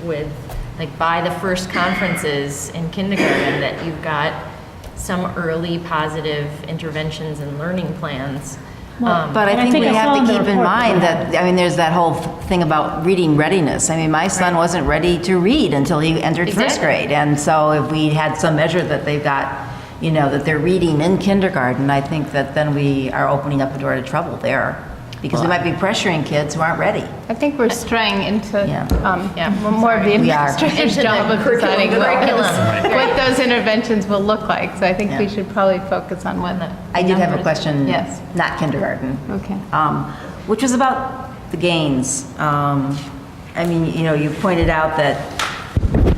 with, like, by the first conferences in kindergarten that you've got some early positive interventions and learning plans? But I think we have to keep in mind that, there's that whole thing about reading readiness. My son wasn't ready to read until he entered first grade. And so if we had some measure that they've got, that they're reading in kindergarten, I think that then we are opening up the door to trouble there. Because we might be pressuring kids who aren't ready. I think we're straying into more of the administrator's job of deciding what those interventions will look like. So I think we should probably focus on what the I did have a question, not kindergarten. Okay. Which was about the gains. I mean, you know, you pointed out that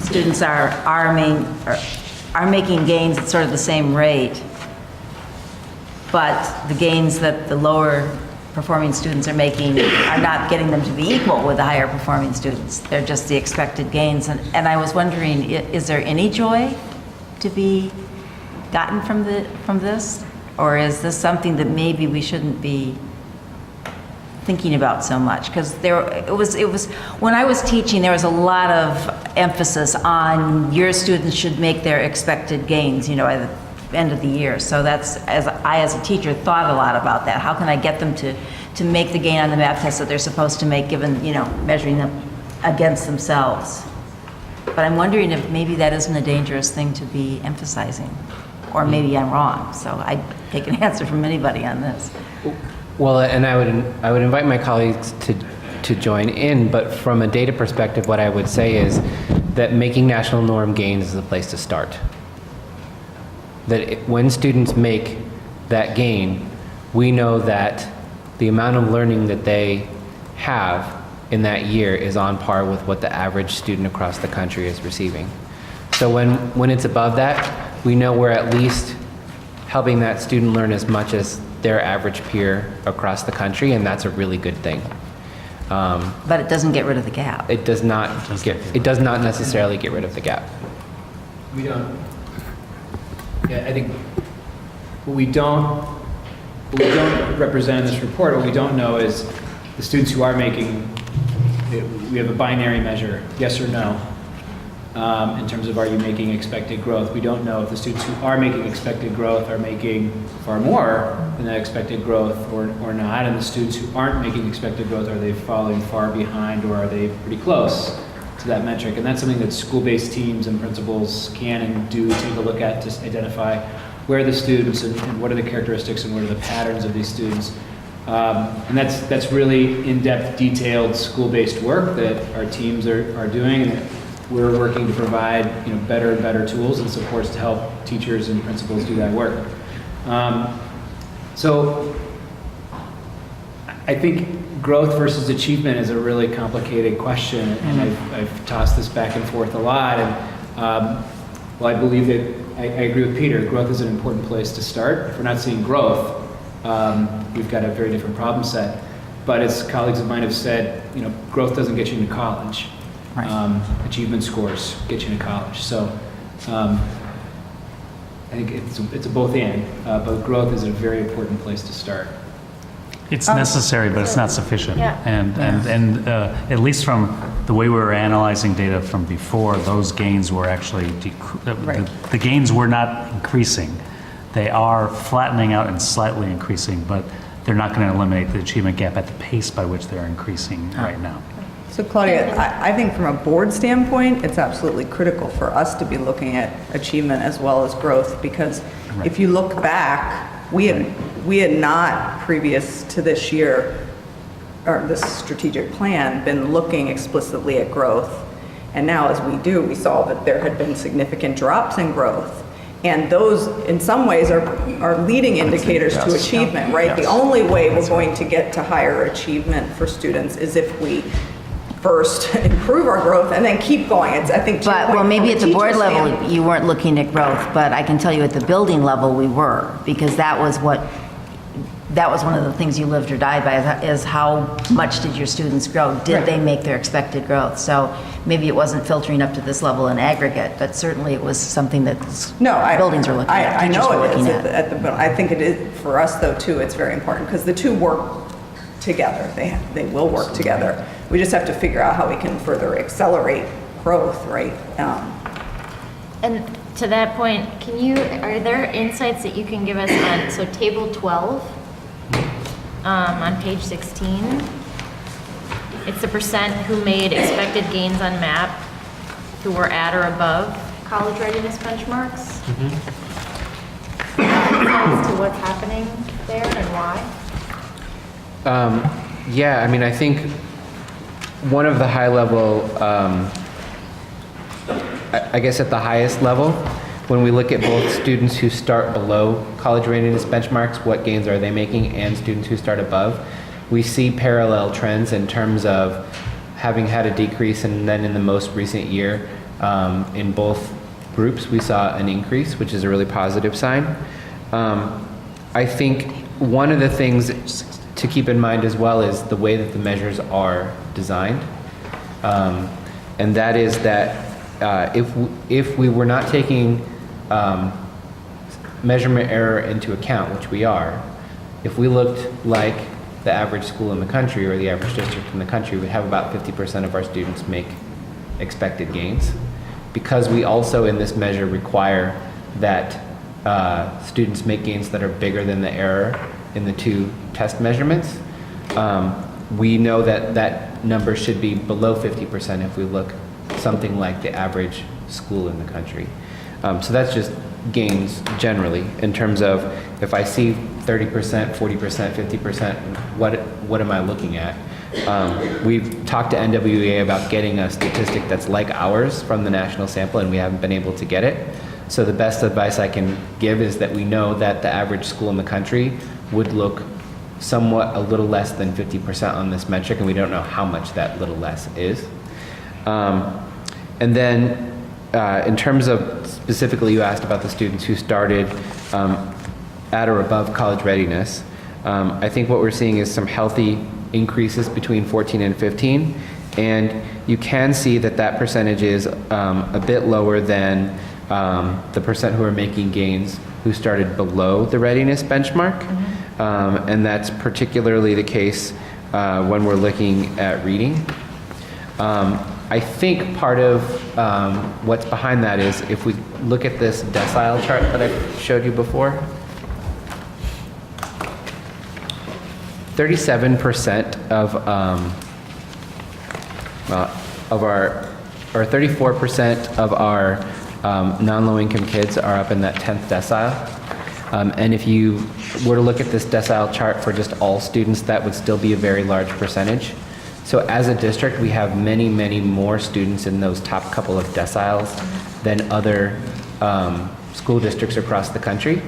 students are making gains at sort of the same rate, but the gains that the lower performing students are making are not getting them to be equal with the higher performing students. They're just the expected gains. And I was wondering, is there any joy to be gotten from this? Or is this something that maybe we shouldn't be thinking about so much? Because it was when I was teaching, there was a lot of emphasis on your students should make their expected gains, you know, at the end of the year. So that's, as a teacher, thought a lot about that. How can I get them to make the gain on the math test that they're supposed to make, given, you know, measuring them against themselves? But I'm wondering if maybe that isn't a dangerous thing to be emphasizing. Or maybe I'm wrong, so I'd take an answer from anybody on this. Well, and I would invite my colleagues to join in, but from a data perspective, what I would say is that making national norm gains is the place to start. That when students make that gain, we know that the amount of learning that they have in that year is on par with what the average student across the country is receiving. So when it's above that, we know we're at least helping that student learn as much as their average peer across the country, and that's a really good thing. But it doesn't get rid of the gap. It does not necessarily get rid of the gap. We don't. Yeah, I think what we don't represent in this report, what we don't know is the students who are making, we have a binary measure, yes or no, in terms of are you making expected growth. We don't know if the students who are making expected growth are making far more than that expected growth or not, and the students who aren't making expected growth, are they falling far behind or are they pretty close to that metric? And that's something that school-based teams and principals can and do take a look at to identify where are the students and what are the characteristics and what are the patterns of these students. And that's really in-depth, detailed school-based work that our teams are doing, and we're working to provide, you know, better and better tools and supports to help teachers and principals do that work. So I think growth versus achievement is a really complicated question, and I've tossed this back and forth a lot. And well, I believe that I agree with Peter. Growth is an important place to start. If we're not seeing growth, we've got a very different problem set. But as colleagues of mine have said, you know, growth doesn't get you into college. Right. Achievement scores get you into college. So I think it's a both and, but growth is a very important place to start. It's necessary, but it's not sufficient. Yeah. And at least from the way we were analyzing data from before, those gains were actually, the gains were not increasing. They are flattening out and slightly increasing, but they're not going to eliminate the achievement gap at the pace by which they're increasing right now. So Claudia, I think from a board standpoint, it's absolutely critical for us to be looking at achievement as well as growth, because if you look back, we had not, previous to this year, or this strategic plan, been looking explicitly at growth. And now as we do, we saw that there had been significant drops in growth. And those, in some ways, are leading indicators to achievement, right? Yes. The only way we're going to get to higher achievement for students is if we first improve our growth and then keep going. It's, I think, well, maybe at the board level you weren't looking at growth, but I can tell you at the building level we were, because that was one of the things you lived or died by, is how much did your students grow? Did they make their expected growth? So maybe it wasn't filtering up to this level in aggregate, but certainly it was something that buildings are looking at. I know it is I think it is for us though too. It's very important because the two work together. They will work together. We just have to figure out how we can further accelerate growth, right? And to that point, are there insights that you can give us on, so table 12, on page 16, it's the percent who made expected gains on MAP who were at or above college readiness benchmarks. As to what's happening there and why? Yeah, I mean, I think one of the high level, I guess at the highest level, when we look at both students who start below college readiness benchmarks, what gains are they making, and students who start above, we see parallel trends in terms of having had a decrease, and then in the most recent year, in both groups, we saw an increase, which is a really positive sign. I think one of the things to keep in mind as well is the way that the measures are designed. And that is that if we were not taking measurement error into account, which we are, if we looked like the average school in the country or the average district in the country, we'd have about 50% of our students make expected gains. Because we also in this measure require that students make gains that are bigger than the error in the two test measurements, we know that that number should be below 50% if we look something like the average school in the country. So that's just gains generally in terms of if I see 30%, 40%, 50%, what am I looking at? We've talked to NWEA about getting a statistic that's like ours from the national sample, and we haven't been able to get it. So the best advice I can give is that we know that the average school in the country would look somewhat a little less than 50% on this metric, and we don't know how much that little less is. And then in terms of specifically, you asked about the students who started at or above college readiness. I think what we're seeing is some healthy increases between 14 and 15, and you can see that that percentage is a bit lower than the percent who are making gains who started below the readiness benchmark. And that's particularly the case when we're looking at reading. I think part of what's behind that is if we look at this decile chart that I showed you before, 37% of our, or 34% of our non-low income kids are up in that 10th decile. And if you were to look at this decile chart for just all students, that would still be a very large percentage. So as a district, we have many, many more students in those top couple of deciles than other school districts across the country.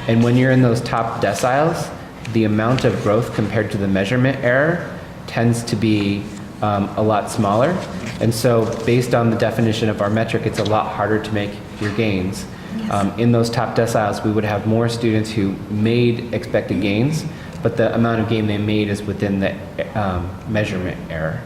And when you're in those top deciles, the amount of growth compared to the measurement error tends to be a lot smaller. And so based on the definition of our metric, it's a lot harder to make your gains. In those top deciles, we would have more students who made expected gains, but the amount of gain they made is within the measurement error.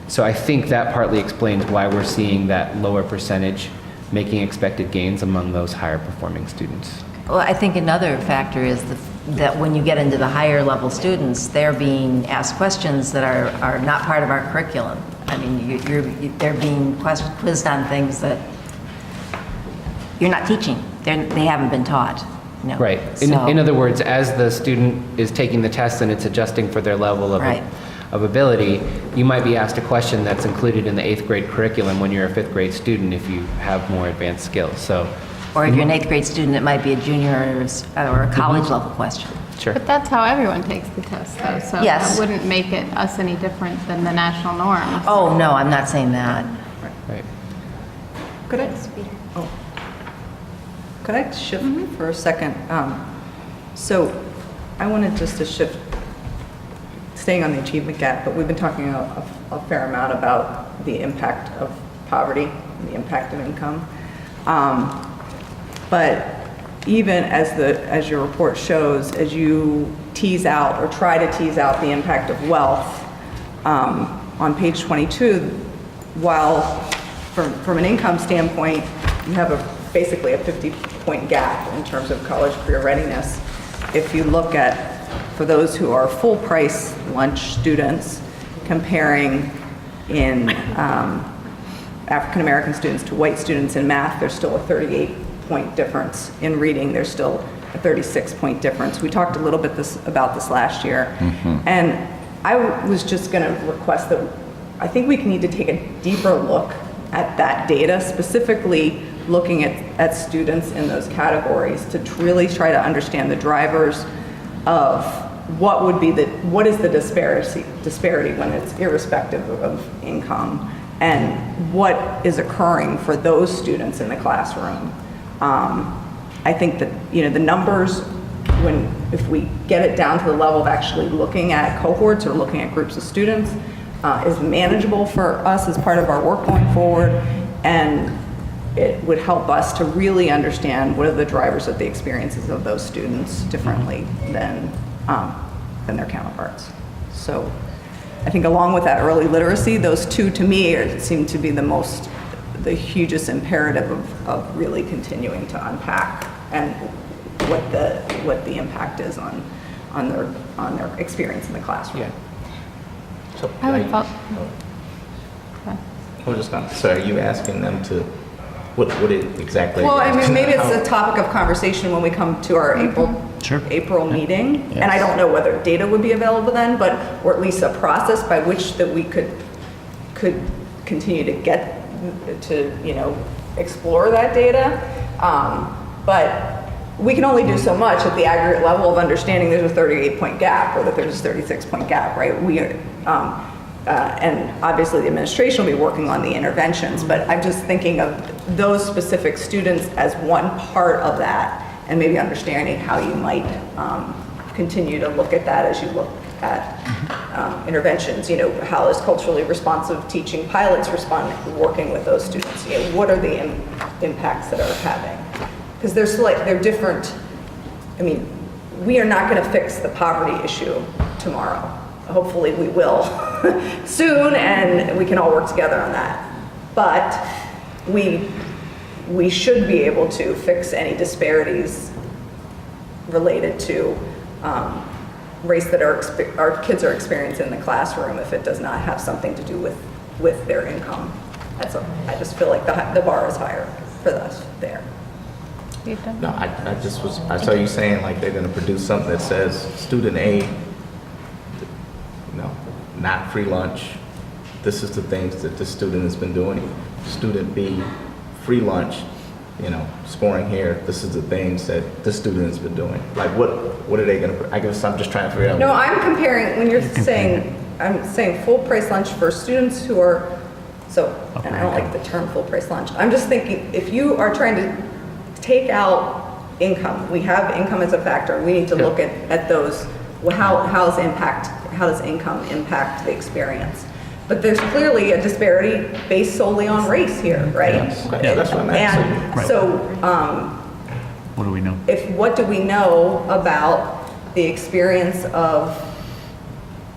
So I think that partly explains why we're seeing that lower percentage making expected gains among those higher performing students. Well, I think another factor is that when you get into the higher level students, they're being asked questions that are not part of our curriculum. I mean, they're being quizzed on things that you're not teaching. They haven't been taught. No. Right. In other words, as the student is taking the test and it's adjusting for their level of, of ability, you might be asked a question that's included in the 8th grade curriculum when you're a 5th grade student if you have more advanced skills. So, or if you're an 8th grade student, it might be a junior or a college level question. Sure. But that's how everyone takes the test, though, so that wouldn't make it us any different than the national norm. Oh, no, I'm not saying that. Right. Could I shift for a second? So I wanted just to shift, staying on the achievement gap, but we've been talking a fair amount about the impact of poverty, the impact of income. But even as your report shows, as you tease out or try to tease out the impact of wealth, on page 22, while from an income standpoint, you have basically a 50-point gap in terms of college career readiness. If you look at, for those who are full price lunch students, comparing in African American students to white students in math, there's still a 38-point difference. In reading, there's still a 36-point difference. We talked a little bit about this last year. And I was just going to request that I think we need to take a deeper look at that data, specifically looking at students in those categories to really try to understand the drivers of what is the disparity when it's irrespective of income, and what is occurring for those students in the classroom. I think that the numbers, if we get it down to the level of actually looking at cohorts or looking at groups of students, is manageable for us as part of our work going forward, and it would help us to really understand what are the drivers of the experiences of those students differently than their counterparts. So I think along with that early literacy, those two to me seem to be the hugest imperative of really continuing to unpack and what the impact is on their experience in the classroom. Yeah. So, I would vote. I was just going to say, are you asking them to, what it exactly? Well, I mean, maybe it's How- a topic of conversation when we come to our April meeting. Yes. And I don't know whether data would be available then, or at least a process by which that we could continue to get to, explore that data. But we can only do so much at the aggregate level of understanding there's a 38-point gap or that there's a 36-point gap, right? And obviously the administration will be working on the interventions, but I'm just thinking of those specific students as one part of that, and maybe understanding how you might continue to look at that as you look at interventions. How is culturally responsive teaching pilots working with those students? What are the impacts that are having? Because they're different. I mean, we are not going to fix the poverty issue tomorrow. Hopefully we will soon, and we can all work together on that. But we should be able to fix any disparities related to race that our kids are experiencing in the classroom if it does not have something to do with their income. I just feel like the bar is higher for us there. No, I saw you saying like they're gonna produce something that says student A, not free lunch. This is the things that the student has been doing. Student B, free lunch, scoring here. This is the things that the student has been doing. Like what are they gonna, I guess I'm just trying to figure out. No, I'm comparing, when you're saying, I'm saying full price lunch for students who are, and I don't like the term full price lunch. I'm just thinking, if you are trying to take out income, we have income as a factor, we need to look at those, how does income impact the experience? But there's clearly a disparity based solely on race here, right? Yeah, that's what I'm asking. And so, what do we know? what do we know about the experience of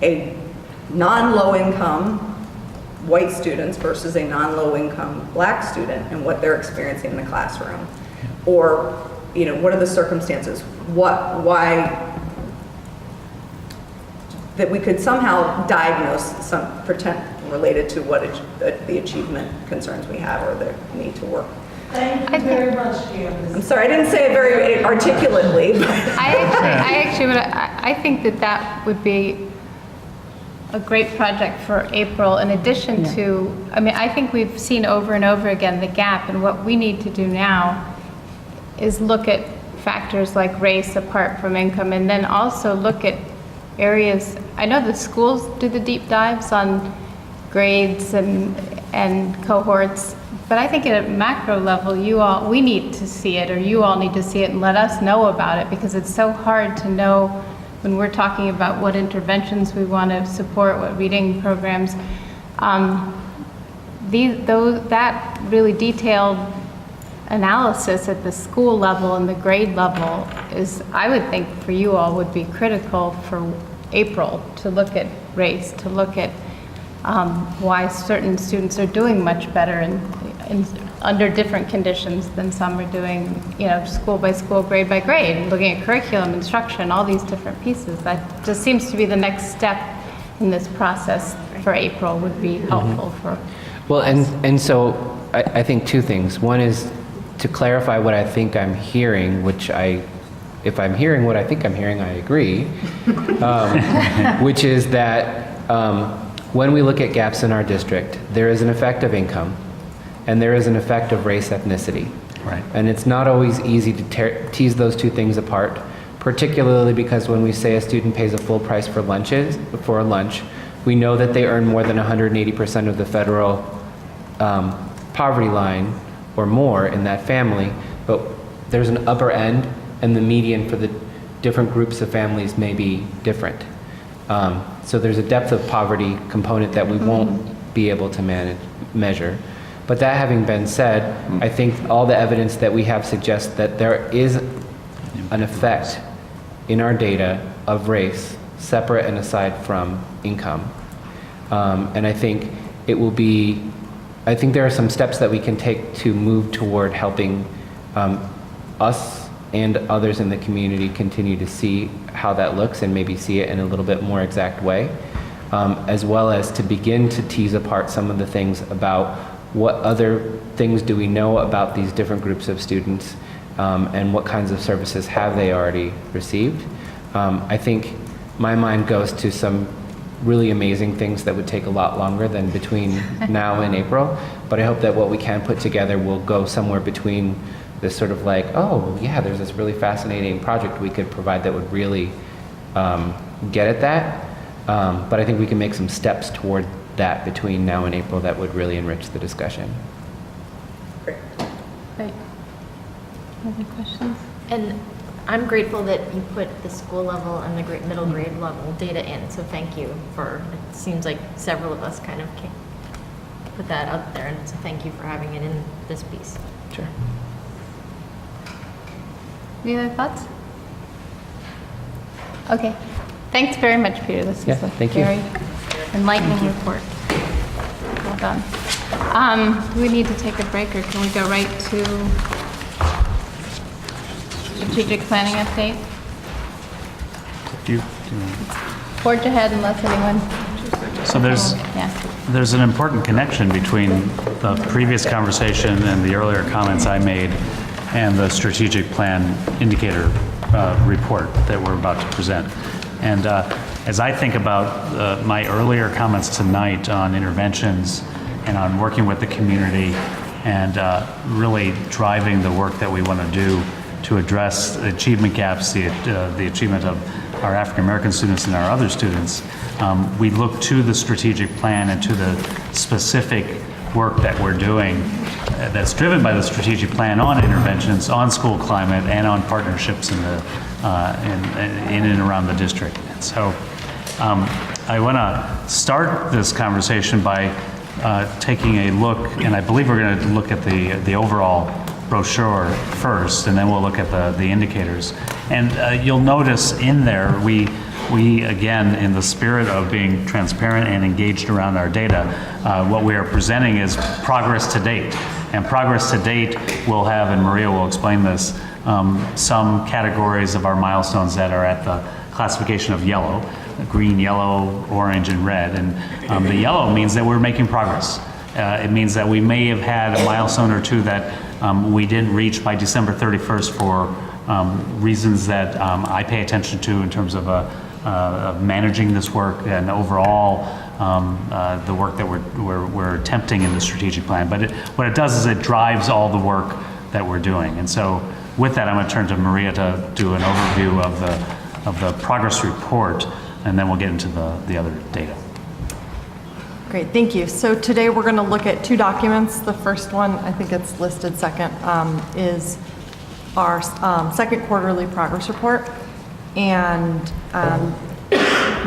a non-low income white students versus a non-low income black student and what they're experiencing in the classroom? Or, what are the circumstances? Why that we could somehow diagnose some pretend related to what the achievement concerns we have or the need to work. Thank you very much, Candance. I'm sorry, I didn't say it very articulately. I think that would be a great project for April, in addition to, I think we've seen over and over again the gap, and what we need to do now is look at factors like race apart from income, and then also look at areas. I know the schools do the deep dives on grades and cohorts, but I think at a macro level, we need to see it, or you all need to see it and let us know about it, because it's so hard to know when we're talking about what interventions we want to support, what reading programs. That really detailed analysis at the school level and the grade level is, I would think, for you all would be critical for April, to look at race, to look at why certain students are doing much better under different conditions than some are doing, school by school, grade by grade, looking at curriculum, instruction, all these different pieces. That just seems to be the next step in this process for April would be helpful for. Well, and so I think two things. One is to clarify what I think I'm hearing, if I'm hearing what I think I'm hearing, I agree, which is that when we look at gaps in our district, there is an effect of income, and there is an effect of race, ethnicity. Right. And it's not always easy to tease those two things apart, particularly because when we say a student pays a full price for lunch, we know that they earn more than 180% of the federal poverty line or more in that family, but there's an upper end, and the median for the different groups of families may be different. So there's a depth of poverty component that we won't be able to measure. But that having been said, I think all the evidence that we have suggests that there is an effect in our data of race, separate and aside from income. And I think I think there are some steps that we can take to move toward helping us and others in the community continue to see how that looks and maybe see it in a little bit more exact way, as well as to begin to tease apart some of the things about what other things do we know about these different groups of students, and what kinds of services have they already received. I think my mind goes to some really amazing things that would take a lot longer than between now and April, but I hope that what we can put together will go somewhere between this sort of like, oh yeah, there's this really fascinating project we could provide that would really get at that, but I think we can make some steps toward that between now and April that would really enrich the discussion. Great. Other questions? And I'm grateful that you put the school level and the middle grade level data in, so thank you for, it seems like several of us kind of put that out there, and so thank you for having it in this piece. Sure. Any other thoughts? Okay. Thanks very much, Peter. This is a thank you. very enlightening report. Well done. Do we need to take a break, or can we go right to strategic planning update? Forge ahead unless anyone... So there's an important connection between the previous conversation and the earlier comments I made and the strategic plan indicator report that we're about to present. And as I think about my earlier comments tonight on interventions and on working with the community and really driving the work that we want to do to address achievement gaps, the achievement of our African American students and our other students, we look to the strategic plan and to the specific work that we're doing that's driven by the strategic plan on interventions, on school climate, and on partnerships in and around the district. And so I want to start this conversation by taking a look, and I believe we're going to look at the overall brochure first, and then we'll look at the indicators. And you'll notice in there, we again, in the spirit of being transparent and engaged around our data, what we are presenting is progress to date. And progress to date will have, and Maria will explain this, some categories of our milestones that are at the classification of yellow, green, yellow, orange, and red. And the yellow means that we're making progress. It means that we may have had a milestone or two that we didn't reach by December 31st for reasons that I pay attention to in terms of managing this work and overall the work that we're attempting in the strategic plan. But what it does is it drives all the work that we're doing. And so with that, I'm going to turn to Maria to do an overview of the progress report, and then we'll get into the other data. Great, thank you. So today we're going to look at two documents. The first one, I think it's listed second, is our second quarterly progress report. And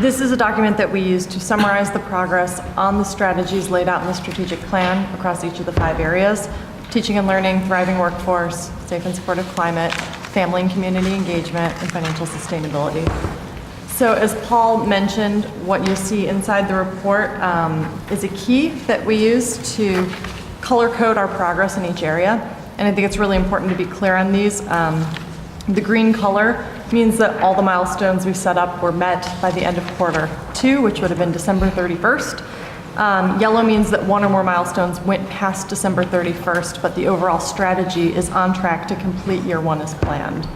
this is a document that we use to summarize the progress on the strategies laid out in the strategic plan across each of the 5 areas: teaching and learning, thriving workforce, safe and supportive climate, family and community engagement, and financial sustainability. So as Paul mentioned, what you see inside the report is a key that we use to color code our progress in each area. And I think it's really important to be clear on these. The green color means that all the milestones we set up were met by the end of quarter 2, which would have been December 31st. Yellow means that one or more milestones went past December 31st, but the overall strategy is on track to complete year 1 as planned.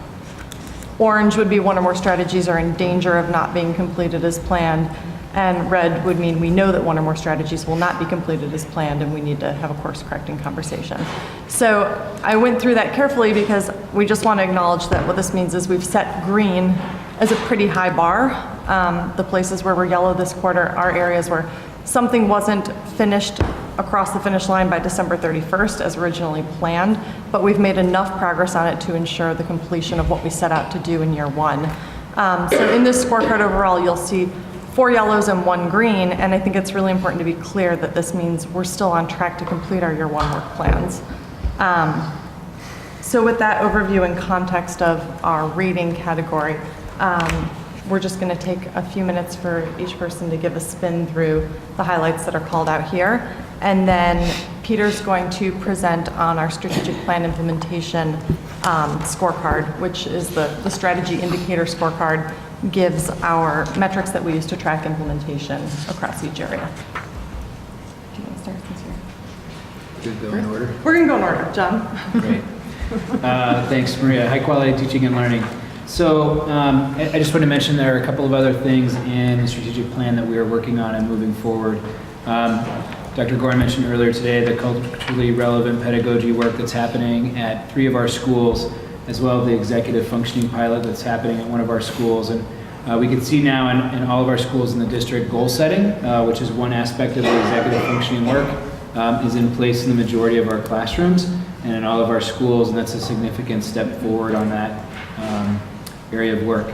Orange would be one or more strategies are in danger of not being completed as planned, and red would mean we know that one or more strategies will not be completed as planned and we need to have a course correcting conversation. So I went through that carefully because we just want to acknowledge that what this means is we've set green as a pretty high bar. The places where we're yellow this quarter are areas where something wasn't finished across the finish line by December 31st as originally planned, but we've made enough progress on it to ensure the completion of what we set out to do in year 1. So in this scorecard overall, you'll see 4 yellows and 1 green, and I think it's really important to be clear that this means we're still on track to complete our year 1 work plans. So with that overview and context of our reading category, we're just going to take a few minutes for each person to give a spin through the highlights that are called out here. And then Peter's going to present on our strategic plan implementation scorecard, which is the strategy indicator scorecard, gives our metrics that we use to track implementation across each area. Do you want to start this here? Good, go in order. We're going to go in order. John? Great. Thanks, Maria. High quality teaching and learning. So I just want to mention there are a couple of other things in the strategic plan that we are working on and moving forward. Dr. Goren mentioned earlier today the culturally relevant pedagogy work that's happening at 3 of our schools, as well as the executive functioning pilot that's happening at 1 of our schools. And we can see now in all of our schools in the district, goal setting, which is one aspect of the executive functioning work, is in place in the majority of our classrooms and in all of our schools, and that's a significant step forward on that area of work.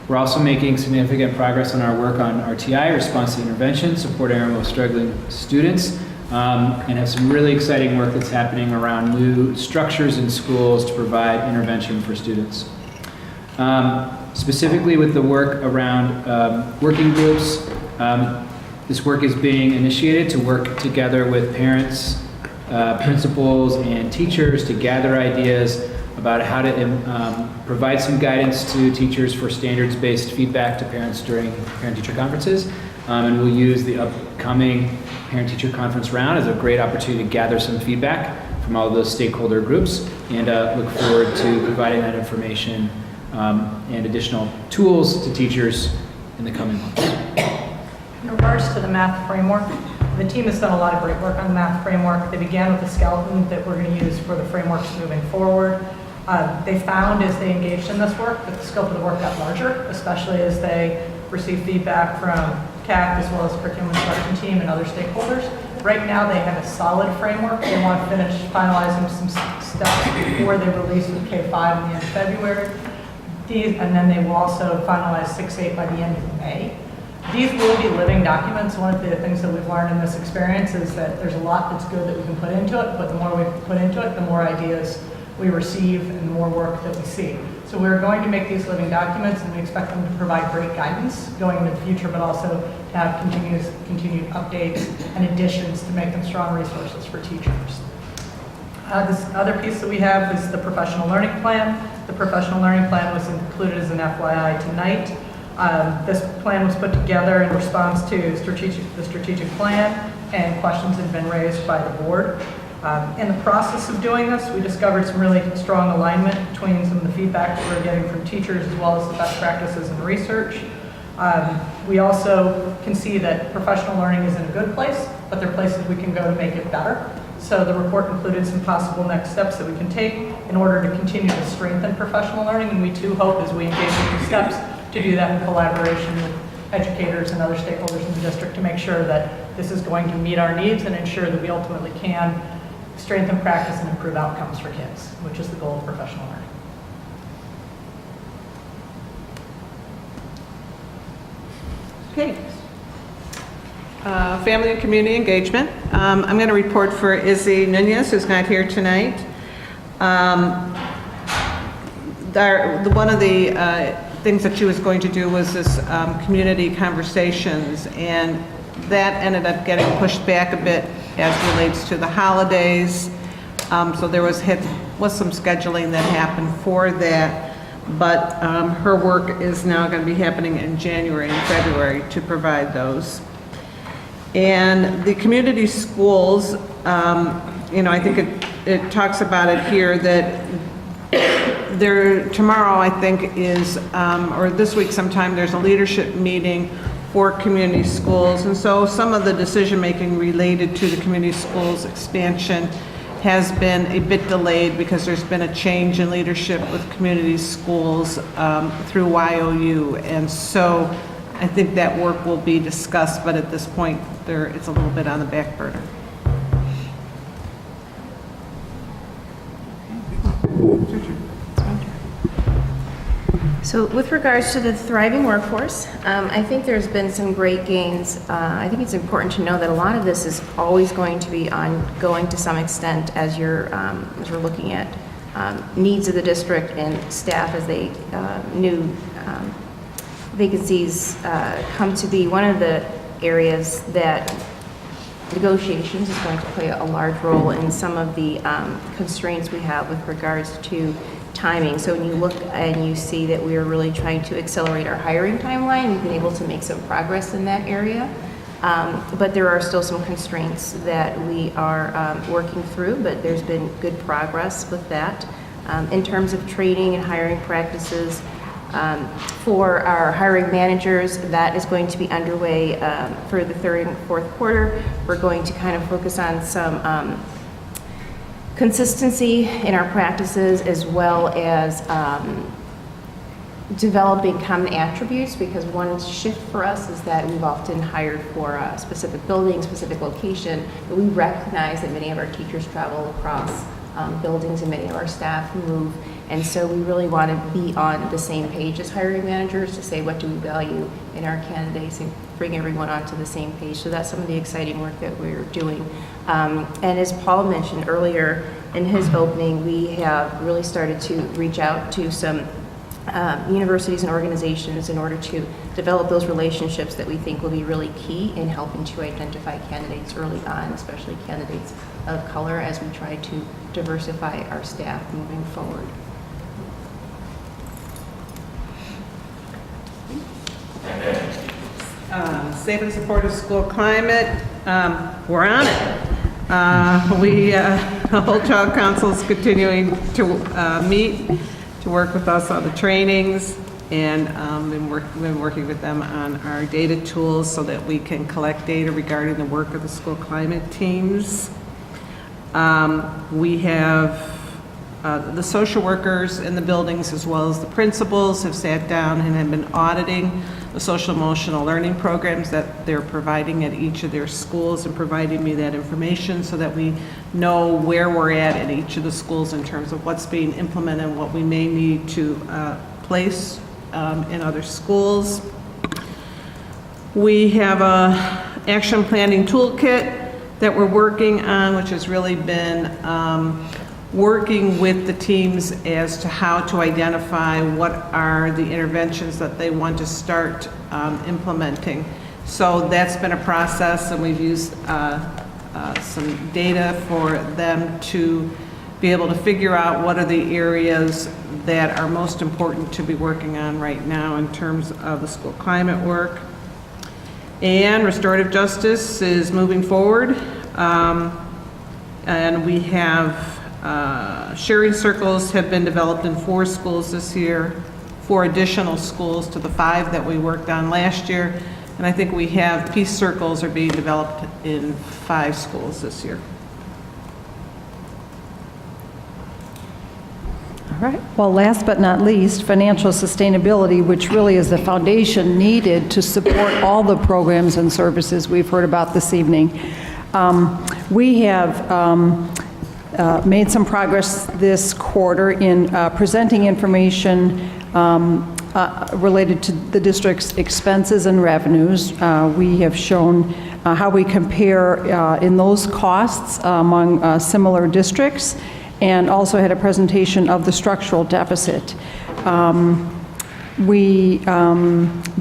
We're also making significant progress on our work on RTI, response to intervention, supporting our most struggling students, and have some really exciting work that's happening around new structures in schools to provide intervention for students. Specifically with the work around working groups, this work is being initiated to work together with parents, principals, and teachers to gather ideas about how to provide some guidance to teachers for standards-based feedback to parents during parent-teacher conferences. And we'll use the upcoming parent-teacher conference round as a great opportunity to gather some feedback from all of those stakeholder groups, and look forward to providing that information and additional tools to teachers in the coming months. In regards to the math framework, the team has done a lot of great work on the math framework. They began with the skeleton that we're going to use for the frameworks moving forward. They found as they engaged in this work that the scope of the work got larger, especially as they received feedback from CAC as well as curriculum instruction team and other stakeholders. Right now they have a solid framework. They want to finish finalizing some steps before they release with K-5 in the end of February. And then they will also finalize 6-8 by the end of May. These will be living documents. One of the things that we've learned in this experience is that there's a lot that's good that we can put into it, but the more we put into it, the more ideas we receive and the more work that we see. So we're going to make these living documents, and we expect them to provide great guidance going into the future, but also to have continued updates and additions to make them strong resources for teachers. This other piece that we have is the professional learning plan. The professional learning plan was included as an FYI tonight. This plan was put together in response to the strategic plan, and questions had been raised by the board. In the process of doing this, we discovered some really strong alignment between some of the feedback that we're getting from teachers as well as the best practices in research. We also can see that professional learning is in a good place, but there are places we can go to make it better. So the report included some possible next steps that we can take in order to continue to strengthen professional learning, and we too hope as we engage in these steps to do that in collaboration with educators and other stakeholders in the district to make sure that this is going to meet our needs and ensure that we ultimately can strengthen practice and improve outcomes for kids, which is the goal of professional learning. Okay. Family and community engagement. I'm going to report for Izzy Nunez, who's not here tonight. One of the things that she was going to do was this community conversations, and that ended up getting pushed back a bit as relates to the holidays. So there was some scheduling that happened for that, but her work is now going to be happening in January and February to provide those. And the community schools, I think it talks about it here that tomorrow, I think, is, or this week sometime, there's a leadership meeting for community schools. And so some of the decision-making related to the community schools expansion has been a bit delayed because there's been a change in leadership with community schools through YOU. And so I think that work will be discussed, but at this point, it's a little bit on the back burner. So with regards to the thriving workforce, I think there's been some great gains. I think it's important to know that a lot of this is always going to be ongoing to some extent as we're looking at needs of the district and staff as they new vacancies come to be. One of the areas that negotiations is going to play a large role in some of the constraints we have with regards to timing. So when you look and you see that we are really trying to accelerate our hiring timeline, we've been able to make some progress in that area. But there are still some constraints that we are working through, but there's been good progress with that. In terms of training and hiring practices, for our hiring managers, that is going to be underway for the third and fourth quarter. We're going to kind of focus on some consistency in our practices, as well as developing common attributes, because one shift for us is that we've often hired for a specific building, specific location, but we recognize that many of our teachers travel across buildings and many of our staff move. And so we really want to be on the same page as hiring managers to say what do we value in our candidates and bring everyone onto the same page. So that's some of the exciting work that we're doing. And as Paul mentioned earlier in his opening, we have really started to reach out to some universities and organizations in order to develop those relationships that we think will be really key in helping to identify candidates early on, especially candidates of color, as we try to diversify our staff moving forward. Safe and supportive school climate, we're on it. The whole child council is continuing to meet, to work with us on the trainings, and been working with them on our data tools so that we can collect data regarding the work of the school climate teams. We have the social workers in the buildings, as well as the principals, have sat down and have been auditing the social emotional learning programs that they're providing at each of their schools, and providing me that information so that we know where we're at each of the schools in terms of what's being implemented and what we may need to place in other schools. We have a action planning toolkit that we're working on, which has really been working with the teams as to how to identify what are the interventions that they want to start implementing. So that's been a process, and we've used some data for them to be able to figure out what are the areas that are most important to be working on right now in terms of the school climate work. And restorative justice is moving forward, and we have sharing circles have been developed in 4 schools this year, 4 additional schools to the 5 that we worked on last year. And I think we have peace circles are being developed in 5 schools this year. All right. Well, last but not least, financial sustainability, which really is the foundation needed to support all the programs and services we've heard about this evening. We have made some progress this quarter in presenting information related to the district's expenses and revenues. We have shown how we compare in those costs among similar districts, and also had a presentation of the structural deficit. We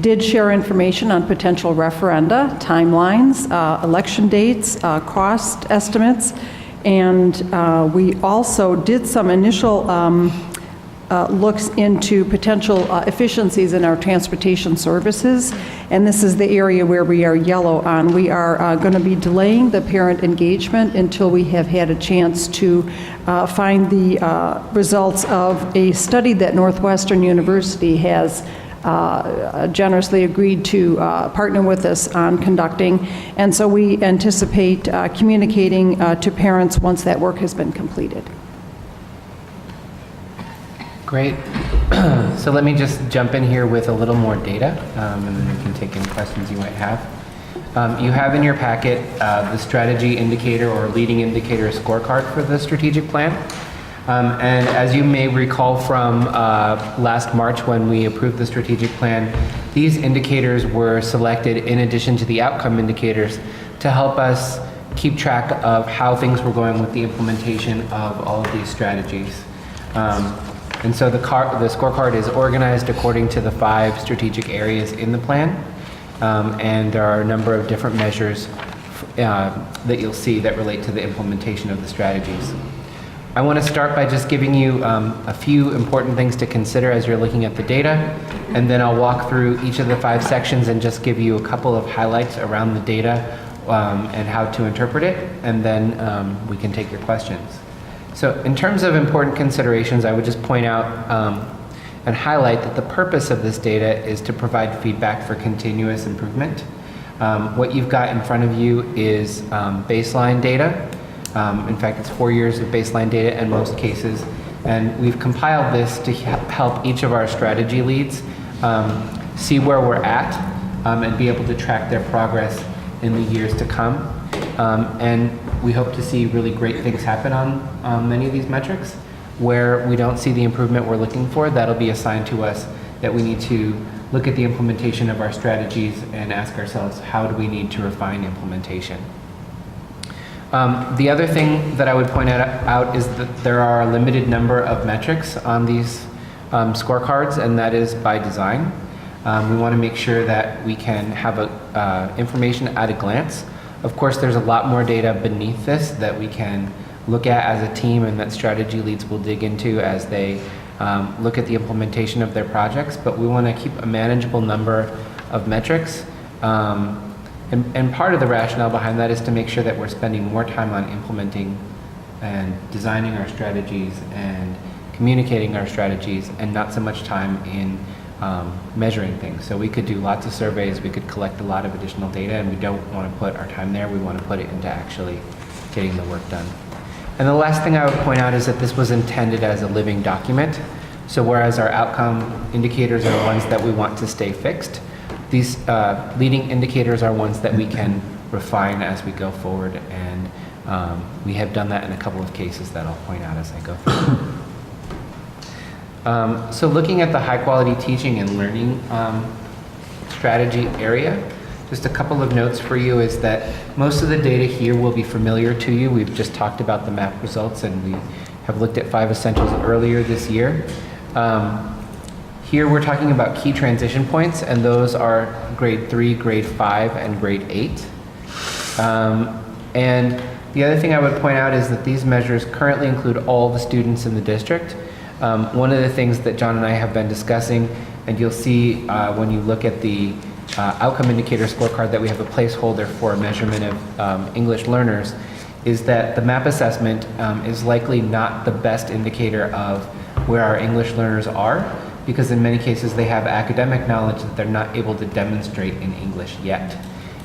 did share information on potential referenda, timelines, election dates, cost estimates, and we also did some initial looks into potential efficiencies in our transportation services, and this is the area where we are yellow on. We are going to be delaying the parent engagement until we have had a chance to find the results of a study that Northwestern University has generously agreed to partner with us on conducting, and so we anticipate communicating to parents once that work has been completed. Great. So let me just jump in here with a little more data, and then we can take any questions you might have. You have in your packet the strategy indicator or leading indicator scorecard for the strategic plan. And as you may recall from last March when we approved the strategic plan, these indicators were selected in addition to the outcome indicators to help us keep track of how things were going with the implementation of all of these strategies. And so the scorecard is organized according to the 5 strategic areas in the plan. And there are a number of different measures that you'll see that relate to the implementation of the strategies. I want to start by just giving you a few important things to consider as you're looking at the data, and then I'll walk through each of the 5 sections and just give you a couple of highlights around the data and how to interpret it, and then we can take your questions. So in terms of important considerations, I would just point out and highlight that the purpose of this data is to provide feedback for continuous improvement. What you've got in front of you is baseline data. In fact, it's 4 years of baseline data in most cases. And we've compiled this to help each of our strategy leads see where we're at and be able to track their progress in the years to come. And we hope to see really great things happen on many of these metrics. Where we don't see the improvement we're looking for, that'll be assigned to us that we need to look at the implementation of our strategies and ask ourselves, how do we need to refine implementation? The other thing that I would point out is that there are a limited number of metrics on these scorecards, and that is by design. We want to make sure that we can have information at a glance. Of course, there's a lot more data beneath this that we can look at as a team and that strategy leads will dig into as they look at the implementation of their projects, but we want to keep a manageable number of metrics. And part of the rationale behind that is to make sure that we're spending more time on implementing and designing our strategies and communicating our strategies and not so much time in measuring things. So we could do lots of surveys, we could collect a lot of additional data, and we don't want to put our time there, we want to put it into actually getting the work done. And the last thing I would point out is that this was intended as a living document. So whereas our outcome indicators are ones that we want to stay fixed, these leading indicators are ones that we can refine as we go forward, and we have done that in a couple of cases that I'll point out as I go through. So looking at the high quality teaching and learning strategy area, just a couple of notes for you is that most of the data here will be familiar to you. We've just talked about the map results, and we have looked at 5 essentials earlier this year. Here we're talking about key transition points, and those are grade 3, grade 5, and grade 8. And the other thing I would point out is that these measures currently include all the students in the district. One of the things that John and I have been discussing, and you'll see when you look at the outcome indicator scorecard that we have a placeholder for a measurement of English learners, is that the MAP assessment is likely not the best indicator of where our English learners are, because in many cases they have academic knowledge that they're not able to demonstrate in English yet.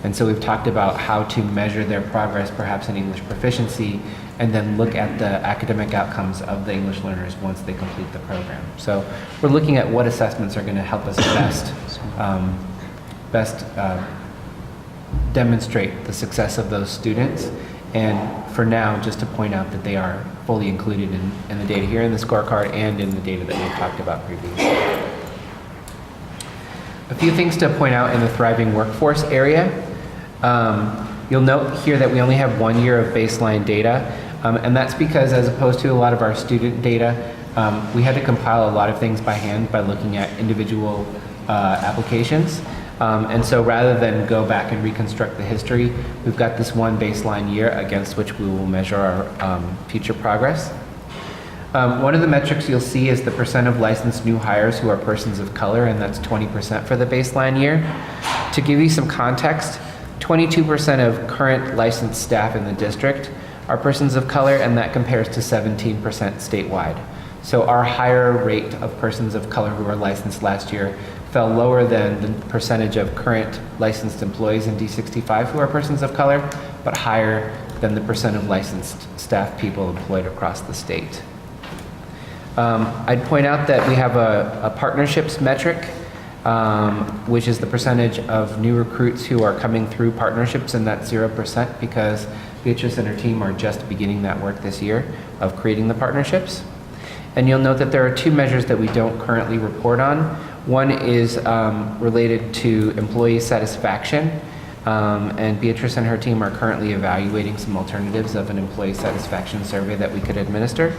And so we've talked about how to measure their progress perhaps in English proficiency, and then look at the academic outcomes of the English learners once they complete the program. So we're looking at what assessments are going to help us best demonstrate the success of those students. And for now, just to point out that they are fully included in the data here in the scorecard and in the data that we've talked about previously. A few things to point out in the thriving workforce area. You'll note here that we only have 1 year of baseline data, and that's because as opposed to a lot of our student data, we had to compile a lot of things by hand by looking at individual applications. And so rather than go back and reconstruct the history, we've got this one baseline year against which we will measure our future progress. One of the metrics you'll see is the percent of licensed new hires who are persons of color, and that's 20% for the baseline year. To give you some context, 22% of current licensed staff in the district are persons of color, and that compares to 17% statewide. So our higher rate of persons of color who were licensed last year fell lower than the percentage of current licensed employees in D65 who are persons of color, but higher than the percent of licensed staff people employed across the state. I'd point out that we have a partnerships metric, which is the percentage of new recruits who are coming through partnerships, and that's 0% because Beatrice and her team are just beginning that work this year of creating the partnerships. And you'll note that there are two measures that we don't currently report on. One is related to employee satisfaction, and Beatrice and her team are currently evaluating some alternatives of an employee satisfaction survey that we could administer,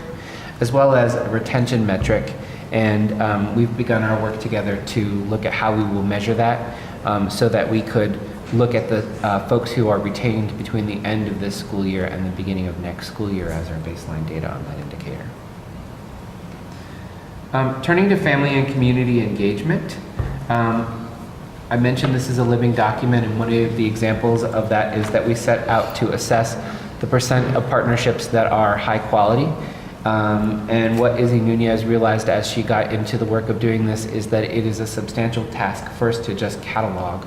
as well as a retention metric. And we've begun our work together to look at how we will measure that so that we could look at the folks who are retained between the end of this school year and the beginning of next school year as our baseline data on that indicator. Turning to family and community engagement, I mentioned this is a living document, and one of the examples of that is that we set out to assess the percent of partnerships that are high quality. And what Izzy Nunez realized as she got into the work of doing this is that it is a substantial task first to just catalog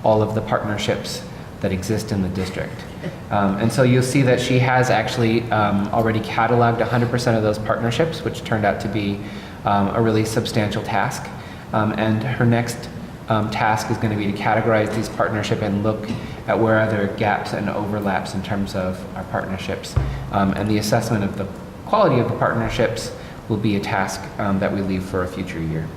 all of the partnerships that exist in the district. And so you'll see that she has actually already cataloged 100% of those partnerships, which turned out to be a really substantial task. And her next task is going to be to categorize these partnerships and look at where are there gaps and overlaps in terms of our partnerships. And the assessment of the quality of the partnerships will be a task that we leave for a future year.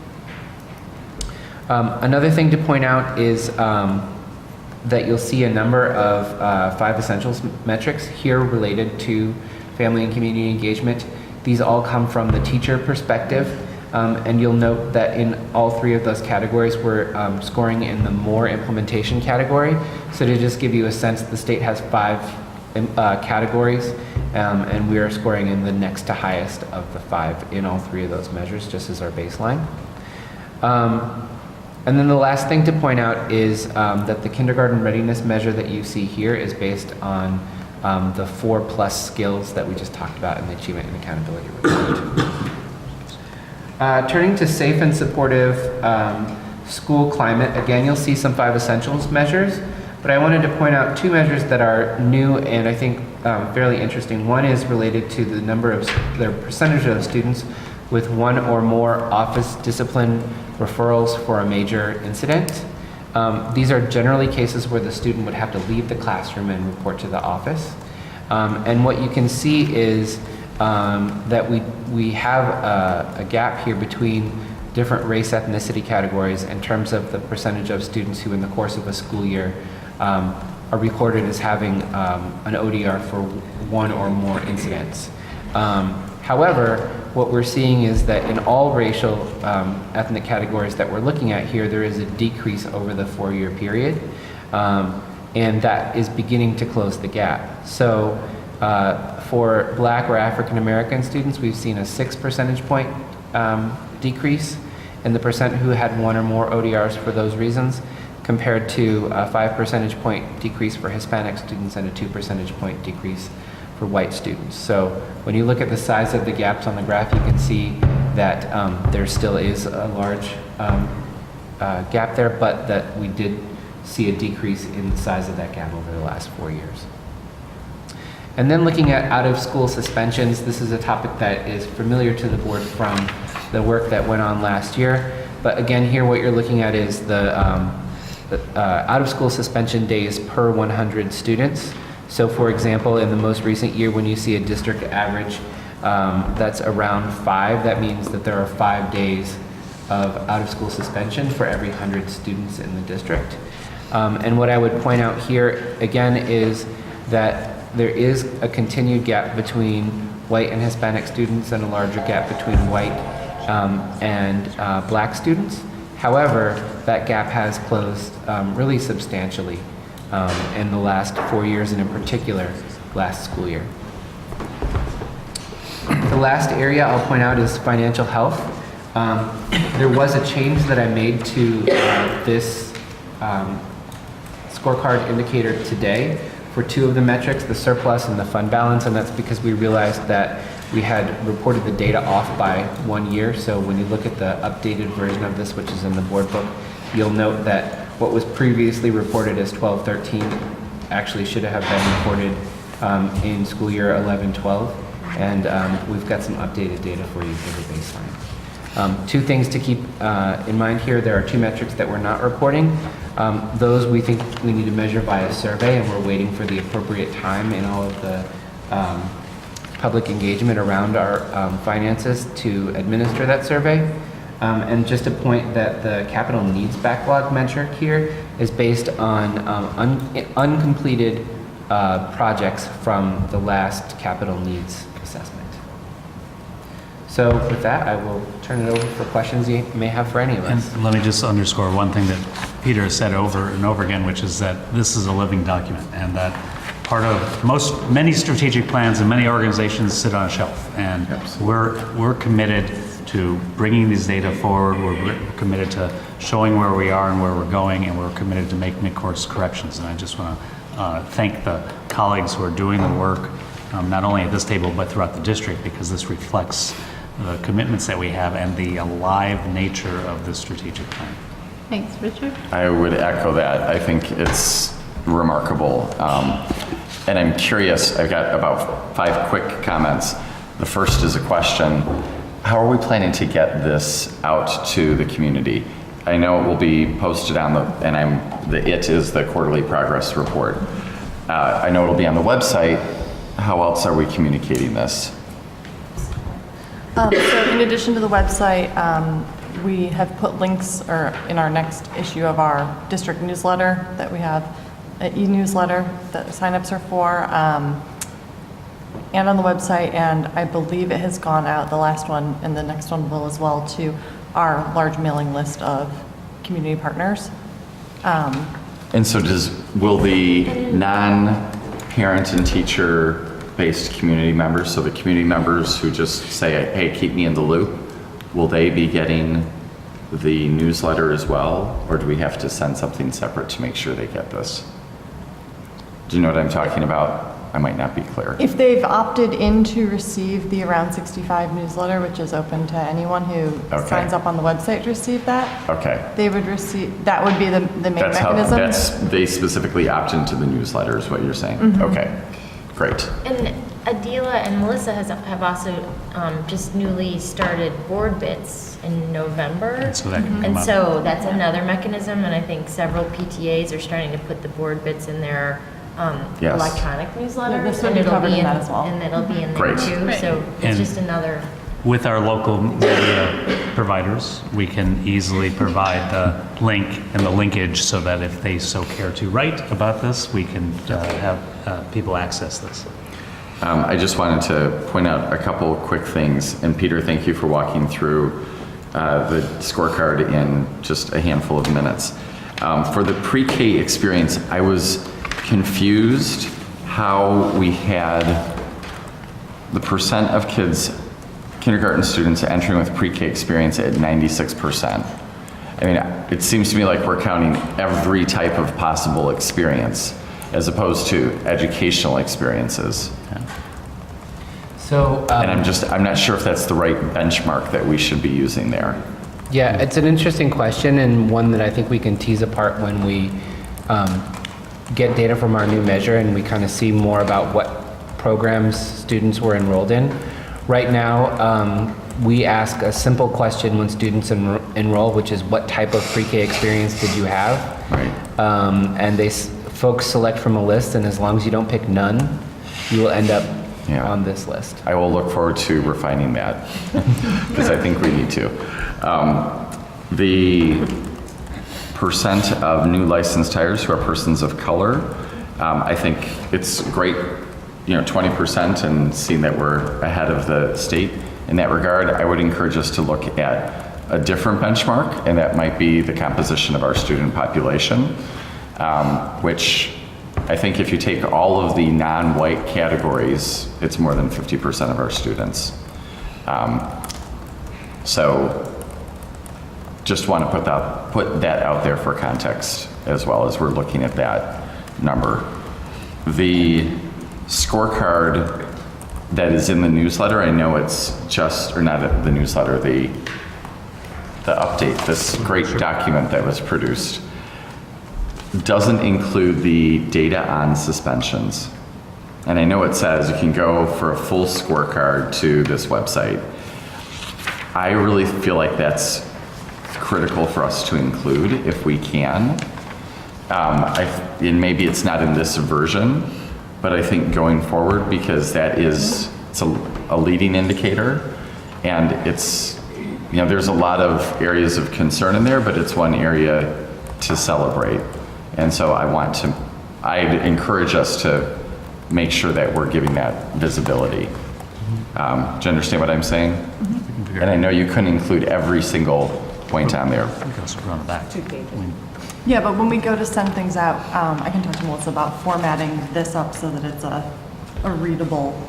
Another thing to point out is that you'll see a number of 5 essentials metrics here related to family and community engagement. These all come from the teacher perspective, and you'll note that in all 3 of those categories we're scoring in the more implementation category. So to just give you a sense, the state has 5 categories, and we are scoring in the next to highest of the 5 in all 3 of those measures, just as our baseline. And then the last thing to point out is that the kindergarten readiness measure that you see here is based on the 4+ skills that we just talked about in the achievement and accountability report. Turning to safe and supportive school climate, again, you'll see some 5 essentials measures, but I wanted to point out 2 measures that are new and I think fairly interesting. One is related to the the percentage of students with 1 or more office discipline referrals for a major incident. These are generally cases where the student would have to leave the classroom and report to the office. And what you can see is that we have a gap here between different race ethnicity categories in terms of the percentage of students who in the course of a school year are recorded as having an ODR for 1 or more incidents. However, what we're seeing is that in all racial ethnic categories that we're looking at here, there is a decrease over the 4-year period, and that is beginning to close the gap. So for Black or African American students, we've seen a 6 percentage point decrease in the percent who had 1 or more ODRs for those reasons, compared to a 5 percentage point decrease for Hispanic students and a 2 percentage point decrease for white students. So when you look at the size of the gaps on the graph, you can see that there still is a large gap there, but that we did see a decrease in the size of that gap over the last 4 years. And then looking at out-of-school suspensions, this is a topic that is familiar to the board from the work that went on last year. But again, here what you're looking at is the out-of-school suspension days per 100 students. So for example, in the most recent year, when you see a district average that's around 5, that means that there are 5 days of out-of-school suspension for every 100 students in the district. And what I would point out here, again, is that there is a continued gap between white and Hispanic students and a larger gap between white and Black students. However, that gap has closed really substantially in the last 4 years, and in particular, last school year. The last area I'll point out is financial health. There was a change that I made to this scorecard indicator today for 2 of the metrics, the surplus and the fund balance, and that's because we realized that we had reported the data off by 1 year. So when you look at the updated version of this, which is in the board book, you'll note that what was previously reported as 12-13 actually should have been reported in school year 11-12, and we've got some updated data for you for the baseline. Two things to keep in mind here. There are two metrics that we're not reporting. Those we think we need to measure by a survey, and we're waiting for the appropriate time in all of the public engagement around our finances to administer that survey. And just a point that the capital needs backlog metric here is based on uncompleted projects from the last capital needs assessment. So with that, I will turn it over for questions you may have for any of us. And let me just underscore one thing that Peter has said over and over again, which is that this is a living document, and that part of many strategic plans and many organizations sit on a shelf. And we're committed to bringing these data forward. We're committed to showing where we are and where we're going, and we're committed to make mid-course corrections. And I just want to thank the colleagues who are doing the work, not only at this table, but throughout the district, because this reflects the commitments that we have and the alive nature of the strategic plan. Thanks, Richard. I would echo that. I think it's remarkable. And I'm curious, I've got about 5 quick comments. The first is a question. How are we planning to get this out to the community? I know it will be posted on it is the quarterly progress report. I know it'll be on the website. How else are we communicating this? So in addition to the website, we have put links in our next issue of our district newsletter that we have, an e-newsletter that signups are for, and on the website, and I believe it has gone out, the last one and the next one will as well, to our large mailing list of community partners. And so will the non-parent and teacher-based community members, so the community members who just say, hey, keep me in the loop, will they be getting the newsletter as well? Or do we have to send something separate to make sure they get this? Do you know what I'm talking about? I might not be clear. If they've opted in to receive the Around 65 newsletter, which is open to anyone who signs up on the website to receive that, they would receive, that would be the main mechanism. They specifically opt into the newsletter is what you're saying? Mhm. Okay, great. And Adila and Melissa have also just newly started board bits in November. And so that can come up. So that's another mechanism, and I think several PTAs are starting to put the board bits in their Yes. electronic newsletters. This would be covered in that as well. And it'll be in there Great. too, so it's And just another. with our local media providers, we can easily provide the link and the linkage so that if they so care to write about this, we can have people access this. I just wanted to point out a couple quick things. And Peter, thank you for walking through the scorecard in just a handful of minutes. For the pre-K experience, I was confused how we had the percent of kids, kindergarten students entering with pre-K experience at 96%. I mean, it seems to me like we're counting every type of possible experience as opposed to educational experiences. So, and I'm not sure if that's the right benchmark that we should be using there. Yeah, it's an interesting question, and one that I think we can tease apart when we get data from our new measure and we kind of see more about what programs students were enrolled in. Right now, we ask a simple question when students enroll, which is what type of pre-K experience did you have? Right. And folks select from a list, and as long as you don't pick none, you will end up on this list. I will look forward to refining that because I think we need to. The percent of new licensed hires who are persons of color, I think it's great, 20%, and seeing that we're ahead of the state in that regard. I would encourage us to look at a different benchmark, and that might be the composition of our student population, which I think if you take all of the non-white categories, it's more than 50% of our students. So just want to put that out there for context as well as we're looking at that number. The scorecard that is in the newsletter, I know it's just, or not the newsletter, the update, this great document that was produced, doesn't include the data on suspensions. And I know it says you can go for a full scorecard to this website. I really feel like that's critical for us to include if we can. And maybe it's not in this version, but I think going forward, because it's a leading indicator, and it's, there's a lot of areas of concern in there, but it's one area to celebrate. And so I'd encourage us to make sure that we're giving that visibility. Do you understand what I'm saying? And I know you couldn't include every single point on there. Yeah, but when we go to send things out, I can talk to Melissa about formatting this up so that it's a readable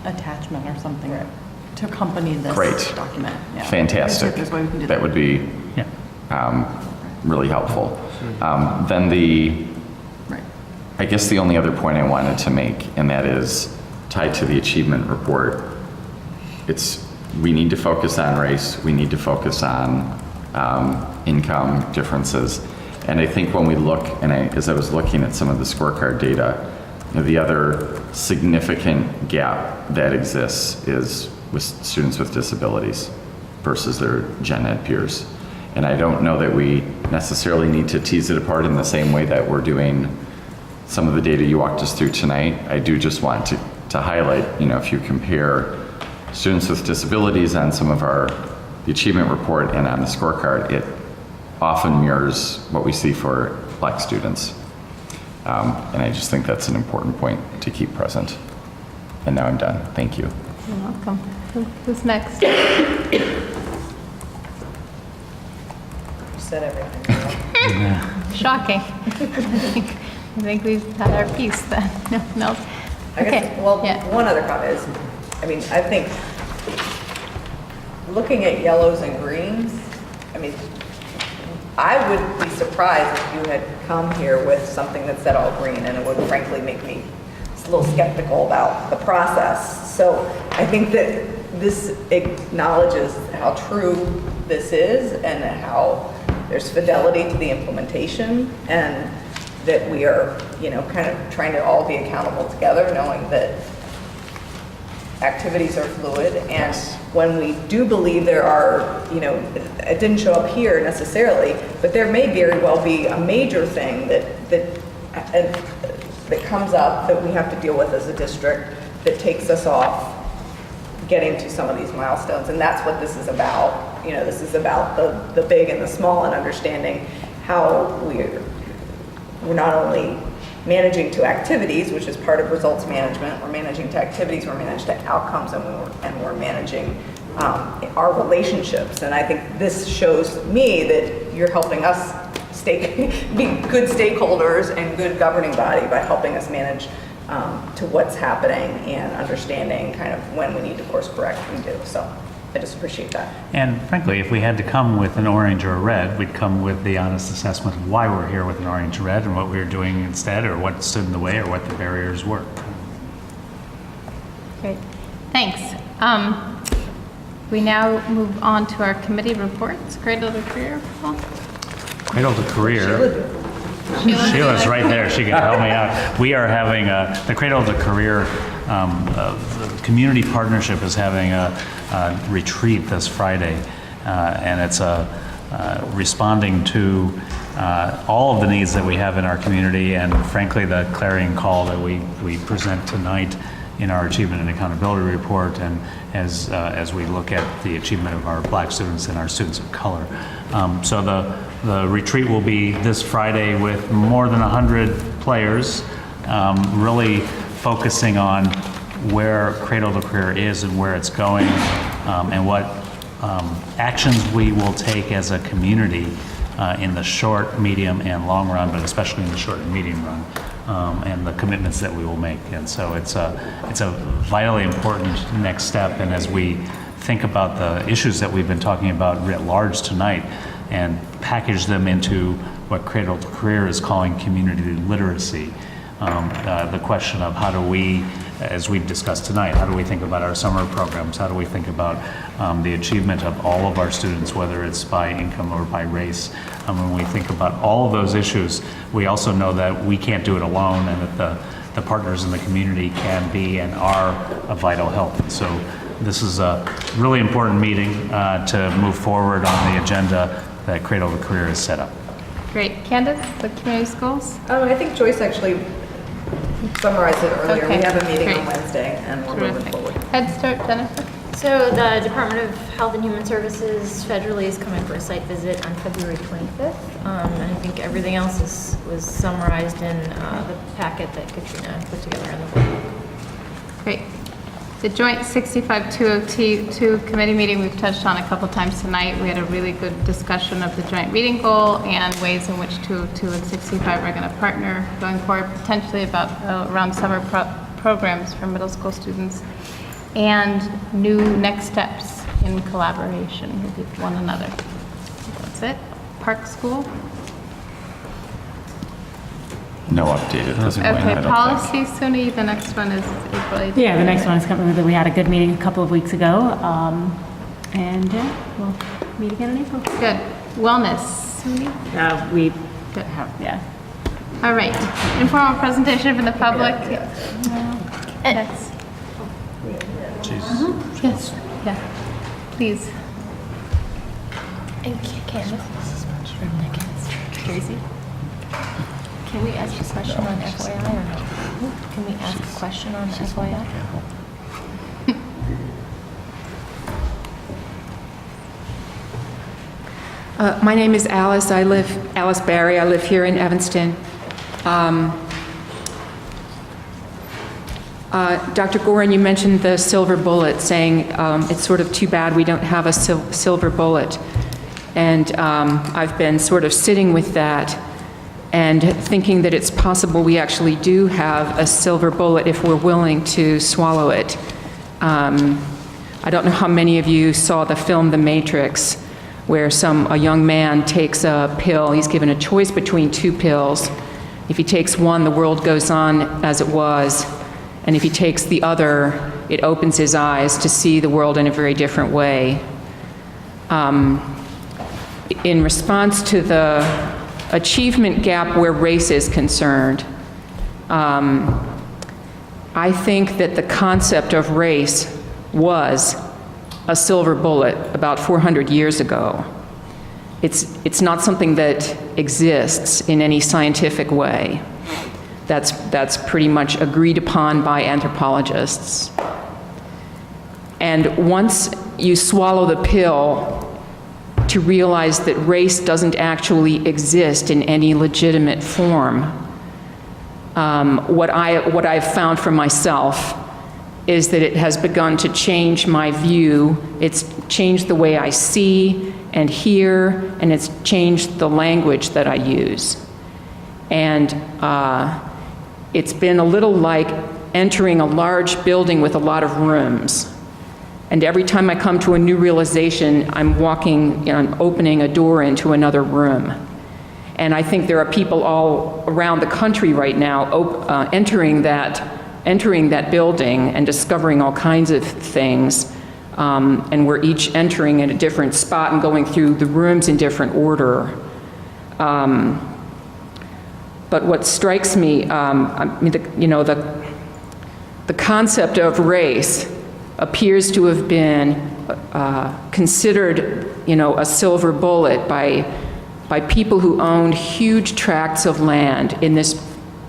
attachment or something to accompany this Great. document. Yeah. Fantastic. If there's a way we can do That would be really helpful. Then I guess the only other point I wanted to make, and that is tied to the achievement report, we need to focus on race, we need to focus on income differences. And I think when we look, and as I was looking at some of the scorecard data, the other significant gap that exists is with students with disabilities versus their gen ed peers. And I don't know that we necessarily need to tease it apart in the same way that we're doing some of the data you walked us through tonight. I do just want to highlight, if you compare students with disabilities on some of the achievement report and on the scorecard, it often mirrors what we see for Black students. And I just think that's an important point to keep present. And now I'm done. Thank you. You're welcome. Who's next? You said everything. Shocking. I think we've had our piece then. No. I guess, one other comment is, I think looking at yellows and greens, I would be surprised if you had come here with something that said all green, and it would frankly make me a little skeptical about the process. So I think that this acknowledges how true this is and how there's fidelity to the implementation, and that we are, kind of trying to all be accountable together, knowing that activities are fluid. And when we do believe there are, it didn't show up here necessarily, but there may very well be a major thing that comes up that we have to deal with as a district that takes us off getting to some of these milestones. And that's what this is about. This is about the big and the small, and understanding how we're not only managing to activities, which is part of results management, we're managing to activities, we're managing to outcomes, and we're managing our relationships. And I think this shows me that you're helping us be good stakeholders and good governing body by helping us manage to what's happening and understanding kind of when we need to course correct and do. So I just appreciate that. And frankly, if we had to come with an orange or a red, we'd come with the honest assessment of why we're here with an orange or red and what we were doing instead, or what stood in the way, or what the barriers were. Great. Thanks. We now move on to our committee reports. Cradle to Career, Paul? Cradle to Career. Sheila's right there. She can help me out. We are having the Cradle to Career the community partnership is having a retreat this Friday, and it's responding to all of the needs that we have in our community, and frankly the clarion call that we present tonight in our achievement and accountability report, and as we look at the achievement of our Black students and our students of color. So the retreat will be this Friday with more than 100 players, really focusing on where Cradle to Career is and where it's going, and what actions we will take as a community in the short, medium, and long run, but especially in the short and medium run, and the commitments that we will make. And so it's a vitally important next step. And as we think about the issues that we've been talking about writ large tonight, and package them into what Cradle to Career is calling community literacy, the question of how do we, as we've discussed tonight, how do we think about our summer programs? How do we think about the achievement of all of our students, whether it's by income or by race? When we think about all of those issues, we also know that we can't do it alone, and that the partners in the community can be and are a vital help. And so this is a really important meeting to move forward on the agenda that Cradle to Career has set up. Great. Candance, the community schools? I think Joyce actually summarized it earlier. Okay, We have a meeting great. on Wednesday, and we're moving Terrific. forward. Head Start, Jennifer? So the Department of Health and Human Services federally is coming for a site visit on February 25th. And I think everything else was summarized in the packet that Katrina put together in the book. Great. The joint 65202 committee meeting we've touched on a couple times tonight. We had a really good discussion of the joint reading goal and ways in which 202 and 65 are going to partner going forward, potentially about around summer programs for middle school students, and new next steps in collaboration with one another. That's it. Park School. No update at this point. I Okay, don't think. policy, Suni, the next one is April 18th. Yeah, the next one is coming. We had a good meeting a couple of weeks ago, and we'll meet again in April. Good. Wellness, Suni? We Good. have, yeah. All right. Informal presentation from the public. Yes. Yes, yeah. Please. And Candace, Tracy, can we ask a question on FYI or no? Can we ask a question on FYI? My name is Alice. Alice Barry. I live here in Evanston. Dr. Goren, you mentioned the silver bullet, saying it's sort of too bad we don't have a silver bullet. And I've been sort of sitting with that and thinking that it's possible we actually do have a silver bullet if we're willing to swallow it. I don't know how many of you saw the film The Matrix, where a young man takes a pill. He's given a choice between two pills. If he takes one, the world goes on as it was. And if he takes the other, it opens his eyes to see the world in a very different way. In response to the achievement gap where race is concerned, I think that the concept of race was a silver bullet about 400 years ago. It's not something that exists in any scientific way. That's pretty much agreed upon by anthropologists. And once you swallow the pill to realize that race doesn't actually exist in any legitimate form, what I've found for myself is that it has begun to change my view. It's changed the way I see and hear, and it's changed the language that I use. And it's been a little like entering a large building with a lot of rooms. And every time I come to a new realization, I'm opening a door into another room. And I think there are people all around the country right now entering that building and discovering all kinds of things. And we're each entering at a different spot and going through the rooms in different order. But what strikes me, the concept of race appears to have been considered, a silver bullet by people who owned huge tracts of land in this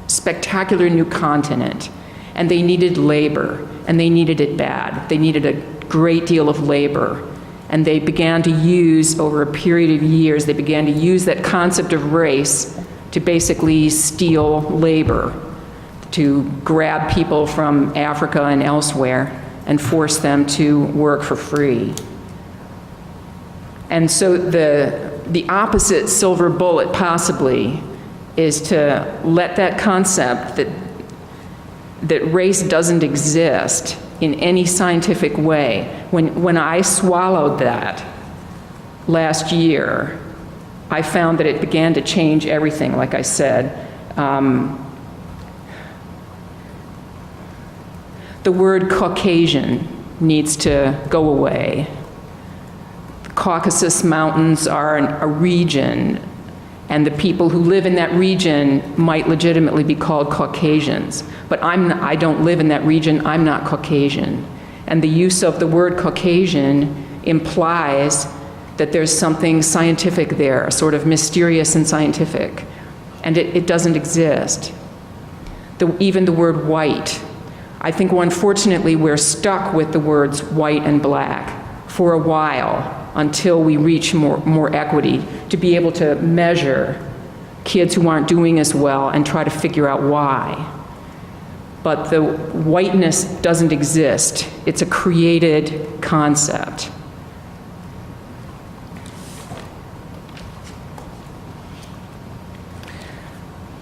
spectacular new continent. And they needed labor, and they needed it bad. They needed a great deal of labor. And they began to use, over a period of years, they began to use that concept of race to basically steal labor, to grab people from Africa and elsewhere and force them to work for free. And so the opposite silver bullet possibly is to let that concept that race doesn't exist in any scientific way. When I swallowed that last year, I found that it began to change everything, like I said. The word Caucasian needs to go away. The Caucasus Mountains are a region, and the people who live in that region might legitimately be called Caucasians. But I don't live in that region, I'm not Caucasian. And the use of the word Caucasian implies that there's something scientific there, sort of mysterious and scientific. And it doesn't exist. Even the word white. I think, unfortunately, we're stuck with the words white and black for a while until we reach more equity to be able to measure kids who aren't doing as well and try to figure out why. But the whiteness doesn't exist. It's a created concept.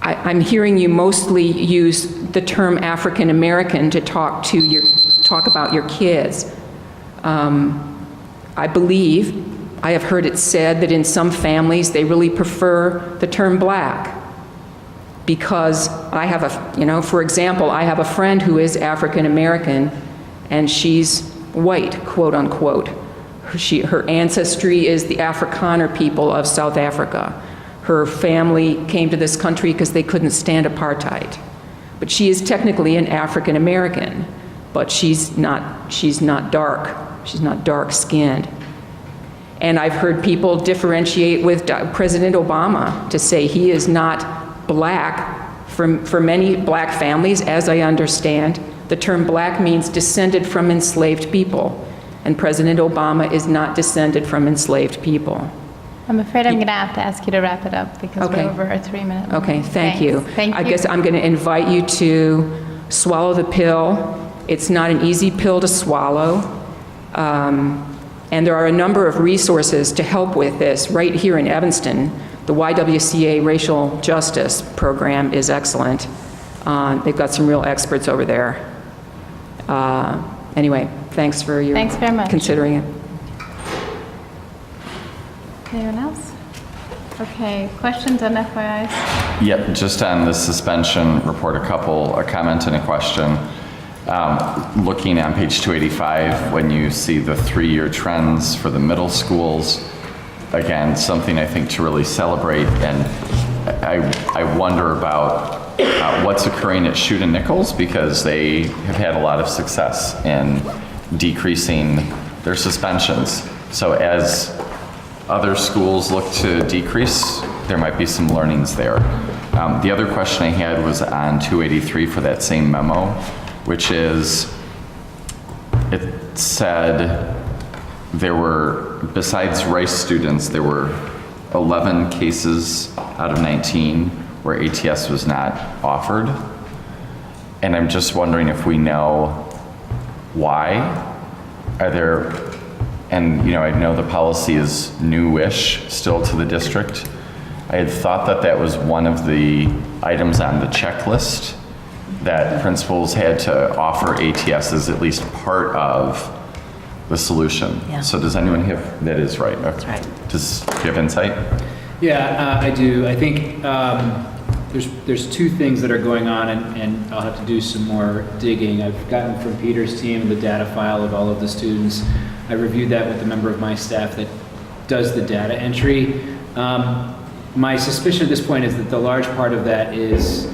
I'm hearing you mostly use the term African American to talk about your kids. I believe, I have heard it said that in some families they really prefer the term black, because I have for example, I have a friend who is African American and she's white, quote unquote. Her ancestry is the Afrikaner people of South Africa. Her family came to this country because they couldn't stand apartheid. But she is technically an African American, but she's not dark. She's not dark-skinned. And I've heard people differentiate with President Obama to say he is not black. For many black families, as I understand, the term black means descended from enslaved people. And President Obama is not descended from enslaved people. I'm afraid I'm going to have to ask you to wrap it up because we're over our 3-minute limit. Okay, thank you. Thank you. I guess I'm going to invite you to swallow the pill. It's not an easy pill to swallow. And there are a number of resources to help with this right here in Evanston. The YWCA Racial Justice Program is excellent. They've got some real experts over there. Anyway, thanks for your Thanks very much. considering it. Anyone else? Okay, questions on FYIs? Yep, just on the suspension report, a comment and a question. Looking on page 285, when you see the 3-year trends for the middle schools, again, something I think to really celebrate, and I wonder about what's occurring at Chute and Nichols, because they have had a lot of success in decreasing their suspensions. So as other schools look to decrease, there might be some learnings there. The other question I had was on 283 for that same memo, which is, it said there were, besides Rice students, there were 11 cases out of 19 where ATS was not offered. And I'm just wondering if we know why. Are there, and I know the policy is newish still to the district. I had thought that that was one of the items on the checklist, that principals had to offer ATS as at least part of the solution. Yeah. So does anyone have, that is right. That's right. Do you have insight? Yeah, I do. I think there's two things that are going on, and I'll have to do some more digging. I've gotten from Peter's team the data file of all of the students. I reviewed that with a member of my staff that does the data entry. My suspicion at this point is that the large part of that is,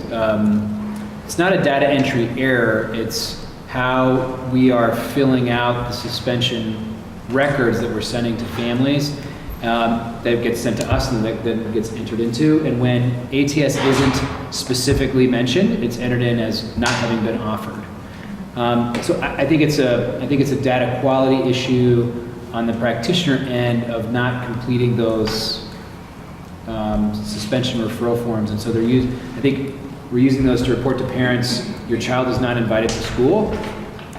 it's not a data entry error, it's how we are filling out the suspension records that we're sending to families. That gets sent to us and that then gets entered into. And when ATS isn't specifically mentioned, it's entered in as not having been offered. So I think it's a data quality issue on the practitioner end of not completing those suspension referral forms. And so I think we're using those to report to parents, your child is not invited to school,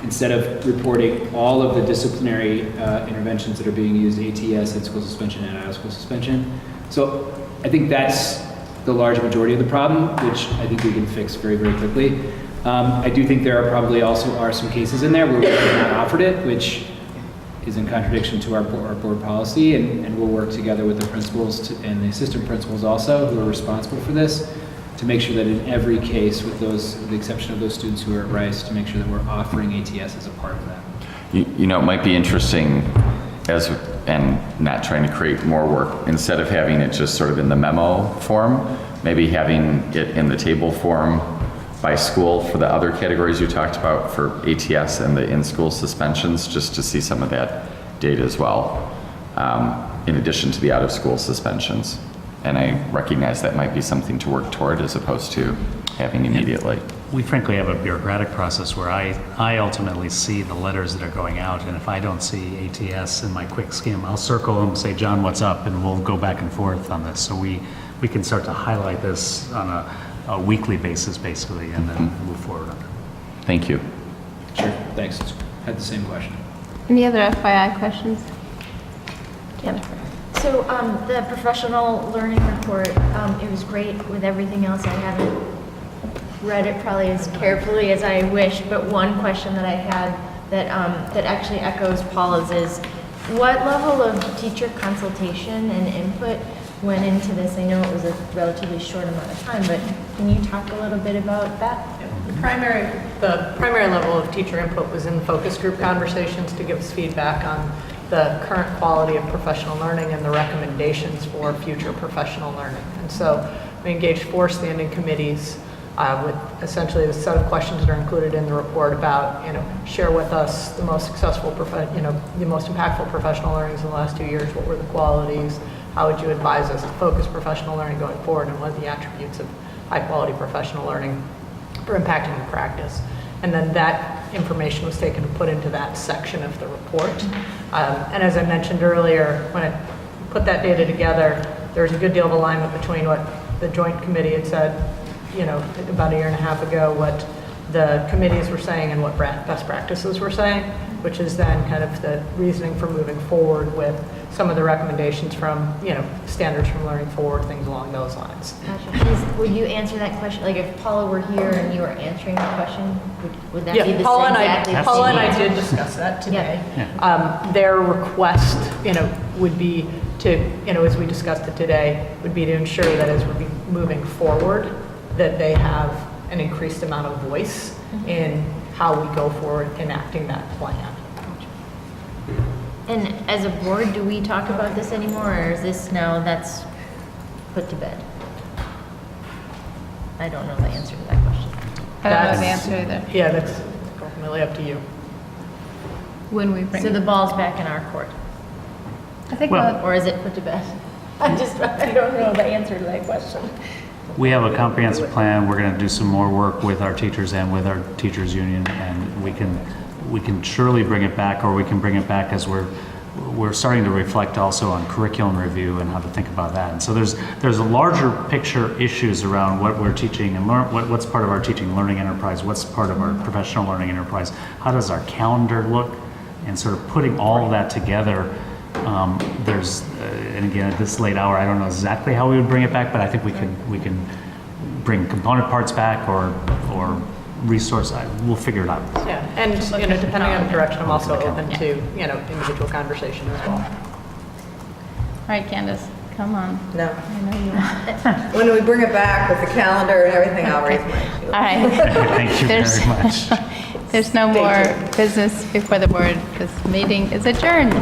instead of reporting all of the disciplinary interventions that are being used, ATS, in-school suspension, and out-of-school suspension. So I think that's the large majority of the problem, which I think we can fix very, very quickly. I do think there are probably also are some cases in there where we have not offered it, which is in contradiction to our board policy, and we'll work together with the principals and the assistant principals also, who are responsible for this, to make sure that in every case, with the exception of those students who are at Rice, to make sure that we're offering ATS as a part of that. It might be interesting, and not trying to create more work, instead of having it just sort of in the memo form, maybe having it in the table form by school for the other categories you talked about for ATS and the in-school suspensions, just to see some of that data as well, in addition to the out-of-school suspensions. And I recognize that might be something to work toward as opposed to having immediately. We frankly have a bureaucratic process where I ultimately see the letters that are going out, and if I don't see ATS in my quick skim, I'll circle them, say, John, what's up, and we'll go back and forth on this. So we can start to highlight this on a weekly basis, basically, and then move forward on it. Thank you. Sure, thanks. Had the same question. Any other FYI questions? Jennifer. So the professional learning report, it was great with everything else. I haven't read it probably as carefully as I wish, but one question that I had that actually echoes Paula's is, what level of teacher consultation and input went into this? I know it was a relatively short amount of time, but can you talk a little bit about that? The primary level of teacher input was in focus group conversations to give us feedback on the current quality of professional learning and the recommendations for future professional learning. And so we engaged 4 standing committees with essentially the set of questions that are included in the report about, share with us the most successful, the most impactful professional learnings in the last 2 years. What were the qualities? How would you advise us to focus professional learning going forward? And what are the attributes of high quality professional learning for impacting the practice? And then that information was taken and put into that section of the report. And as I mentioned earlier, when I put that data together, there's a good deal of alignment between what the joint committee had said, about a year and a half ago, what the committees were saying and what best practices were saying, which is then kind of the reasoning for moving forward with some of the recommendations from, standards from learning forward, things along those lines. Gotcha. Would you answer that question? Like if Paula were here and you were answering the question, would that be the Paula same? and I did discuss that today. Their request, would be to, as we discussed it today, would be to ensure that as we're moving forward, that they have an increased amount of voice in how we go forward enacting that plan. And as a board, do we talk about this anymore, or is this now that's put to bed? I don't know the answer to that question. I don't know the answer either. Yeah, that's ultimately up to you. When we bring So the ball's back in our court. I think or is it put to bed? I don't know the answer to that question. We have a comprehensive plan. We're going to do some more work with our teachers and with our teachers union, and we can surely bring it back, or we can bring it back as we're starting to reflect also on curriculum review and how to think about that. And so there's a larger picture issues around what we're teaching and what's part of our teaching learning enterprise, what's part of our professional learning enterprise, how does our calendar look, and sort of putting all of that together. And again, at this late hour, I don't know exactly how we would bring it back, but I think we can bring component parts back or resource. We'll figure it out. Yeah, and depending on the direction, I'm also open to individual conversation as well. All right, Candace, come on. No. I know you want. When we bring it back with the calendar and everything, I'll raise my hand. All right. Thank you very much. There's no more business before the board. This meeting is adjourned.